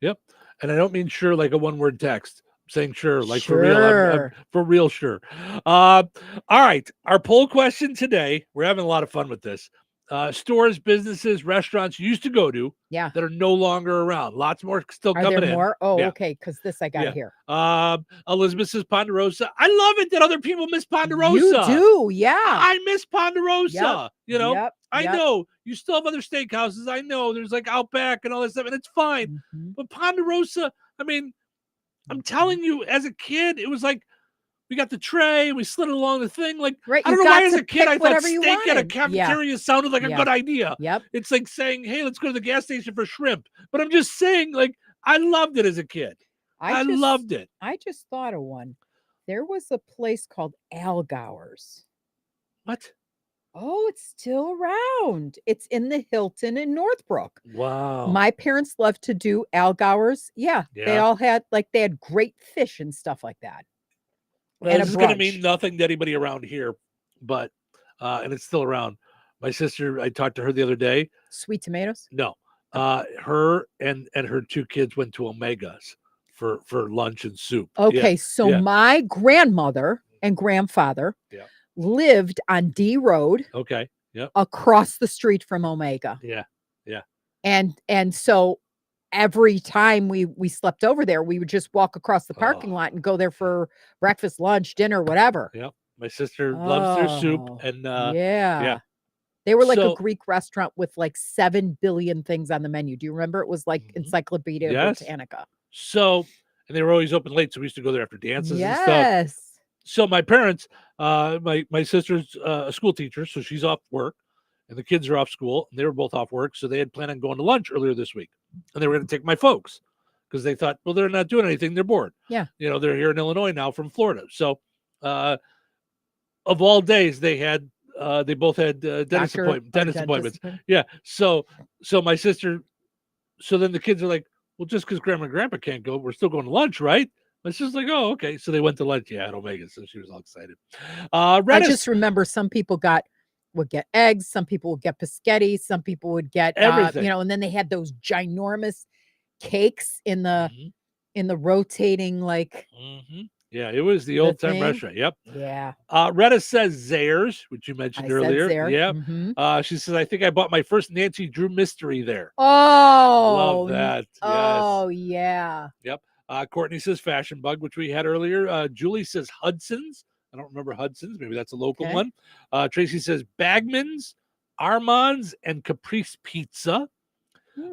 Yep. And I don't mean sure like a one-word text. I'm saying sure, like for real. I'm for real sure. All right. Our poll question today, we're having a lot of fun with this. Stores, businesses, restaurants you used to go to that are no longer around. Lots more still Are coming there in. more? Oh, Yeah. okay. Because this I got to hear. Elizabeth says Ponderosa. I love it that other people miss Ponderosa. You do, yeah. I miss Ponderosa. Yep. I know you still have other steakhouses. I know there's like Outback and all this stuff, and it's fine. But Ponderosa, I mean, I'm telling you, as a kid, it was like we got the tray, we slid it along the thing. Like I don't know why, as a kid, I thought steak at a cafeteria sounded like a good idea. Yep. It's like saying, "Hey, let's go to the gas station for shrimp." But I'm just saying, like, I loved it as a kid. I loved it. I just thought of one. There was a place called Algowers. What? Oh, it's still around. It's in the Hilton in Northbrook. Wow. My parents loved to do Algowers. Yeah. They all had they had great fish and stuff like that. Well, this is going to brunch. mean nothing to anybody around here, but and it's still around. My sister, I talked to her the other day. Sweet tomatoes? No. Her and her two kids went to Omega's for lunch and soup. Okay, so my grandmother and grandfather lived on D Road. Okay. Yep. Across the street from Omega. Yeah. Yeah. And so every time we slept over there, we would just walk across the parking lot and go there for breakfast, lunch, dinner, whatever. Yep. My sister loves their soup and yeah. They were like a Greek restaurant with like 7 billion things on the menu. Do you remember? It was like Encyclopedia Britannica. So, and they were always open late, so we used to go there after dances and stuff. Yes. So my parents, my sister's a school teacher, so she's off work, and the kids are off school, and they were both off work, so they had planned on going to lunch earlier this week, and they were going to take my folks because they thought, well, they're not doing anything, they're bored. Yeah. They're here in Illinois now from Florida. So, of all days, they both had dentist appointments. Yeah. So my sister, so then the kids are like, well, just because Grandma and Grandpa can't go, we're still going to lunch, right? It's just like, oh, okay. So they went to lunch, at Omega. So she was all excited. I just remember some people would get eggs, some people would get biscotti, some people would get everything. And then they had those ginormous cakes in the rotating Yeah, it was the old time restaurant. Yep. Yeah. Retta says Zayre's, which you mentioned earlier. Zayre. Yeah. She says, I think I bought my first Nancy Drew mystery there. Oh, love that. Oh, yeah. Yep. Courtney says Fashion Bug, which we had earlier. Julie says Hudson's. I don't remember Hudson's. Maybe that's a local one. Tracy says Bagman's, Armand's, and Caprice Pizza.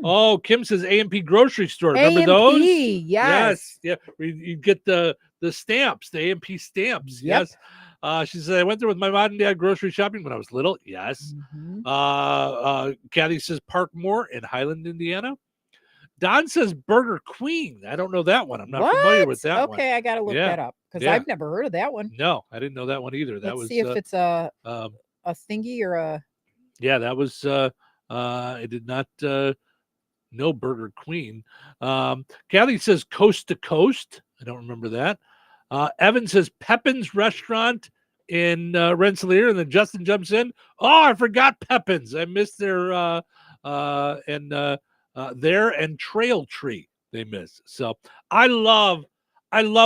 Oh, Kim says A&P grocery store. Remember those? Yes. Yeah. You get the stamps, the A&P stamps. Yep. Yes. She said, I went there with my mom and dad grocery shopping when I was little. Yes. Kathy says Parkmore in Highland, Indiana. Don says Burger Queen. I don't know that one. I'm not familiar with that one. Okay, I got to look that up because I've never heard of that one. No, I didn't know that one either. Let's see if it's a thingy or a. Yeah, that was. I did not know Burger Queen. Kathy says Coast to Coast. I don't remember that. Evan says Pepin's Restaurant in Rensselaer, and then Justin jumps in. Oh, I forgot Pepin's. I missed their there and Trail Tree they miss. So I love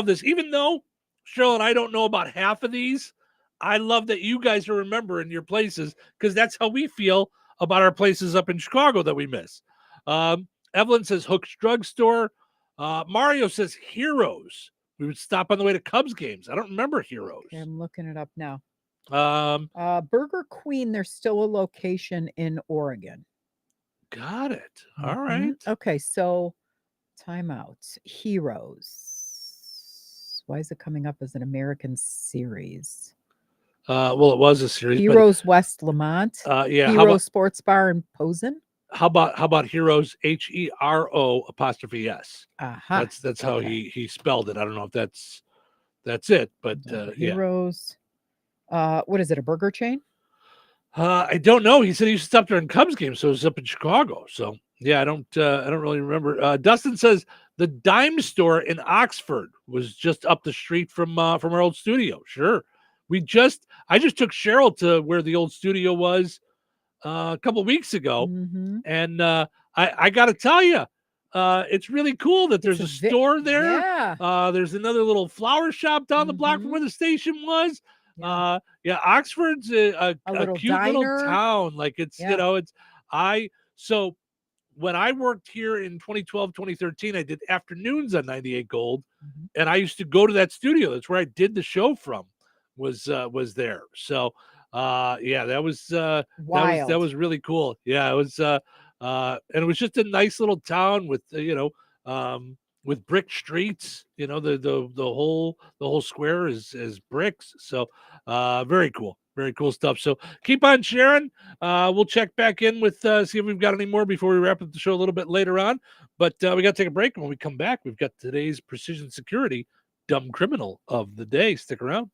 this. Even though Cheryl and I don't know about half of these, I love that you guys are remembering your places because that's how we feel about our places up in Chicago that we miss. Evelyn says Hook's Drugstore. Mario says Heroes. We would stop on the way to Cubs games. I don't remember Heroes. Okay, I'm looking it up now. Burger Queen, there's still a location in Oregon. Got it. All right. Okay, so timeouts. Heroes. Why is it coming up as an American series? Well, it was a series. Heroes West Lamont. Yeah. Hero Sports Bar in Posen. How about Heroes HERO''S? That's how he spelled it. I don't know if that's it, but Heroes. What is it? A burger chain? I don't know. He said he used to stop during Cubs games, so it was up in Chicago. So yeah, I don't really remember. Dustin says the Dime store in Oxford was just up the street from our old studio. Sure, I just took Cheryl to where the old studio was a couple weeks ago, and I got to tell you, it's really cool that there's a store there. Yeah. There's another little flower shop down the block from where the station was. Oxford's a little cute little diner. town. Like it's so when I worked here in 2012, 2013, I did afternoons on 98 Gold, and I used to go to that studio. That's where I did the show from. Was there. So that was wild. That was really cool. Yeah, it was and it was just a nice little town with with brick streets. The whole square is bricks. So very cool stuff. So keep on sharing. We'll check back in with see if we've got any more before we wrap up the show a little bit later on. But we got to take a break, and when we come back, we've got today's Precision Security Dumb Criminal of the Day. Stick around.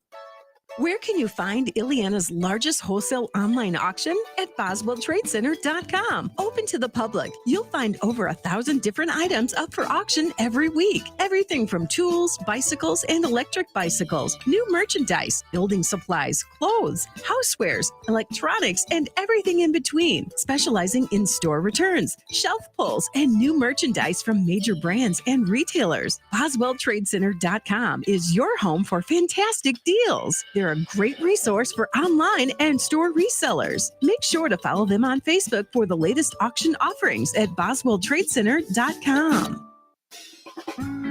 Where can you find Ileana's largest wholesale online auction? At BoswellTradeCenter.com. Open to the public. You'll find over 1,000 different items up for auction every week. Everything from tools, bicycles, and electric bicycles, new merchandise, building supplies, clothes, housewares, electronics, and everything in between. Specializing in store returns, shelf pulls, and new merchandise from major brands and retailers. BoswellTradeCenter.com is your home for fantastic deals. They're a great resource for online and store resellers. Make sure to follow them on Facebook for the latest auction offerings at BoswellTradeCenter.com.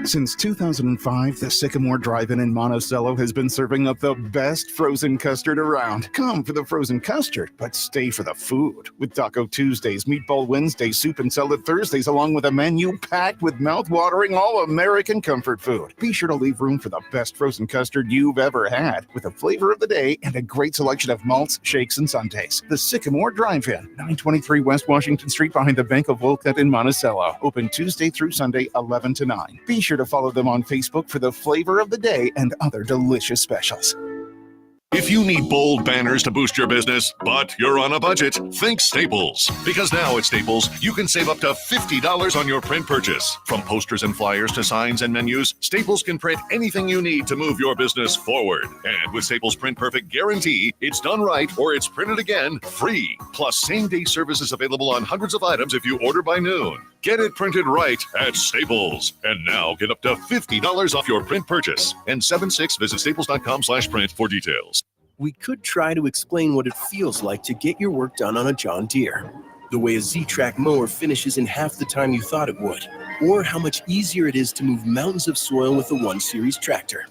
Since 2005, the Sycamore Drive-In in Monticello has been serving up the best frozen custard around. Come for the frozen custard, but stay for the food. With Taco Tuesdays, Meatball Wednesdays, Soup and Salad Thursdays, along with a menu packed with mouth-watering all-American comfort food. Be sure to leave room for the best frozen custard you've ever had, with a flavor of the day and a great selection of malts, shakes, and sundaes. The Sycamore Drive-In, 923 West Washington Street behind the Bank of Wolcott in Monticello. Open Tuesday through Sunday, 11 to 9. Be sure to follow them on Facebook for the flavor of the day and other delicious specials. If you need bold banners to boost your business, but you're on a budget, think Staples. Because now at Staples, you can save up to $50 on your print purchase. From posters and flyers to signs and menus, Staples can print anything you need to move your business forward. And with Staples Print Perfect Guarantee, it's done right or it's printed again free. Plus, same-day service is available on hundreds of items if you order by noon. Get it printed right at Staples. And now get up to $50 off your print purchase. N76, visit staples.com/print for details. We could try to explain what it feels like to get your work done on a John Deere. The way a Z-Track mower finishes in half the time you thought it would. Or how much easier it is to move mountains of soil with a 1 Series tractor.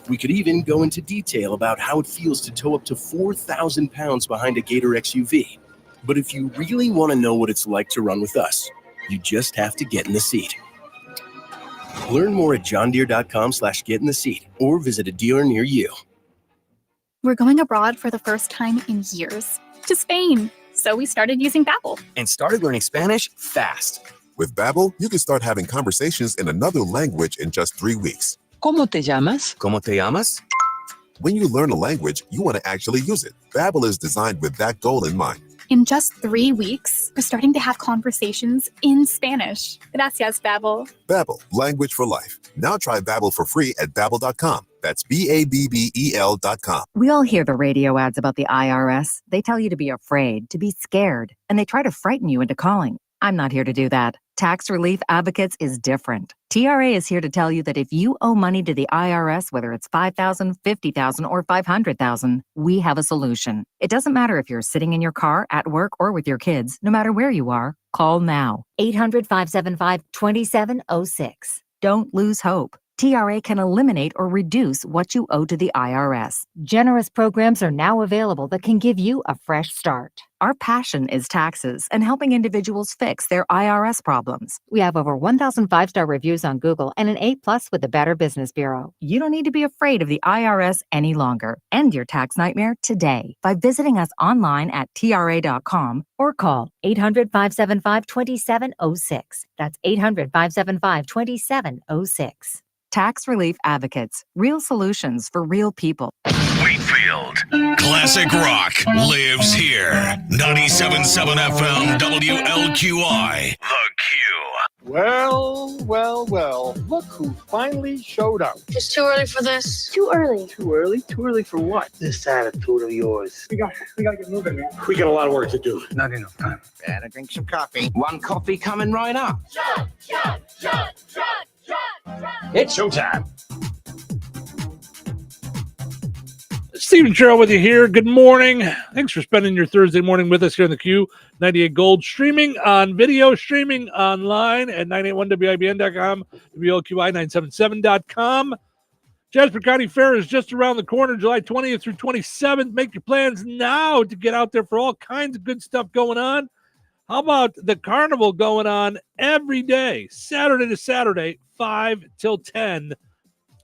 We could even go into detail about how it feels to tow up to 4,000 pounds behind a Gator XUV. But if you really want to know what it's like to run with us, you just have to get in the seat. Learn more at johndeere.com/get-in-the-seat or visit a dealer near you. We're going abroad for the first time in years, to Spain. So we started using Babbel. And started learning Spanish fast. With Babbel, you can start having conversations in another language in just 3 weeks. ¿Cómo te llamas? ¿Cómo te llamas? When you learn a language, you want to actually use it. Babbel is designed with that goal in mind. In just 3 weeks, we're starting to have conversations in Spanish. Gracias, Babbel. Babbel, language for life. Now try Babbel for free at Babbel.com. That's BABBEL.com. We all hear the radio ads about the IRS. They tell you to be afraid, to be scared, and they try to frighten you into calling. I'm not here to do that. Tax Relief Advocates is different. TRA is here to tell you that if you owe money to the IRS, whether it's $5,000, $50,000, or $500,000, we have a solution. It doesn't matter if you're sitting in your car, at work, or with your kids. No matter where you are, call now. 800-575-2706. Don't lose hope. TRA can eliminate or reduce what you owe to the IRS. Generous programs are now available that can give you a fresh start. Our passion is taxes and helping individuals fix their IRS problems. We have over 1,000 5-star reviews on Google and an A+ with the Better Business Bureau. You don't need to be afraid of the IRS any longer. End your tax nightmare today by visiting us online at TRA.com or call 800-575-2706. That's 800-575-2706. Tax Relief Advocates. Real solutions for real people. Wheatfield. Classic rock lives here. 97.7 FM WLQI. The Q. Well, look who finally showed up. It's too early for this. Too early. Too early? Too early for what? This attitude of yours. We gotta get moving, man. We got a lot of work to do. Not enough time. Better drink some coffee. One coffee coming right up. Shut. It's showtime. Steve and Cheryl with you here. Good morning. Thanks for spending your Thursday morning with us here in the Q. 98 Gold, streaming on video, streaming online at 981WIBN.com, WLQI977.com. Jasper County Fair is just around the corner, July 20th through 27th. Make your plans now to get out there for all kinds of good stuff going on. How about the carnival going on every day, Saturday to Saturday, 5 till 10,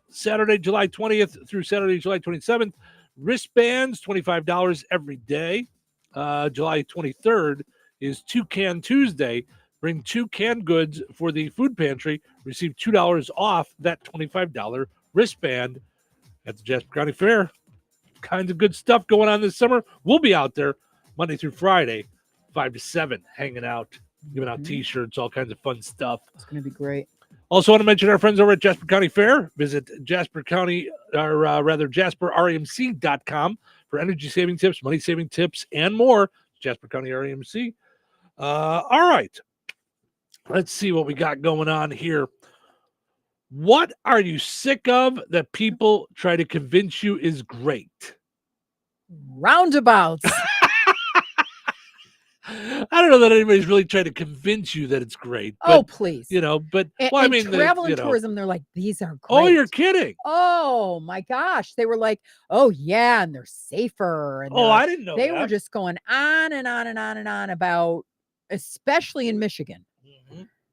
Saturday, July 20th through Saturday, July 27th. Wristbands, $25 every day. July 23rd is Two Can Tuesday. Bring 2 canned goods for the food pantry. Receive $2 off that $25 wristband at the Jasper County Fair. Kinds of good stuff going on this summer. We'll be out there Monday through Friday, 5 to 7, hanging out, giving out T-shirts, all kinds of fun stuff. It's going to be great. Also want to mention our friends over at Jasper County Fair. Visit JasperRemc.com for energy saving tips, money saving tips, and more. Jasper County REMC. All right. Let's see what we got going on here. What are you sick of that people try to convince you is great? Roundabouts. I don't know that anybody's really trying to convince you that it's great. But, please. But I mean, travel and tourism, they're like, these are great. Oh, you're kidding. Oh my gosh. They were like, oh yeah, and they're safer. And I didn't know they that. were just going on and on and on and on about, especially in Michigan,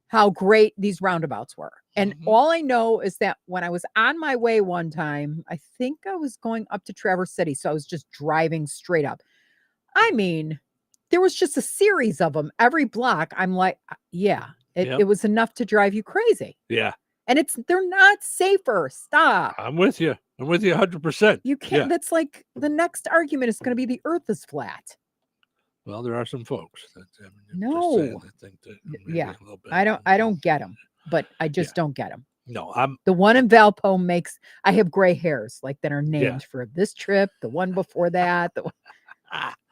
how great these roundabouts were. And all I know is that when I was on my way one time, I think I was going up to Traverse City. So I was just driving straight up. I mean, there was just a series of them every block. I'm like, it was enough to drive you crazy. Yeah. And they're not safer. Stop. I'm with you 100%. You can't, that's like the next argument is going to be the earth is flat. Well, there are some folks that no. think that I don't get them, but I just don't get them. No, the one in Valpo I have gray hairs like that are named for this trip. The one before that, the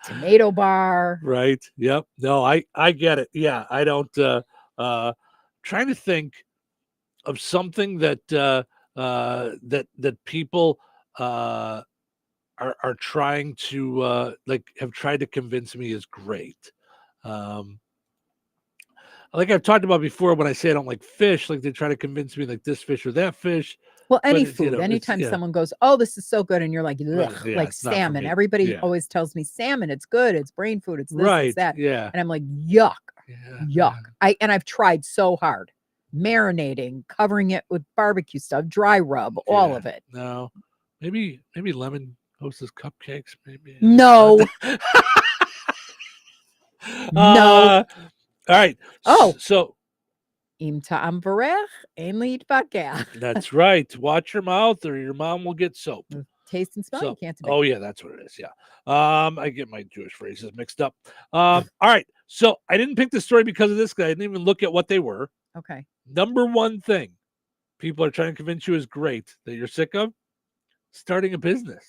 tomato bar. Right. Yep. No, I get it. Yeah. I don't trying to think of something that that people are trying to have tried to convince me is great. Like I've talked about before, when I say I don't like fish, like they try to convince me like this fish or that fish. Well, any food, anytime someone goes, oh, this is so good. And you're like, like salmon. Everybody always tells me salmon, it's good. It's brain food. It's this, it's that. Yeah. And I'm like, yuck, yuck. I've tried so hard marinating, covering it with barbecue stuff, dry rub, all of it. No, maybe lemon Hostess cupcakes. Maybe. No. No. All right. So. That's right. Watch your mouth or your mom will get soap. Taste and smell. You can't debate. Oh, yeah, that's what it is. Yeah. I get my Jewish phrases mixed up. All right. So I didn't pick the story because of this guy. I didn't even look at what they were. Okay. Number one thing people are trying to convince you is great that you're sick of starting a business.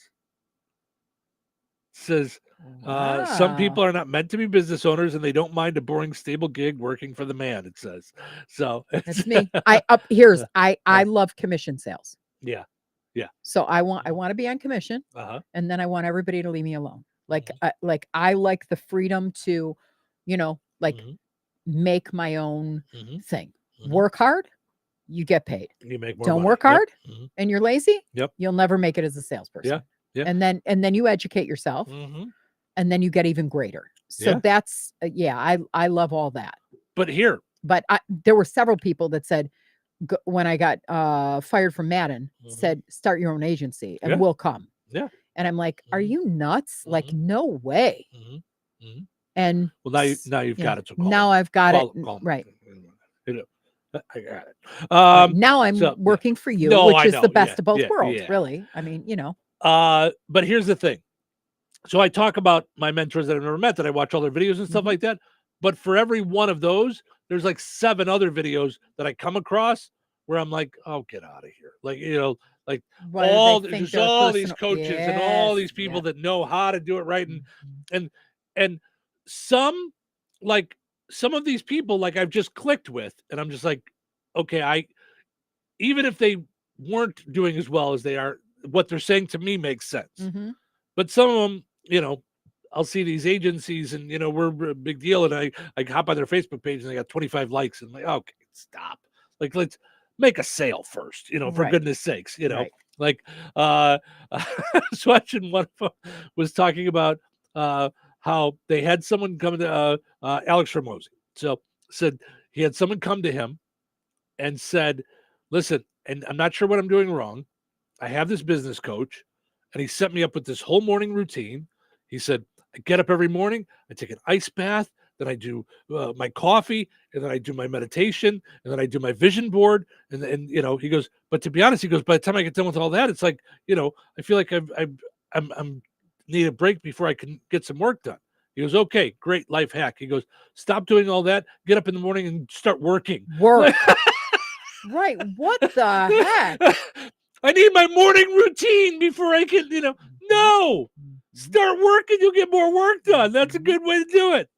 It says some people are not meant to be business owners and they don't mind a boring, stable gig working for the man. It says so. That's me. I love commission sales. Yeah. Yeah. So I want to be on commission, and then I want everybody to leave me alone. Like I like the freedom to, make my own thing. Work hard, you get paid. You make more Don't money. work Yep. hard Mhm. and you're lazy. Yep. You'll never make it as a salesperson. Yeah. Yeah. And then you educate yourself, Mhm. and then you get even greater. So Yeah. that's I love all that. But here, But there were several people that said when I got fired from Madden, said start your own agency and Yeah. we'll come. Yeah. And I'm like, are you nuts? Like, no way. And well, now you've got it. So call now them. I've got Call it. them, call them. Right. You know, I got it. Now I'm so, working for you, No, which I is know. the best Yeah, of both yeah, worlds, yeah. really. I mean, But here's the thing. So I talk about my mentors that I've never met, that I watch all their videos and stuff like that. But for every one of those, there's like 7 other videos that I come across where I'm like, oh, get out of here. Like, like Why do they all think there's they're all these personal- coaches and all Yes, these people that know how to do it right. And some of these people, like I've just clicked with, and I'm just like, okay, even if they weren't doing as well as they are, what they're saying to me makes sense. Mhm. But some of them, I'll see these agencies and, we're a big deal. And I hop on their Facebook page and they got 25 likes. And I'm like, okay, stop. Like, let's make a sale first, for Right. goodness sakes, Right. like, I was watching one of them was talking about how they had someone come to Alex Ramosi. So said he had someone come to him and said, listen, and I'm not sure what I'm doing wrong. I have this business coach, and he set me up with this whole morning routine. He said, I get up every morning, I take an ice bath, then I do my coffee, and then I do my meditation, and then I do my vision board. And he goes, but to be honest, he goes, by the time I get done with all that, it's like, I feel like I'm need a break before I can get some work done. He goes, okay, great life hack. He goes, stop doing all that, get up in the morning and start working. Work. Right. What the heck? I need my morning routine before I can, no, start working. You'll get more work done. That's a good way to do it.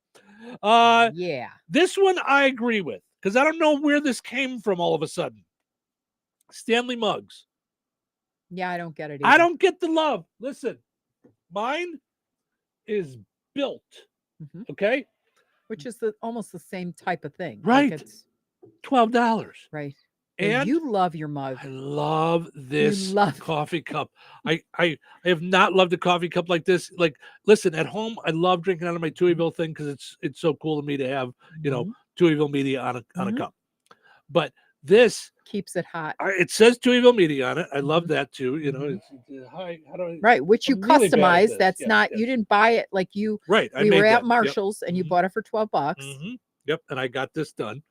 Yeah. This one I agree with, because I don't know where this came from all of a sudden. Stanley Muggs. Yeah, I don't get it. I don't get the love. Listen, mine is built. Okay. Which is almost the same type of thing. Right. Like it's $12. right. And you love your mug. I love this love coffee cup. I have not loved a coffee cup like this. Like, listen, at home, I love drinking out of my Touhyville thing because it's so cool to me to have, Touhyville Media on a cup. But this keeps it hot. It says Touhyville Media on it. I love that too. Hi, how do I? Right, which you I'm really bad at customize. this. That's Yeah, not yeah. you didn't buy it like you. Right, I We made were that. at Yep. Marshall's and you bought it for $12. Yep, and I got this done.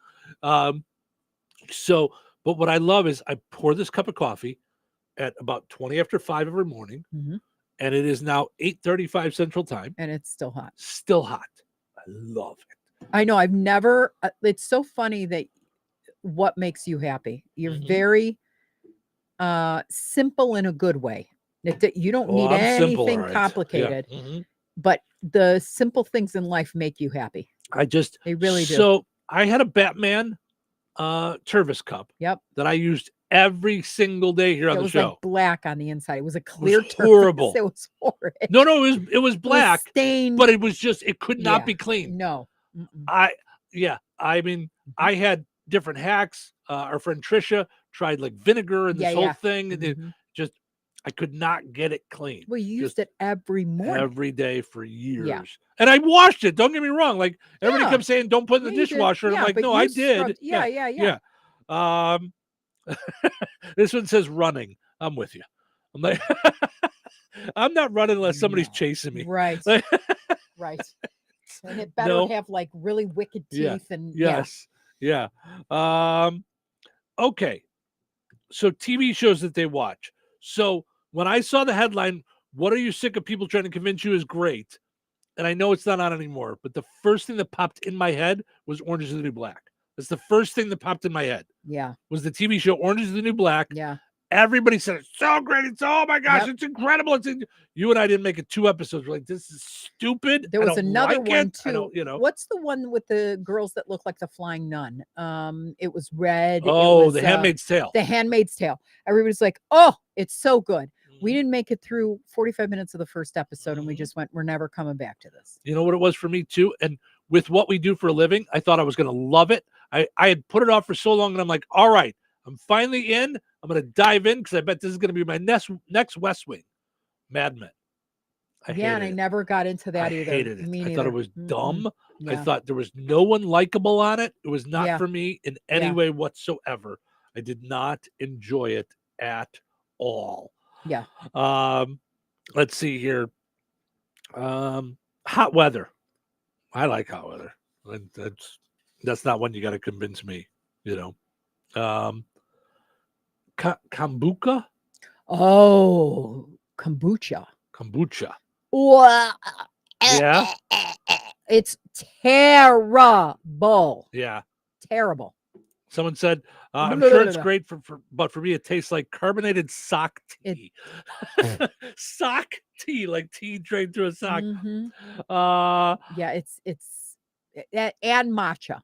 So, but what I love is I pour this cup of coffee at about 20 after 5 every morning, and it is now 8:35 Central Time, and it's still hot. Still hot. I love it. I know. I've never. It's so funny that what makes you happy. You're very simple in a good way. You don't need I'm simple, anything all right. complicated, Yeah. but the simple things in life make you happy. They really do. So I had a Batman Tervis cup. Yep. That I used every single day here on It the was show. like black on the inside. It was a clear was Tervis. horrible. It was horrid. No, it was black, stained, but it was just it could not Yeah. be clean. No. I mean, I had different hacks. Our friend Trisha tried like vinegar and this whole thing, and it just I could not get it clean. Well, you used it every morning. Every day for years. Yeah. And I washed it. Don't get me wrong. Like everybody Yeah. kept saying, don't put it in the Yeah, you did. dishwasher. And Yeah, I'm like, but no, you I did. scrubbed- yeah. This one says running. I'm with you. I'm like, I'm not running unless somebody's chasing me. Right. Right. And it better No. have like really wicked Yeah. teeth and Yes. Yeah. Okay. So TV shows that they watch. So when I saw the headline, what are you sick of people trying to convince you is great? And I know it's not on anymore, but the first thing that popped in my head was Orange is the New Black. That's the first thing that popped in my head Yeah. was the TV show Orange is the New Black. Yeah. Everybody said it's so great. It's oh my gosh, Yep. it's incredible. You and I didn't make it 2 episodes. We're like, this is stupid. There I was don't another like one it. I too. don't, What's the one with the girls that look like the flying nun? It was red. It Oh, was, The Handmaid's Tale. The Handmaid's Tale. Everybody's like, oh, it's so good. Mm-hmm. We didn't make it through 45 minutes of the first episode, and we just went, we're never coming back to this. You know what it was for me too? And with what we do for a living, I thought I was going to love it. I had put it off for so long, and I'm like, all right, I'm finally in. I'm going to dive in because I bet this is going to be my next West Wing. Mad Men. I never got into that either. Hated it. I thought it was dumb. I Yeah. thought there was no one likable on it. It was not Yeah. for me in any Yeah. way whatsoever. I did not enjoy it at all. Yeah. Let's see here. Hot weather. I like hot weather. That's not one you got to convince me. Kombucha. Oh, kombucha. Kombucha. Yeah. It's terrible. Yeah. Terrible. Someone said, I'm sure it's great but for me, it tastes like carbonated sock tea. Sock tea, like tea drained through a sock. Yeah, it's and matcha.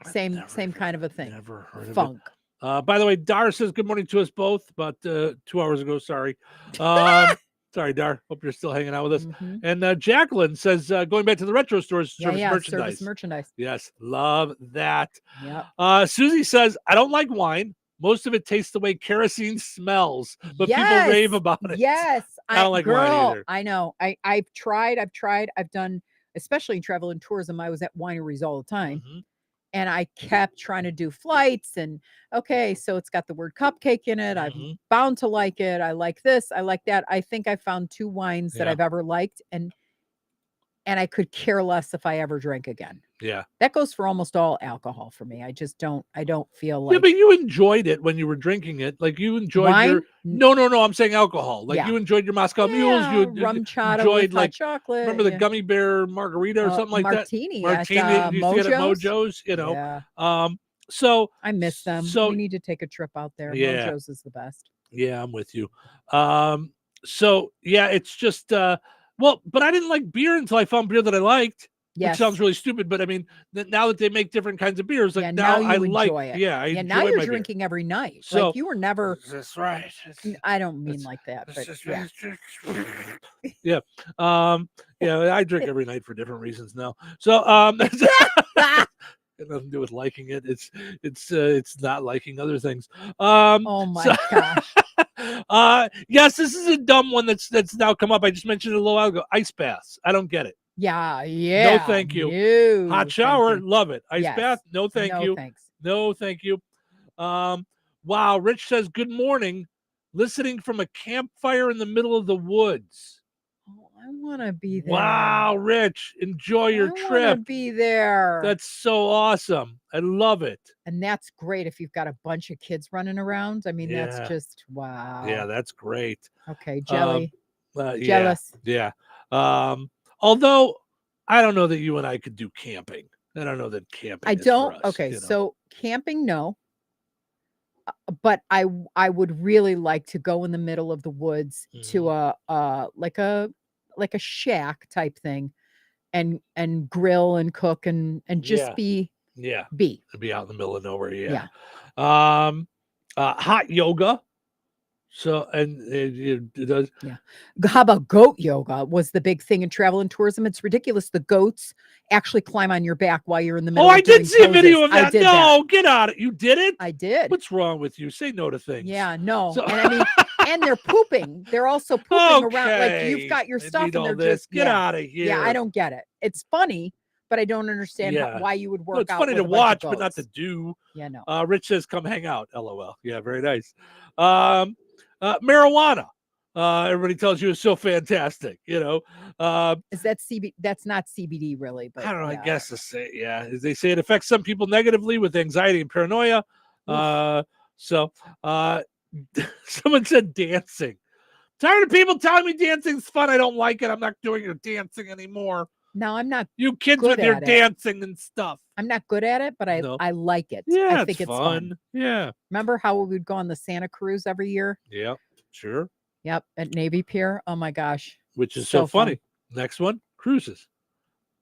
Same kind of a thing. Never heard of Funk. it. By the way, Dar says good morning to us both about 2 hours ago. Sorry. Sorry, Dar. Hope you're still hanging out with us. And Jacqueline says, going back to the retro stores, service merchandise. Service merchandise. Yes, love that. Yep. Susie says, I don't like wine. Most of it tastes the way kerosene smells, but people rave about it. Yes. I don't like wine either. I know. I've tried. I've done, especially in travel and tourism. I was at wineries all the time. And I kept trying to do flights and okay, so it's got the word cupcake in it. I'm bound to like it. I like this. I like that. I think I found 2 wines that I've ever liked and I could care less if I ever drink again. Yeah. That goes for almost all alcohol for me. I don't feel like. Yeah, but you enjoyed it when you were drinking it. Like you enjoyed Wine? No, I'm saying alcohol. Like you enjoyed your Moscow Mules. You rum chata enjoyed with hot chocolate. Remember the gummy bear margarita or something like martini that? Martini. at You used to get at Mojo's. Mojo's, So I miss them. So we need to take a trip out there. Yeah. Mojo's is the best. Yeah, I'm with you. So yeah, it's just but I didn't like beer until I found beer that I liked. Which sounds really stupid, but I mean, now that they make different kinds of beers, like now I like it. Yeah, I enjoy now you're my drinking beer. every night. So, like you were never. That's right. I don't mean like that, but yeah. Yeah, I drink every night for different reasons now. So it has nothing to do with liking it. It's not liking other things. Oh my gosh. Yes, this is a dumb one that's now come up. I just mentioned it a little while ago. Ice baths. I don't get it. Yeah. No, thank you. No, hot shower, you. love it. Ice Yes. bath, no, thank No, you. thanks. No, thank you. Wow. Rich says, good morning. Listening from a campfire in the middle of the woods. Oh, I want to be there. Wow, Rich, enjoy your I trip. want to be there. That's so awesome. I love it. And that's great if you've got a bunch of kids running around. I mean, Yeah. that's just wow. Yeah, that's great. Okay, jelly. Jealous. Yeah. Although I don't know that you and I could do camping. I don't know that camping. I is don't. For us, Okay, you know? so camping, no. But I would really like to go in the middle of the woods to like a shack type thing, and grill and cook and just be be out in the middle of nowhere. Yeah. Hot yoga. So and it does. Yeah. How about goat yoga was the big thing in travel and tourism. It's ridiculous. The goats actually climb on your back while you're in the middle. Oh, of I did doing see a video poses. of that. No, get out of it. You did it? I did. What's wrong with you? Say no to things. Yeah, no. So- And I mean, and they're pooping. They're also pooping around. Like Okay. you've got your I stuff need and all they're this. just Get yeah. outta here. Yeah, I don't get it. It's funny, but I don't understand Yeah. why you would work Well, it's out. funny with to a bunch of watch, but not to goats. do. Yeah, no. Rich says, "Come hang out." LOL. Yeah, very nice. Marijuana. Everybody tells you it's so fantastic. You know. Is that CBD? That's not CBD, really. But I don't know. yeah. I guess to say, yeah, as they say, it affects some people negatively with anxiety and paranoia. Someone said dancing. Tired of people telling me dancing's fun. I don't like it. I'm not doing your dancing anymore. No, I'm not. You kids good with your at it. dancing and stuff. I'm not good at it, but I like it. Yeah, I think it's fun. Yeah. Remember how we would go on the Santa Cruise every year? Yeah, sure. Yep, at Navy Pier. Oh my gosh. Which is so funny. Next one, cruises.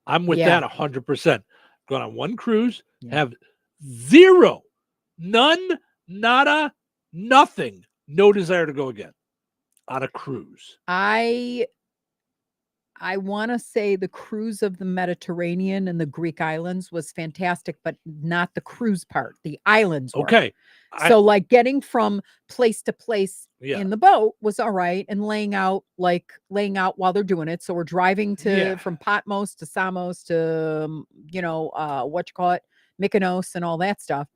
I'm with Yeah. that 100%. Going on one cruise, have zero, none, nada, nothing, no desire to go again on a cruise. I I want to say the cruise of the Mediterranean and the Greek islands was fantastic, but not the cruise part. The islands were. Okay. So like getting from place to place Yeah. in the boat was all right, and laying out while they're doing it. So we're driving from Patmos to Samos to Mykonos and all that stuff.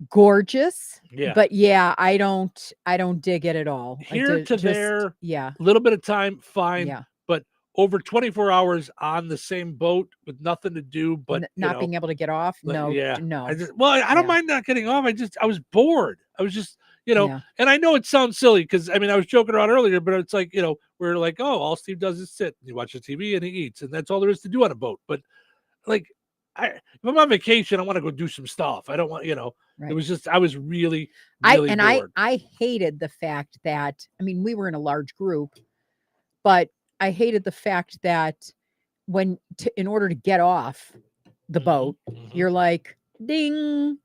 Gorgeous. Yeah. But I don't dig it at all. Here to there, Yeah. a little bit of time, fine. Yeah. But over 24 hours on the same boat with nothing to do, but Not being able to get off. like, No, yeah. no. I don't mind not getting off. I was bored. I was just, and I know it sounds silly because I was joking around earlier, but it's like, we're like, oh, all Steve does is sit, he watches TV and he eats, and that's all there is to do on a boat. But like, if I'm on vacation, I want to go do some stuff. I don't want, Right. It was just, I was really bored. I hated the fact that, we were in a large group, but I hated the fact that in order to get off the boat, you're like, ding,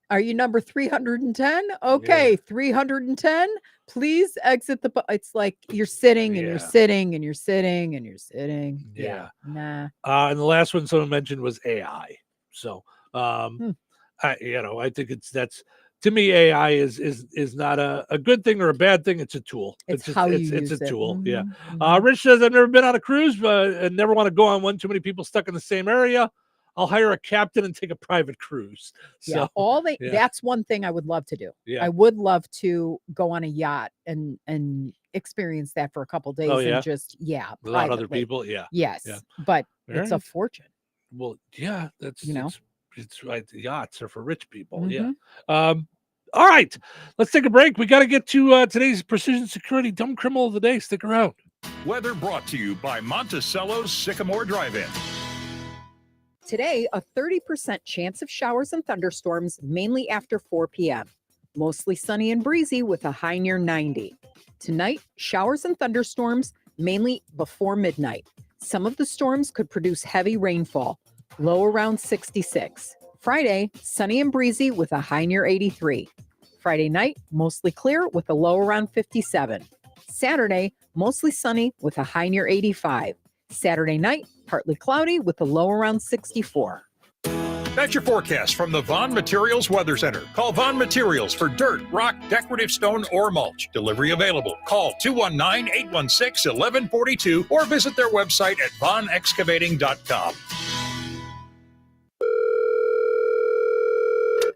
are you number 310? Okay, 310. Please exit the boat. It's like you're sitting and you're sitting and you're sitting and you're sitting. Yeah. Nah. And the last one someone mentioned was AI. So, I think that's, to me, AI is not a good thing or a bad thing. It's a tool. It's how you it's use a it. tool. Mhm, Yeah. mhm. Rich says, I've never been on a cruise, and never want to go on one. Too many people stuck in the same area. I'll hire a captain and take a private cruise. So, That's one thing I would love to do. Yeah. I would love to go on a yacht and experience that for a couple days and just without other privately. people. Yeah. Yes, Yeah. but All it's a right. fortune. Well, yeah, that's it's right. The yachts are for rich people. Mhm. Yeah. All right, let's take a break. We got to get to today's Precision Security Dumb Criminal of the Day. Stick around. Weather brought to you by Monticello's Sycamore Drive-In. Today, a 30% chance of showers and thunderstorms, mainly after 4 p.m. Mostly sunny and breezy with a high near 90. Tonight, showers and thunderstorms, mainly before midnight. Some of the storms could produce heavy rainfall, low around 66. Friday, sunny and breezy with a high near 83. Friday night, mostly clear with a low around 57. Saturday, mostly sunny with a high near 85. Saturday night, partly cloudy with a low around 64. That's your forecast from the Vaughn Materials Weather Center. Call Vaughn Materials for dirt, rock, decorative stone, or mulch. Delivery available. Call 219-816-1142 or visit their website at vaughnexcavating.com.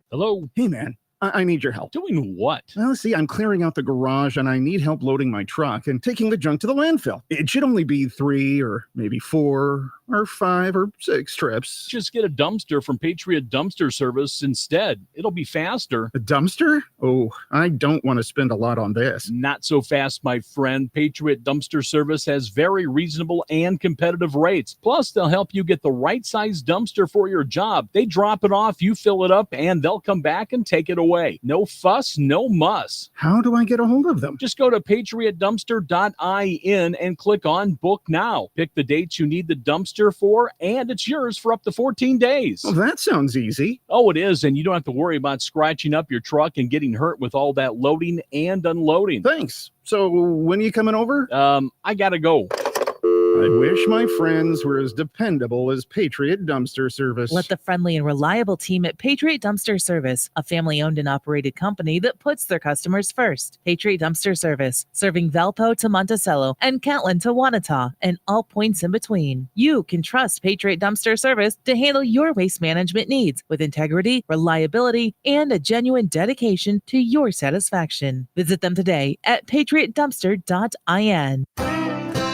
Hello? Hey, man. I need your help. Doing what? Well, see, I'm clearing out the garage and I need help loading my truck and taking the junk to the landfill. It should only be 3 or maybe 4 or 5 or 6 trips. Just get a dumpster from Patriot Dumpster Service instead. It'll be faster. A dumpster? Oh, I don't want to spend a lot on this. Not so fast, my friend. Patriot Dumpster Service has very reasonable and competitive rates. Plus, they'll help you get the right size dumpster for your job. They drop it off, you fill it up, and they'll come back and take it away. No fuss, no muss. How do I get a hold of them? Just go to patriotdumpster.in and click on Book Now. Pick the dates you need the dumpster for, and it's yours for up to 14 days. Well, that sounds easy. Oh, it is, and you don't have to worry about scratching up your truck and getting hurt with all that loading and unloading. Thanks. So when are you coming over? I gotta go. I wish my friends were as dependable as Patriot Dumpster Service. Let the friendly and reliable team at Patriot Dumpster Service, a family-owned and operated company that puts their customers first. Patriot Dumpster Service, serving Valpo to Monticello and Catlin to Wanata and all points in between. You can trust Patriot Dumpster Service to handle your waste management needs with integrity, reliability, and a genuine dedication to your satisfaction. Visit them today at patriotdumpster.in.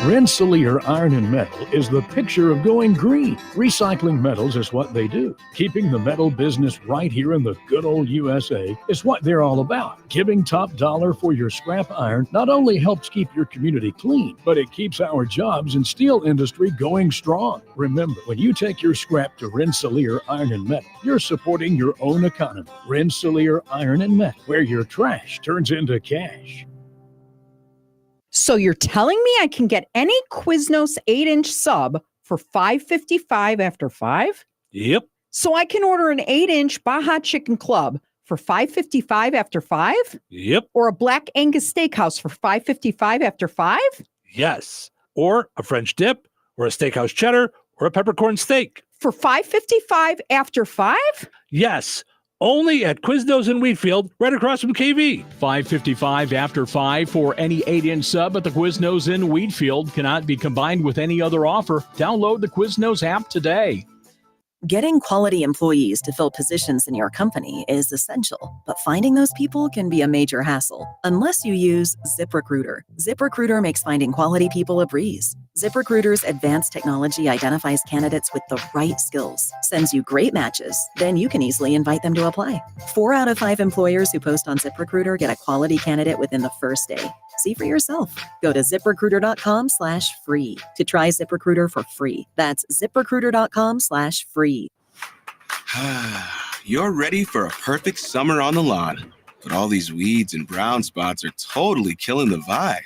Rensselaer Iron and Metal is the picture of going green. Recycling metals is what they do. Keeping the metal business right here in the good old USA is what they're all about. Giving top dollar for your scrap iron not only helps keep your community clean, but it keeps our jobs and steel industry going strong. Remember, when you take your scrap to Rensselaer Iron and Metal, you're supporting your own economy. Rensselaer Iron and Metal, where your trash turns into cash. So you're telling me I can get any Quiznos 8-inch sub for $5.55 after 5? Yep. So I can order an 8-inch Baja Chicken Club for $5.55 after 5? Yep. Or a Black Angus Steakhouse for $5.55 after 5? Yes. or a French dip, or a steakhouse cheddar, or a peppercorn steak. For $5.55 after 5? Yes, only at Quiznos in Wheatfield, right across from KV. $5.55 after 5 for any 8-inch sub at the Quiznos in Wheatfield. Cannot be combined with any other offer. Download the Quiznos app today. Getting quality employees to fill positions in your company is essential, but finding those people can be a major hassle unless you use ZipRecruiter. ZipRecruiter makes finding quality people a breeze. ZipRecruiter's advanced technology identifies candidates with the right skills, sends you great matches, then you can easily invite them to apply. 4 out of 5 employers who post on ZipRecruiter get a quality candidate within the first day. See for yourself. Go to ZipRecruiter.com/free to try ZipRecruiter for free. That's ZipRecruiter.com/free. You're ready for a perfect summer on the lawn, but all these weeds and brown spots are totally killing the vibe.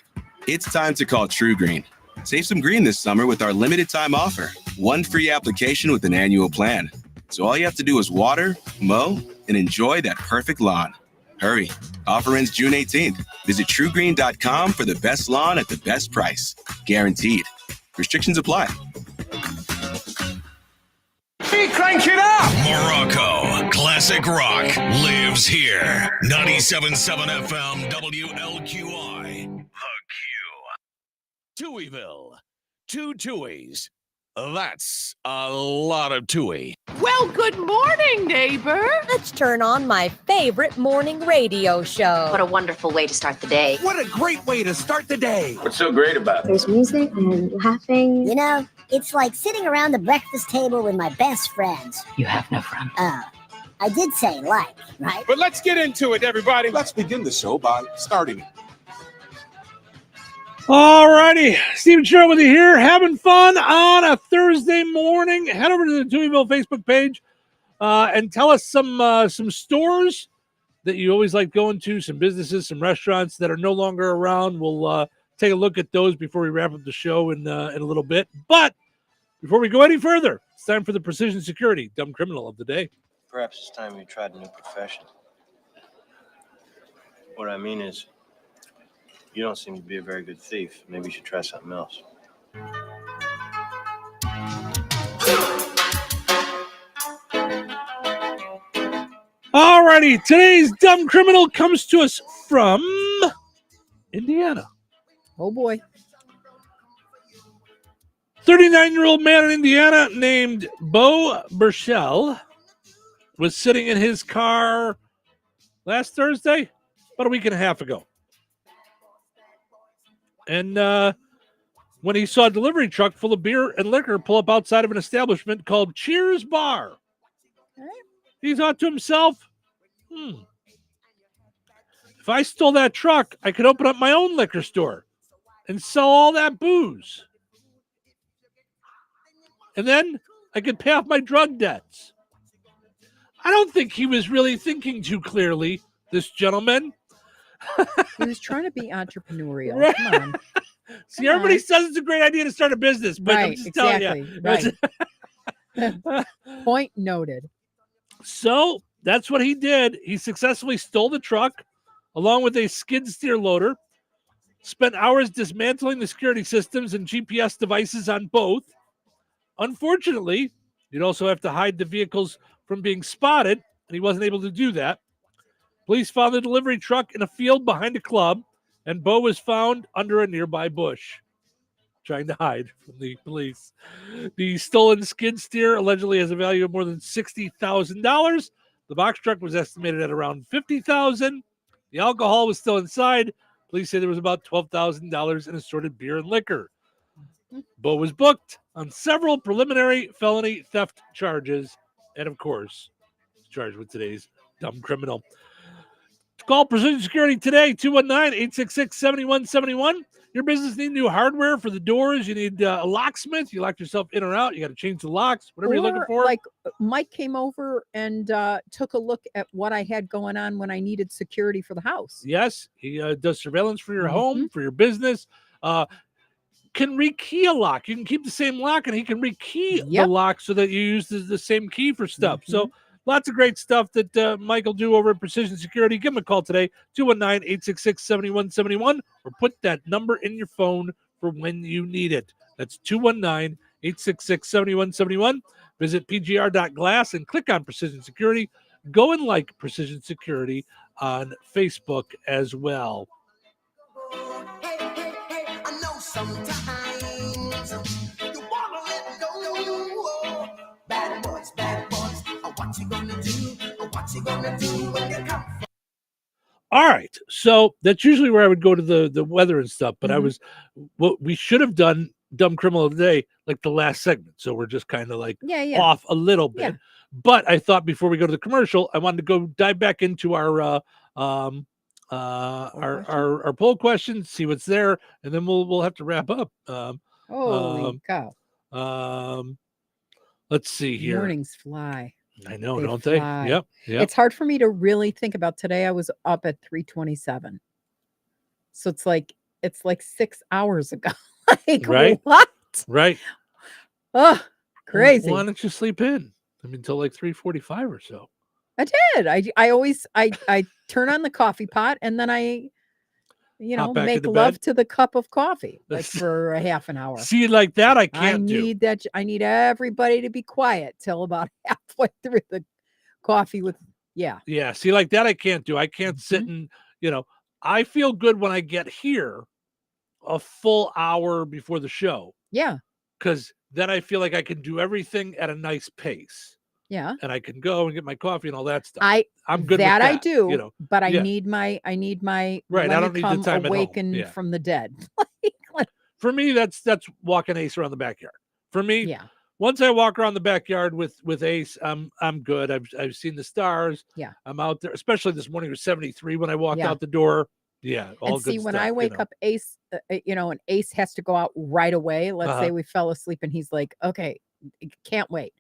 It's time to call True Green. Save some green this summer with our limited time offer. 1 free application with an annual plan. So all you have to do is water, mow, and enjoy that perfect lawn. Hurry. Offer ends June 18th. Visit truegreen.com for the best lawn at the best price. Guaranteed. Restrictions apply. Crank it up! Morocco Classic Rock lives here. 97.7 FM WLQI. Touhyville. 2 Touhies. That's a lot of Touhy. Well, good morning, neighbor. Let's turn on my favorite morning radio show. What a wonderful way to start the day. What a great way to start the day. What's so great about it? There's music and laughing. You know, it's like sitting around the breakfast table with my best friends. You have no friends. Oh, I did say like, right? But let's get into it, everybody. Let's begin the show by starting it. All righty, Stephen Cheryl with you here, having fun on a Thursday morning. Head over to the Touhyville Facebook page and tell us some stores that you always like going to, some businesses, some restaurants that are no longer around. We'll take a look at those before we wrap up the show in a little bit. But before we go any further, it's time for the Precision Security Dumb Criminal of the Day. Perhaps it's time you tried a new profession. What I mean is, you don't seem to be a very good thief. Maybe you should try something else. All righty, today's dumb criminal comes to us from Indiana. Oh, boy. 39-year-old man in Indiana named Bo Burchell was sitting in his car last Thursday, about a week and a half ago. And when he saw a delivery truck full of beer and liquor pull up outside of an establishment called Cheers Bar, he thought to himself, if I stole that truck, I could open up my own liquor store and sell all that booze. And then I could pay off my drug debts. I don't think he was really thinking too clearly, this gentleman. He was trying to be entrepreneurial. Come on. See, everybody says it's a great idea to start a business, but I'm just telling you. Right. Point noted. So that's what he did. He successfully stole the truck along with a skid steer loader, spent hours dismantling the security systems and GPS devices on both. Unfortunately, you'd also have to hide the vehicles from being spotted, and he wasn't able to do that. Police found the delivery truck in a field behind a club, and Bo was found under a nearby bush, trying to hide from the police. The stolen skid steer allegedly has a value of more than $60,000. The box truck was estimated at around $50,000. The alcohol was still inside. Police say there was about $12,000 in assorted beer and liquor. Bo was booked on several preliminary felony theft charges, and of course, charged with today's dumb criminal. Call Precision Security today, 219-866-7171. Your business need new hardware for the doors. You need a locksmith. You locked yourself in or out. You got to change the locks, whatever you're looking for. Like Mike came over and took a look at what I had going on when I needed security for the house. Yes, he does surveillance for your home, for your business. Can rekey a lock. You can keep the same lock, and he can rekey the lock so that you use the same key for stuff. So lots of great stuff that Mike will do over at Precision Security. Give him a call today, 219-866-7171, or put that number in your phone for when you need it. That's 219-866-7171. Visit pgr.glass and click on Precision Security. Go and like Precision Security on Facebook as well. I know sometimes you wanna let go. Bad boys, what you gonna do? What you gonna do when you come? All right, so that's usually where I would go to the weather and stuff, but we should have done Dumb Criminal of the Day like the last segment, so we're just kind of like off a little bit. Yeah. But I thought before we go to the commercial, I wanted to go dive back into our poll questions, see what's there, and then we'll have to wrap up. Holy cow! Let's see here. Mornings fly. I know, They don't fly. they? Yep. It's hard for me to really think about today. I was up at 3:27, so it's like 6 hours ago. Like Right. what? Right. Oh, crazy. Why don't you sleep in? I mean, until like 3:45 or so. I did. I always turn on the coffee pot and then I Hop back make into love bed? to the cup of coffee like for a half an hour. See, like that, I can't do. need that. I need everybody to be quiet till about halfway through the coffee with Yeah. See, like that, I can't do. I can't sit and I feel good when I get here a full hour before the show. Yeah. Because then I feel like I can do everything at a nice pace. Yeah. And I can go and get my coffee and all that stuff. I'm good with that. I that, do, but I Yeah. need my Right, let I me don't need the come time at home. awaken Yeah. from the dead. For me, that's walking Ace around the backyard. For me, Yeah. once I walk around the backyard with Ace, I'm good. I've seen the stars. Yeah. I'm out there, especially this morning. It was 73 when I walked Yeah. out the door. Yeah, all And good see, when stuff, I wake up, Ace, and Ace has to go out right away. Let's say we fell asleep and he's like, okay, can't wait.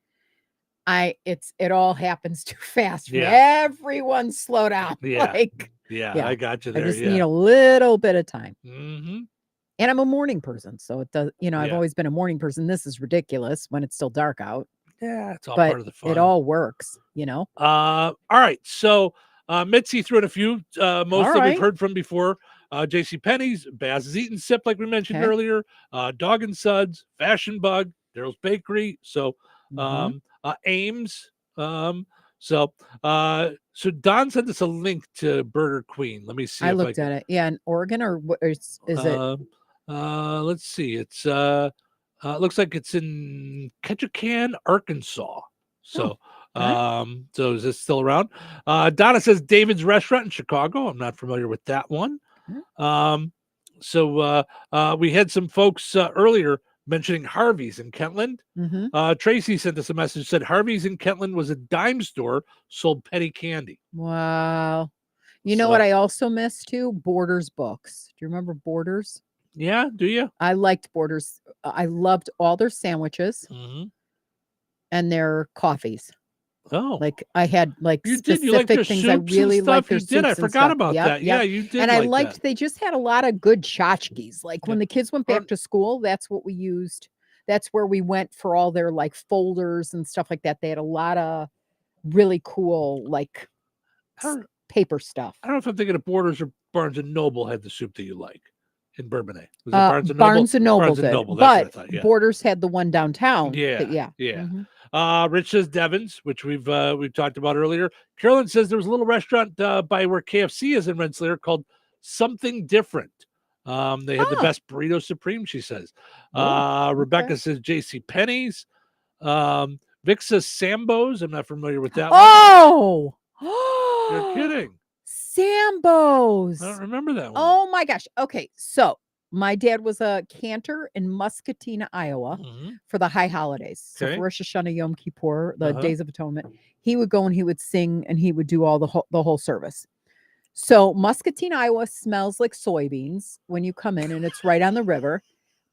It all happens too fast. Yeah. Everyone slow down. Yeah. Like, Yeah, I got you there. I just yeah. need a little bit of time. Mm-hmm. And I'm a morning person. So it does, I've Yeah. always been a morning person. This is ridiculous when it's still dark out. Yeah, it's all But part of the fun. it all works, All right. So Mitzi threw in a few. Most All that we've right. heard from before. J.C. Penney's, Baz's Eat and Sip, like we mentioned Okay. earlier. Dog and Suds, Fashion Bug, Daryl's Bakery. So Ames. So Don sent us a link to Burger Queen. Let me see. I if looked at it. Yeah, in Oregon or is it? Let's see. It's looks like it's in Ketchikan, Arkansas. So so is this still around? Donna says David's Restaurant in Chicago. I'm not familiar with that one. So we had some folks earlier mentioning Harvey's in Kentland. Tracy sent us a message, said Harvey's in Kentland was a dime store, sold penny candy. Wow. You know what I also miss too? Borders books. Do you remember Borders? Yeah, do you? I liked Borders. I loved all their sandwiches and their coffees. Oh, like I had like you did. specific You liked their things I soups really and stuff. liked. Their You did. I soups and forgot stuff. about Yep, that. yep. Yeah, you did. And I like liked. that. They just had a lot of good tchotchkes. Like when the kids went back to school, that's what we used. That's where we went for all their like folders and stuff like that. They had a lot of really cool like paper stuff. I don't know if I'm thinking of Borders or Barnes and Noble had the soup that you like in Bourbonnais. Was it Barnes and Noble Barnes did, and Noble. That's what I but thought, yeah. Borders had the one downtown. Yeah, yeah. yeah. Rich says Devon's, which we've talked about earlier. Carolyn says there was a little restaurant by where KFC is in Rensselaer called Something Different. They had the best burrito supreme, she says. Rebecca says J.C. Penney's. Vic says Sambo's. I'm not familiar with that one. You're kidding. Sambo's. I don't remember that one. Oh my gosh. Okay. So my dad was a cantor in Muscatine, Iowa for the high holidays. So Okay. for Rosh Hashanah, Yom Kippur, the Days of Atonement, he would go and he would sing and he would do all the whole service. So Muscatine, Iowa smells like soybeans when you come in and it's right on the river.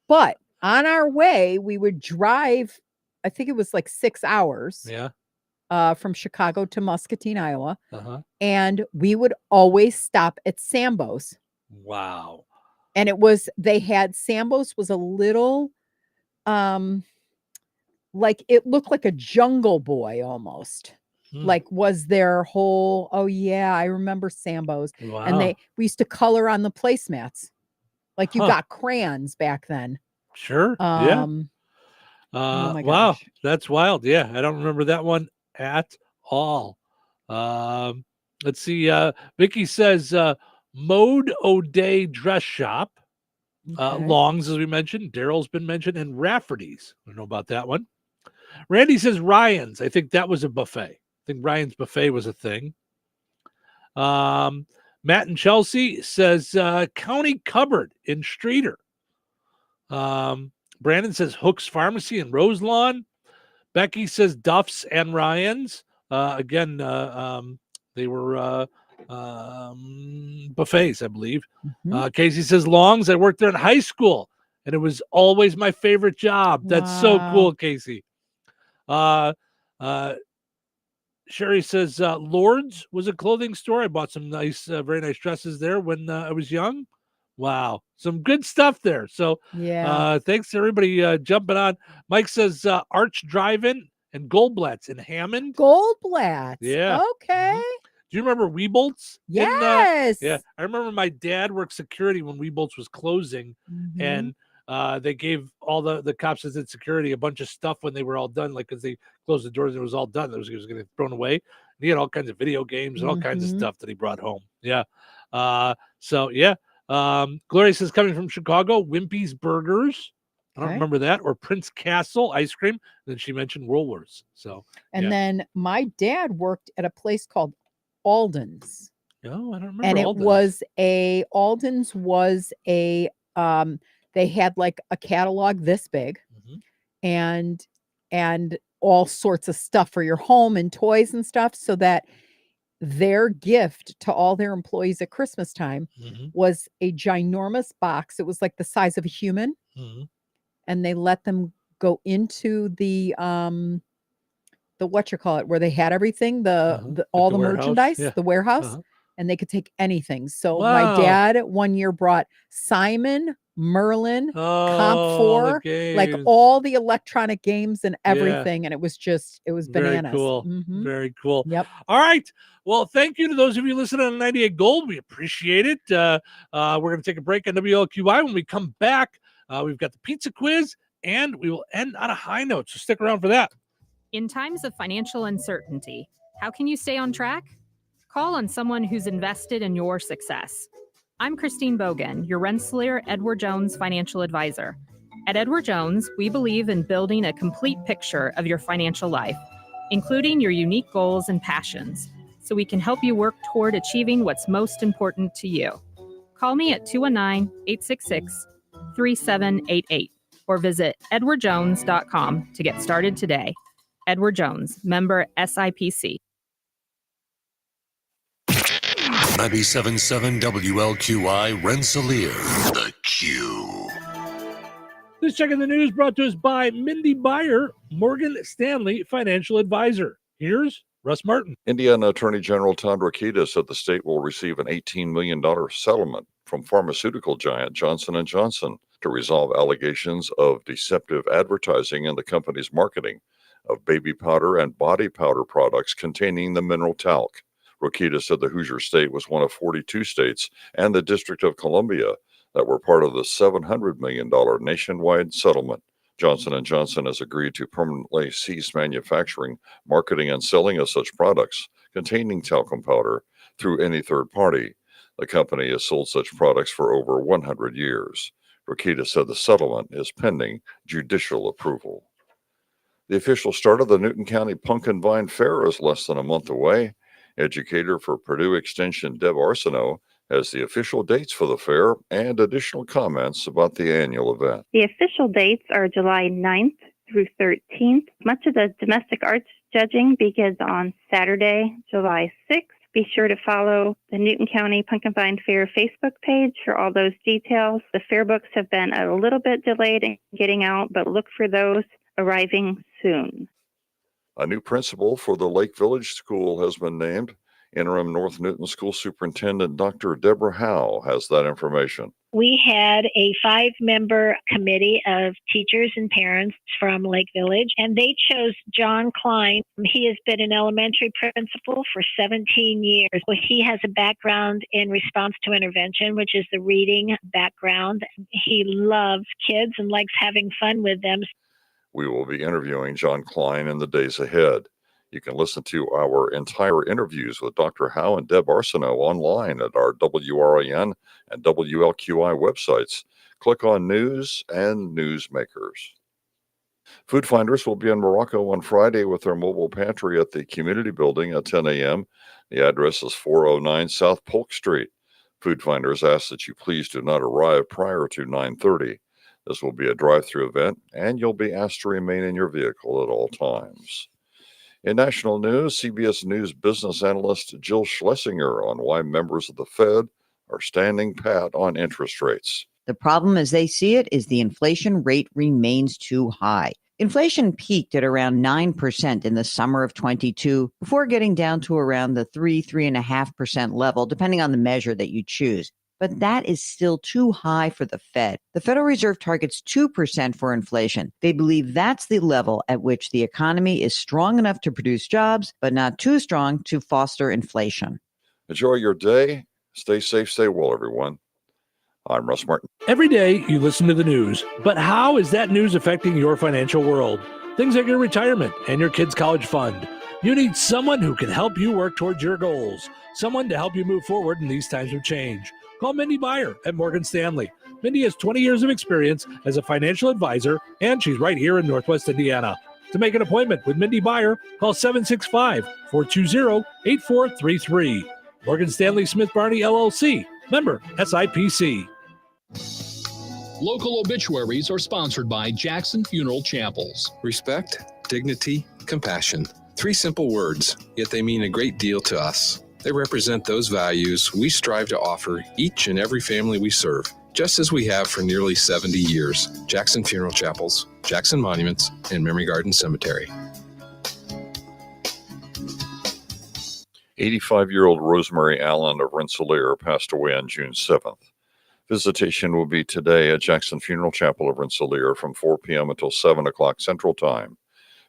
But on our way, we would drive, I think it was like 6 hours. Yeah. From Chicago to Muscatine, Iowa. And we would always stop at Sambo's. Wow. And they had Sambo's was a little, like it looked like a Jungle Boy almost. Like was their whole, oh yeah, I remember Sambo's. Wow. And we used to color on the placemats. Like you got crayons back then. Sure. Yeah. Oh my wow, gosh. that's wild. Yeah, I don't remember that one at all. Let's see. Vicky says Mode O'Day Dress Shop. Okay. Long's, as we mentioned. Daryl's been mentioned, and Rafferty's. I don't know about that one. Randy says Ryan's. I think that was a buffet. I think Ryan's buffet was a thing. Matt and Chelsea says County Cupboard in Streeter. Brandon says Hook's Pharmacy in Roselawn. Becky says Duff's and Ryan's. Again, they were buffets, I believe. Casey says Long's. I worked there in high school, and it was always my favorite job. That's so cool, Casey. Sherry says Lord's was a clothing store. I bought some nice, very nice dresses there when I was young. Wow, some good stuff there. So thanks to everybody jumping on. Mike says Arch Drive-In and Goldblatt's in Hammond. Goldblatt's. Yeah. Okay. Do you remember Weebolt's? Yes. Yeah. I remember my dad worked security when Weebolt's was closing, and they gave all the cops that did security a bunch of stuff when they were all done, like because they closed the doors and it was all done. It was going to get thrown away. And he had all kinds of video games and all kinds of stuff that he brought home. Yeah. So yeah. Gloria says coming from Chicago, Wimpy's Burgers. I don't remember that, or Prince Castle ice cream. And then she mentioned Woolworths. So and then my dad worked at a place called Alden's. Oh, I don't remember. And it Alden's. was Alden's was a they had like a catalog this big and all sorts of stuff for your home and toys and stuff, so that their gift to all their employees at Christmas time was a ginormous box. It was like the size of a human. And they let them go into the whatchamacallit, where they had everything, all the merchandise, the warehouse, and they could take anything. So my dad one year brought Simon, Merlin, Comp 4, like all the electronic games and everything. And it was bananas. Very cool. Very cool. Yep. All right. Well, thank you to those of you listening on 98 Gold. We appreciate it. We're going to take a break on WLQI. When we come back, we've got the pizza quiz, and we will end on a high note. So stick around for that. In times of financial uncertainty, how can you stay on track? Call on someone who's invested in your success. I'm Christine Bogan, your Rensselaer Edward Jones financial advisor. At Edward Jones, we believe in building a complete picture of your financial life, including your unique goals and passions, so we can help you work toward achieving what's most important to you. Call me at 219-866-3788 or visit edwardjones.com to get started today. Edward Jones, member SIPC. 97.7 WLQI Rensselaer. The Q. This check in the news brought to us by Mindy Byer, Morgan Stanley Financial Advisor. Here's Russ Martin. Indiana Attorney General Todd Rokita said the state will receive an $18 million settlement from pharmaceutical giant Johnson & Johnson to resolve allegations of deceptive advertising in the company's marketing of baby powder and body powder products containing the mineral talc. Rokita said the Hoosier State was one of 42 states and the District of Columbia that were part of the $700 million nationwide settlement. Johnson & Johnson has agreed to permanently cease manufacturing, marketing, and selling of such products containing talcum powder through any third party. The company has sold such products for over 100 years. Rokita said the settlement is pending judicial approval. The official start of the Newton County Pumpkin Vine Fair is less than a month away. Educator for Purdue Extension Deb Arsenault has the official dates for the fair and additional comments about the annual event. The official dates are July 9th through 13th. Much of the domestic arts judging begins on Saturday, July 6th. Be sure to follow the Newton County Pumpkin Vine Fair Facebook page for all those details. The fair books have been a little bit delayed in getting out, but look for those arriving soon. A new principal for the Lake Village School has been named. Interim North Newton School Superintendent Dr. Deborah Howe has that information. We had a 5-member committee of teachers and parents from Lake Village, and they chose John Klein. He has been an elementary principal for 17 years. He has a background in response to intervention, which is the reading background. He loves kids and likes having fun with them. We will be interviewing John Klein in the days ahead. You can listen to our entire interviews with Dr. Howe and Deb Arsenault online at our WRIN and WLQI websites. Click on News and Newsmakers. Food Finders will be in Morocco on Friday with their mobile pantry at the community building at 10 a.m. The address is 409 South Polk Street. Food Finders ask that you please do not arrive prior to 9:30. This will be a drive-through event, and you'll be asked to remain in your vehicle at all times. In national news, CBS News business analyst Jill Schlesinger on why members of the Fed are standing pat on interest rates. The problem as they see it is the inflation rate remains too high. Inflation peaked at around 9% in the summer of 22 before getting down to around the 3.5% level, depending on the measure that you choose. But that is still too high for the Fed. The Federal Reserve targets 2% for inflation. They believe that's the level at which the economy is strong enough to produce jobs, but not too strong to foster inflation. Enjoy your day. Stay safe, stay well, everyone. I'm Russ Martin. Every day you listen to the news, but how is that news affecting your financial world? Things like your retirement and your kids' college fund. You need someone who can help you work towards your goals, someone to help you move forward in these times of change. Call Mindy Byer at Morgan Stanley. Mindy has 20 years of experience as a financial advisor, and she's right here in Northwest Indiana. To make an appointment with Mindy Byer, call 765-420-8433. Morgan Stanley Smith Barney, LLC. Member SIPC. Local obituaries are sponsored by Jackson Funeral Chapels. Respect, dignity, compassion. 3 simple words, yet they mean a great deal to us. They represent those values we strive to offer each and every family we serve, just as we have for nearly 70 years. Jackson Funeral Chapels, Jackson Monuments, and Memory Garden Cemetery. 85-year-old Rosemary Allen of Rensselaer passed away on June 7th. Visitation will be today at Jackson Funeral Chapel of Rensselaer from 4 p.m. until 7 o'clock Central Time.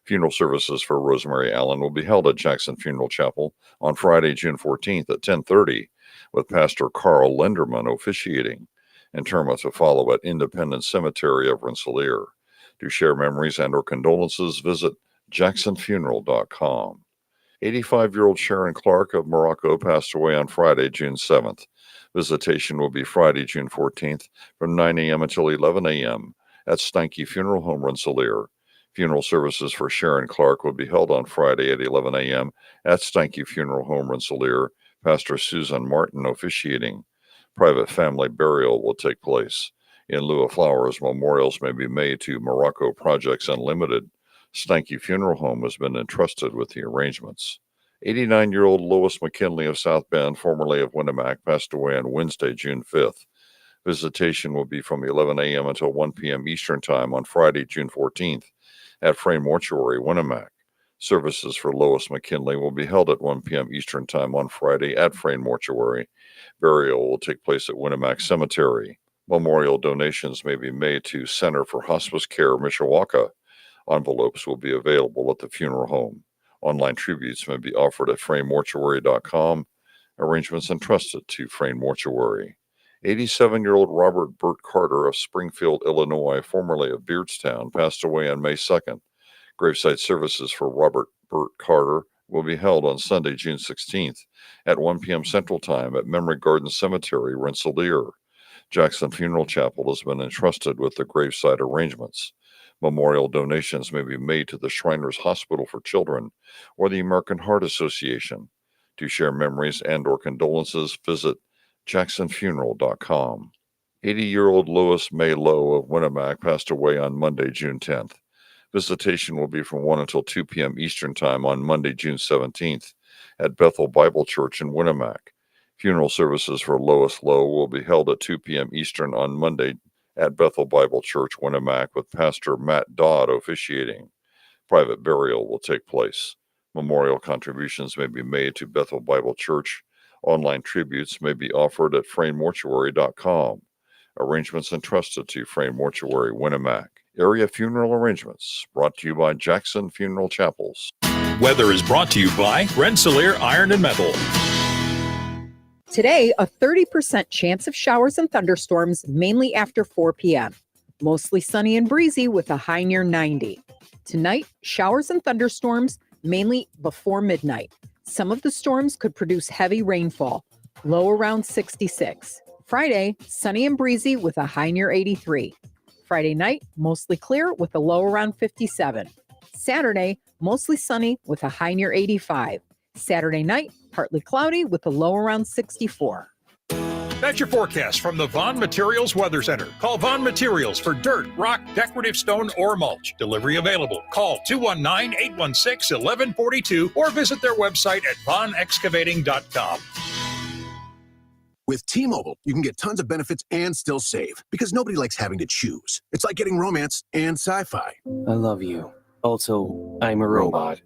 Funeral services for Rosemary Allen will be held at Jackson Funeral Chapel on Friday, June 14th at 10:30, with Pastor Carl Lenderman officiating. Interment to follow at Independence Cemetery of Rensselaer. To share memories and or condolences, visit jacksonfuneral.com. 85-year-old Sharon Clark of Morocco passed away on Friday, June 7th. Visitation will be Friday, June 14th from 9 a.m. until 11 a.m. at Steinke Funeral Home, Rensselaer. Funeral services for Sharon Clark will be held on Friday at 11 a.m. at Steinke Funeral Home, Rensselaer. Pastor Susan Martin officiating. Private family burial will take place. In lieu of flowers, memorials may be made to Morocco Projects Unlimited. Steinke Funeral Home has been entrusted with the arrangements. 89-year-old Lois McKinley of South Bend, formerly of Winnemac, passed away on Wednesday, June 5th. Visitation will be from 11 a.m. until 1 p.m. Eastern Time on Friday, June 14th at Frame Mortuary, Winnemac. Services for Lois McKinley will be held at 1 p.m. Eastern Time on Friday at Frame Mortuary. Burial will take place at Winnemac Cemetery. Memorial donations may be made to Center for Hospice Care, Mishawaka. Envelopes will be available at the funeral home. Online tributes may be offered at framemortuary.com. Arrangements entrusted to Frame Mortuary. 87-year-old Robert Burt Carter of Springfield, Illinois, formerly of Beardstown, passed away on May 2nd. Gravesite services for Robert Burt Carter will be held on Sunday, June 16th at 1 p.m. Central Time at Memory Garden Cemetery, Rensselaer. Jackson Funeral Chapel has been entrusted with the gravesite arrangements. Memorial donations may be made to the Shriners Hospital for Children or the American Heart Association. To share memories and or condolences, visit jacksonfuneral.com. 80-year-old Lois May Lowe of Winnemac passed away on Monday, June 10th. Visitation will be from 1 until 2 p.m. Eastern Time on Monday, June 17th at Bethel Bible Church in Winnemac. Funeral services for Lois Lowe will be held at 2 p.m. Eastern on Monday at Bethel Bible Church, Winnemac, with Pastor Matt Dodd officiating. Private burial will take place. Memorial contributions may be made to Bethel Bible Church. Online tributes may be offered at framemortuary.com. Arrangements entrusted to Frame Mortuary, Winnemac. Area funeral arrangements brought to you by Jackson Funeral Chapels. Weather is brought to you by Rensselaer Iron and Metal. Today, a 30% chance of showers and thunderstorms, mainly after 4 p.m. Mostly sunny and breezy with a high near 90. Tonight, showers and thunderstorms, mainly before midnight. Some of the storms could produce heavy rainfall, low around 66. Friday, sunny and breezy with a high near 83. Friday night, mostly clear with a low around 57. Saturday, mostly sunny with a high near 85. Saturday night, partly cloudy with a low around 64. That's your forecast from the Vaughn Materials Weather Center. Call Vaughn Materials for dirt, rock, decorative stone, or mulch. Delivery available. Call 219-816-1142 or visit their website at vaughnexcavating.com. With T-Mobile, you can get tons of benefits and still save because nobody likes having to choose. It's like getting romance and sci-fi. I love you. Also, I'm a robot.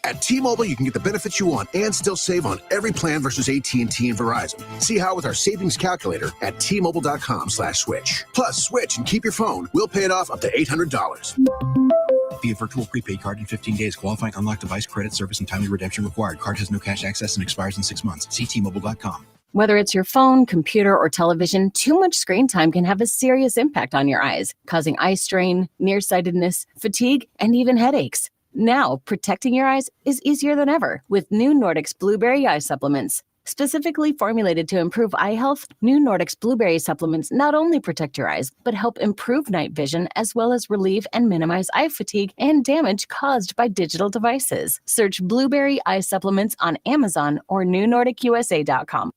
At T-Mobile, you can get the benefits you want and still save on every plan versus AT&T and Verizon. See how with our savings calculator at T-Mobile.com/switch. Plus, switch and keep your phone. We'll pay it off up to $800. Via virtual prepaid card in 15 days. Qualifying unlocked device credit service and timely redemption required. Card has no cash access and expires in 6 months. See T-Mobile.com. Whether it's your phone, computer, or television, too much screen time can have a serious impact on your eyes, causing eye strain, nearsightedness, fatigue, and even headaches. Now, protecting your eyes is easier than ever with new Nordics Blueberry Eye Supplements. Specifically formulated to improve eye health, new Nordics Blueberry Supplements not only protect your eyes, but help improve night vision as well as relieve and minimize eye fatigue and damage caused by digital devices. Search Blueberry Eye Supplements on Amazon or newnordicusa.com.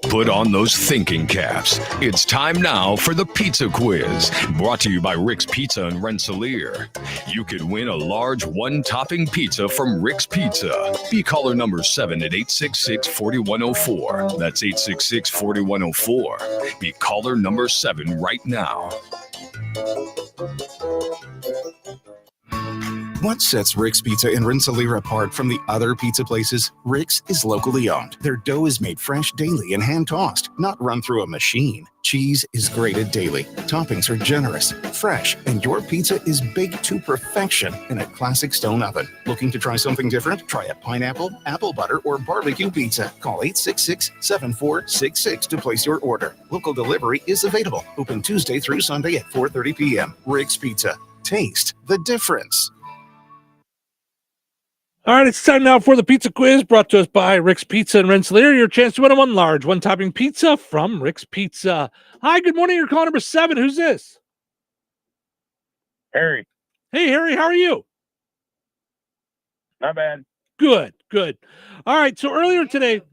Put on those thinking caps. It's time now for the Pizza Quiz, brought to you by Rick's Pizza in Rensselaer. You could win a large one-topping pizza from Rick's Pizza. Be caller number 7 at 866-4104. That's 866-4104. Be caller number 7 right now. What sets Rick's Pizza in Rensselaer apart from the other pizza places? Rick's is locally owned. Their dough is made fresh daily and hand-tossed, not run through a machine. Cheese is grated daily. Toppings are generous, fresh, and your pizza is baked to perfection in a classic stone oven. Looking to try something different? Try a pineapple, apple butter, or barbecue pizza. Call 866-7466 to place your order. Local delivery is available. Open Tuesday through Sunday at 4:30 p.m. Rick's Pizza. Taste the difference. All right, it's time now for the Pizza Quiz, brought to us by Rick's Pizza in Rensselaer. Your chance to win a one large, one-topping pizza from Rick's Pizza. Hi, good morning. You're calling number 7. Who's this? Harry. Hey, Harry, how are you? Not bad. Good, good. All right, so earlier today...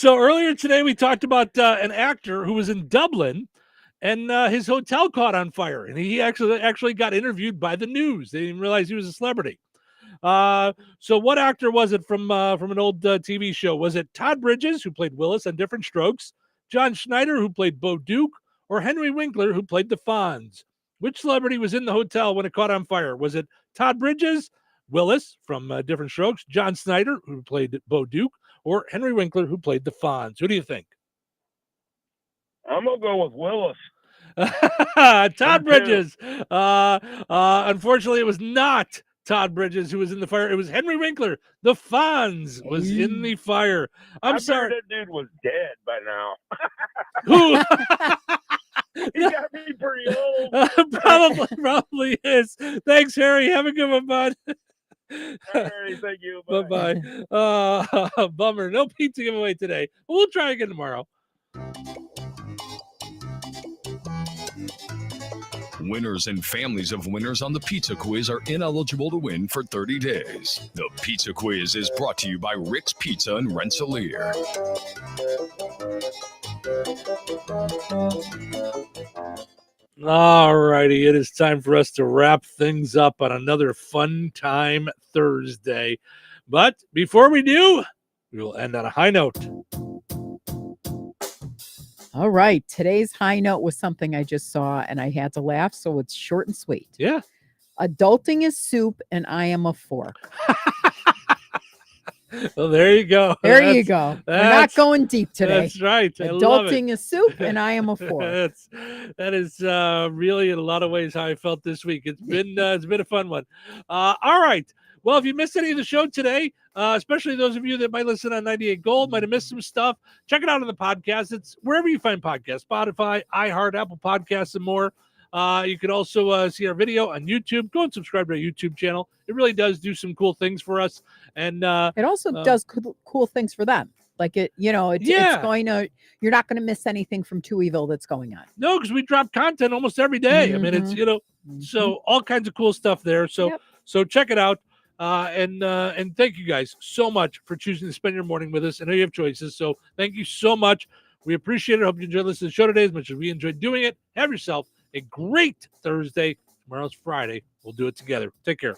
earlier today we talked about an actor who was in Dublin, and his hotel caught on fire, and he actually got interviewed by the news. They didn't realize he was a celebrity. So what actor was it from an old TV show? Was it Todd Bridges, who played Willis on Different Strokes, John Schneider, who played Bo Duke, or Henry Winkler, who played the Fonz? Which celebrity was in the hotel when it caught on fire? Was it Todd Bridges, Willis from Different Strokes, John Schneider, who played Bo Duke, or Henry Winkler, who played the Fonz? Who do you think? I'm going to go with Willis. Todd Bridges. Unfortunately, it was not Todd Bridges who was in the fire. It was Henry Winkler. The Fonz was in the fire. I'm sorry. That dude was dead by now. Who? He got me pretty old. Probably is. Thanks, Harry. Have a good one, bud. All right, thank you. Bye-bye. Bummer. No pizza giveaway today. We'll try again tomorrow. Winners and families of winners on the Pizza Quiz are ineligible to win for 30 days. The Pizza Quiz is brought to you by Rick's Pizza in Rensselaer. All righty, it is time for us to wrap things up on another fun time Thursday. But before we do, we will end on a high note. All right. Today's high note was something I just saw and I had to laugh, so it's short and sweet. Yeah. Adulting is soup and I am a fork. Well, there you go. There you go. We're not going deep today. That's right. I love it. Adulting is soup, and I am a 4. That is really, in a lot of ways, how I felt this week. It's been a fun one. All right. Well, if you missed any of the show today, especially those of you that might listen on 98 Gold, might have missed some stuff, check it out on the podcast. It's wherever you find podcasts, Spotify, iHeart, Apple Podcasts, and more. You can also see our video on YouTube. Go and subscribe to our YouTube channel. It really does do some cool things for us. And it also does cool things for them. Like it's going to, you're not going to miss anything from Touhyville that's going on. No, because we drop content almost every day. I mean, it's, so all kinds of cool stuff there. So, so check it out. And thank you guys so much for choosing to spend your morning with us. I know you have choices. So thank you so much. We appreciate it. Hope you enjoyed listening to the show today as much as we enjoyed doing it. Have yourself a great Thursday. Tomorrow's Friday. We'll do it together. Take care.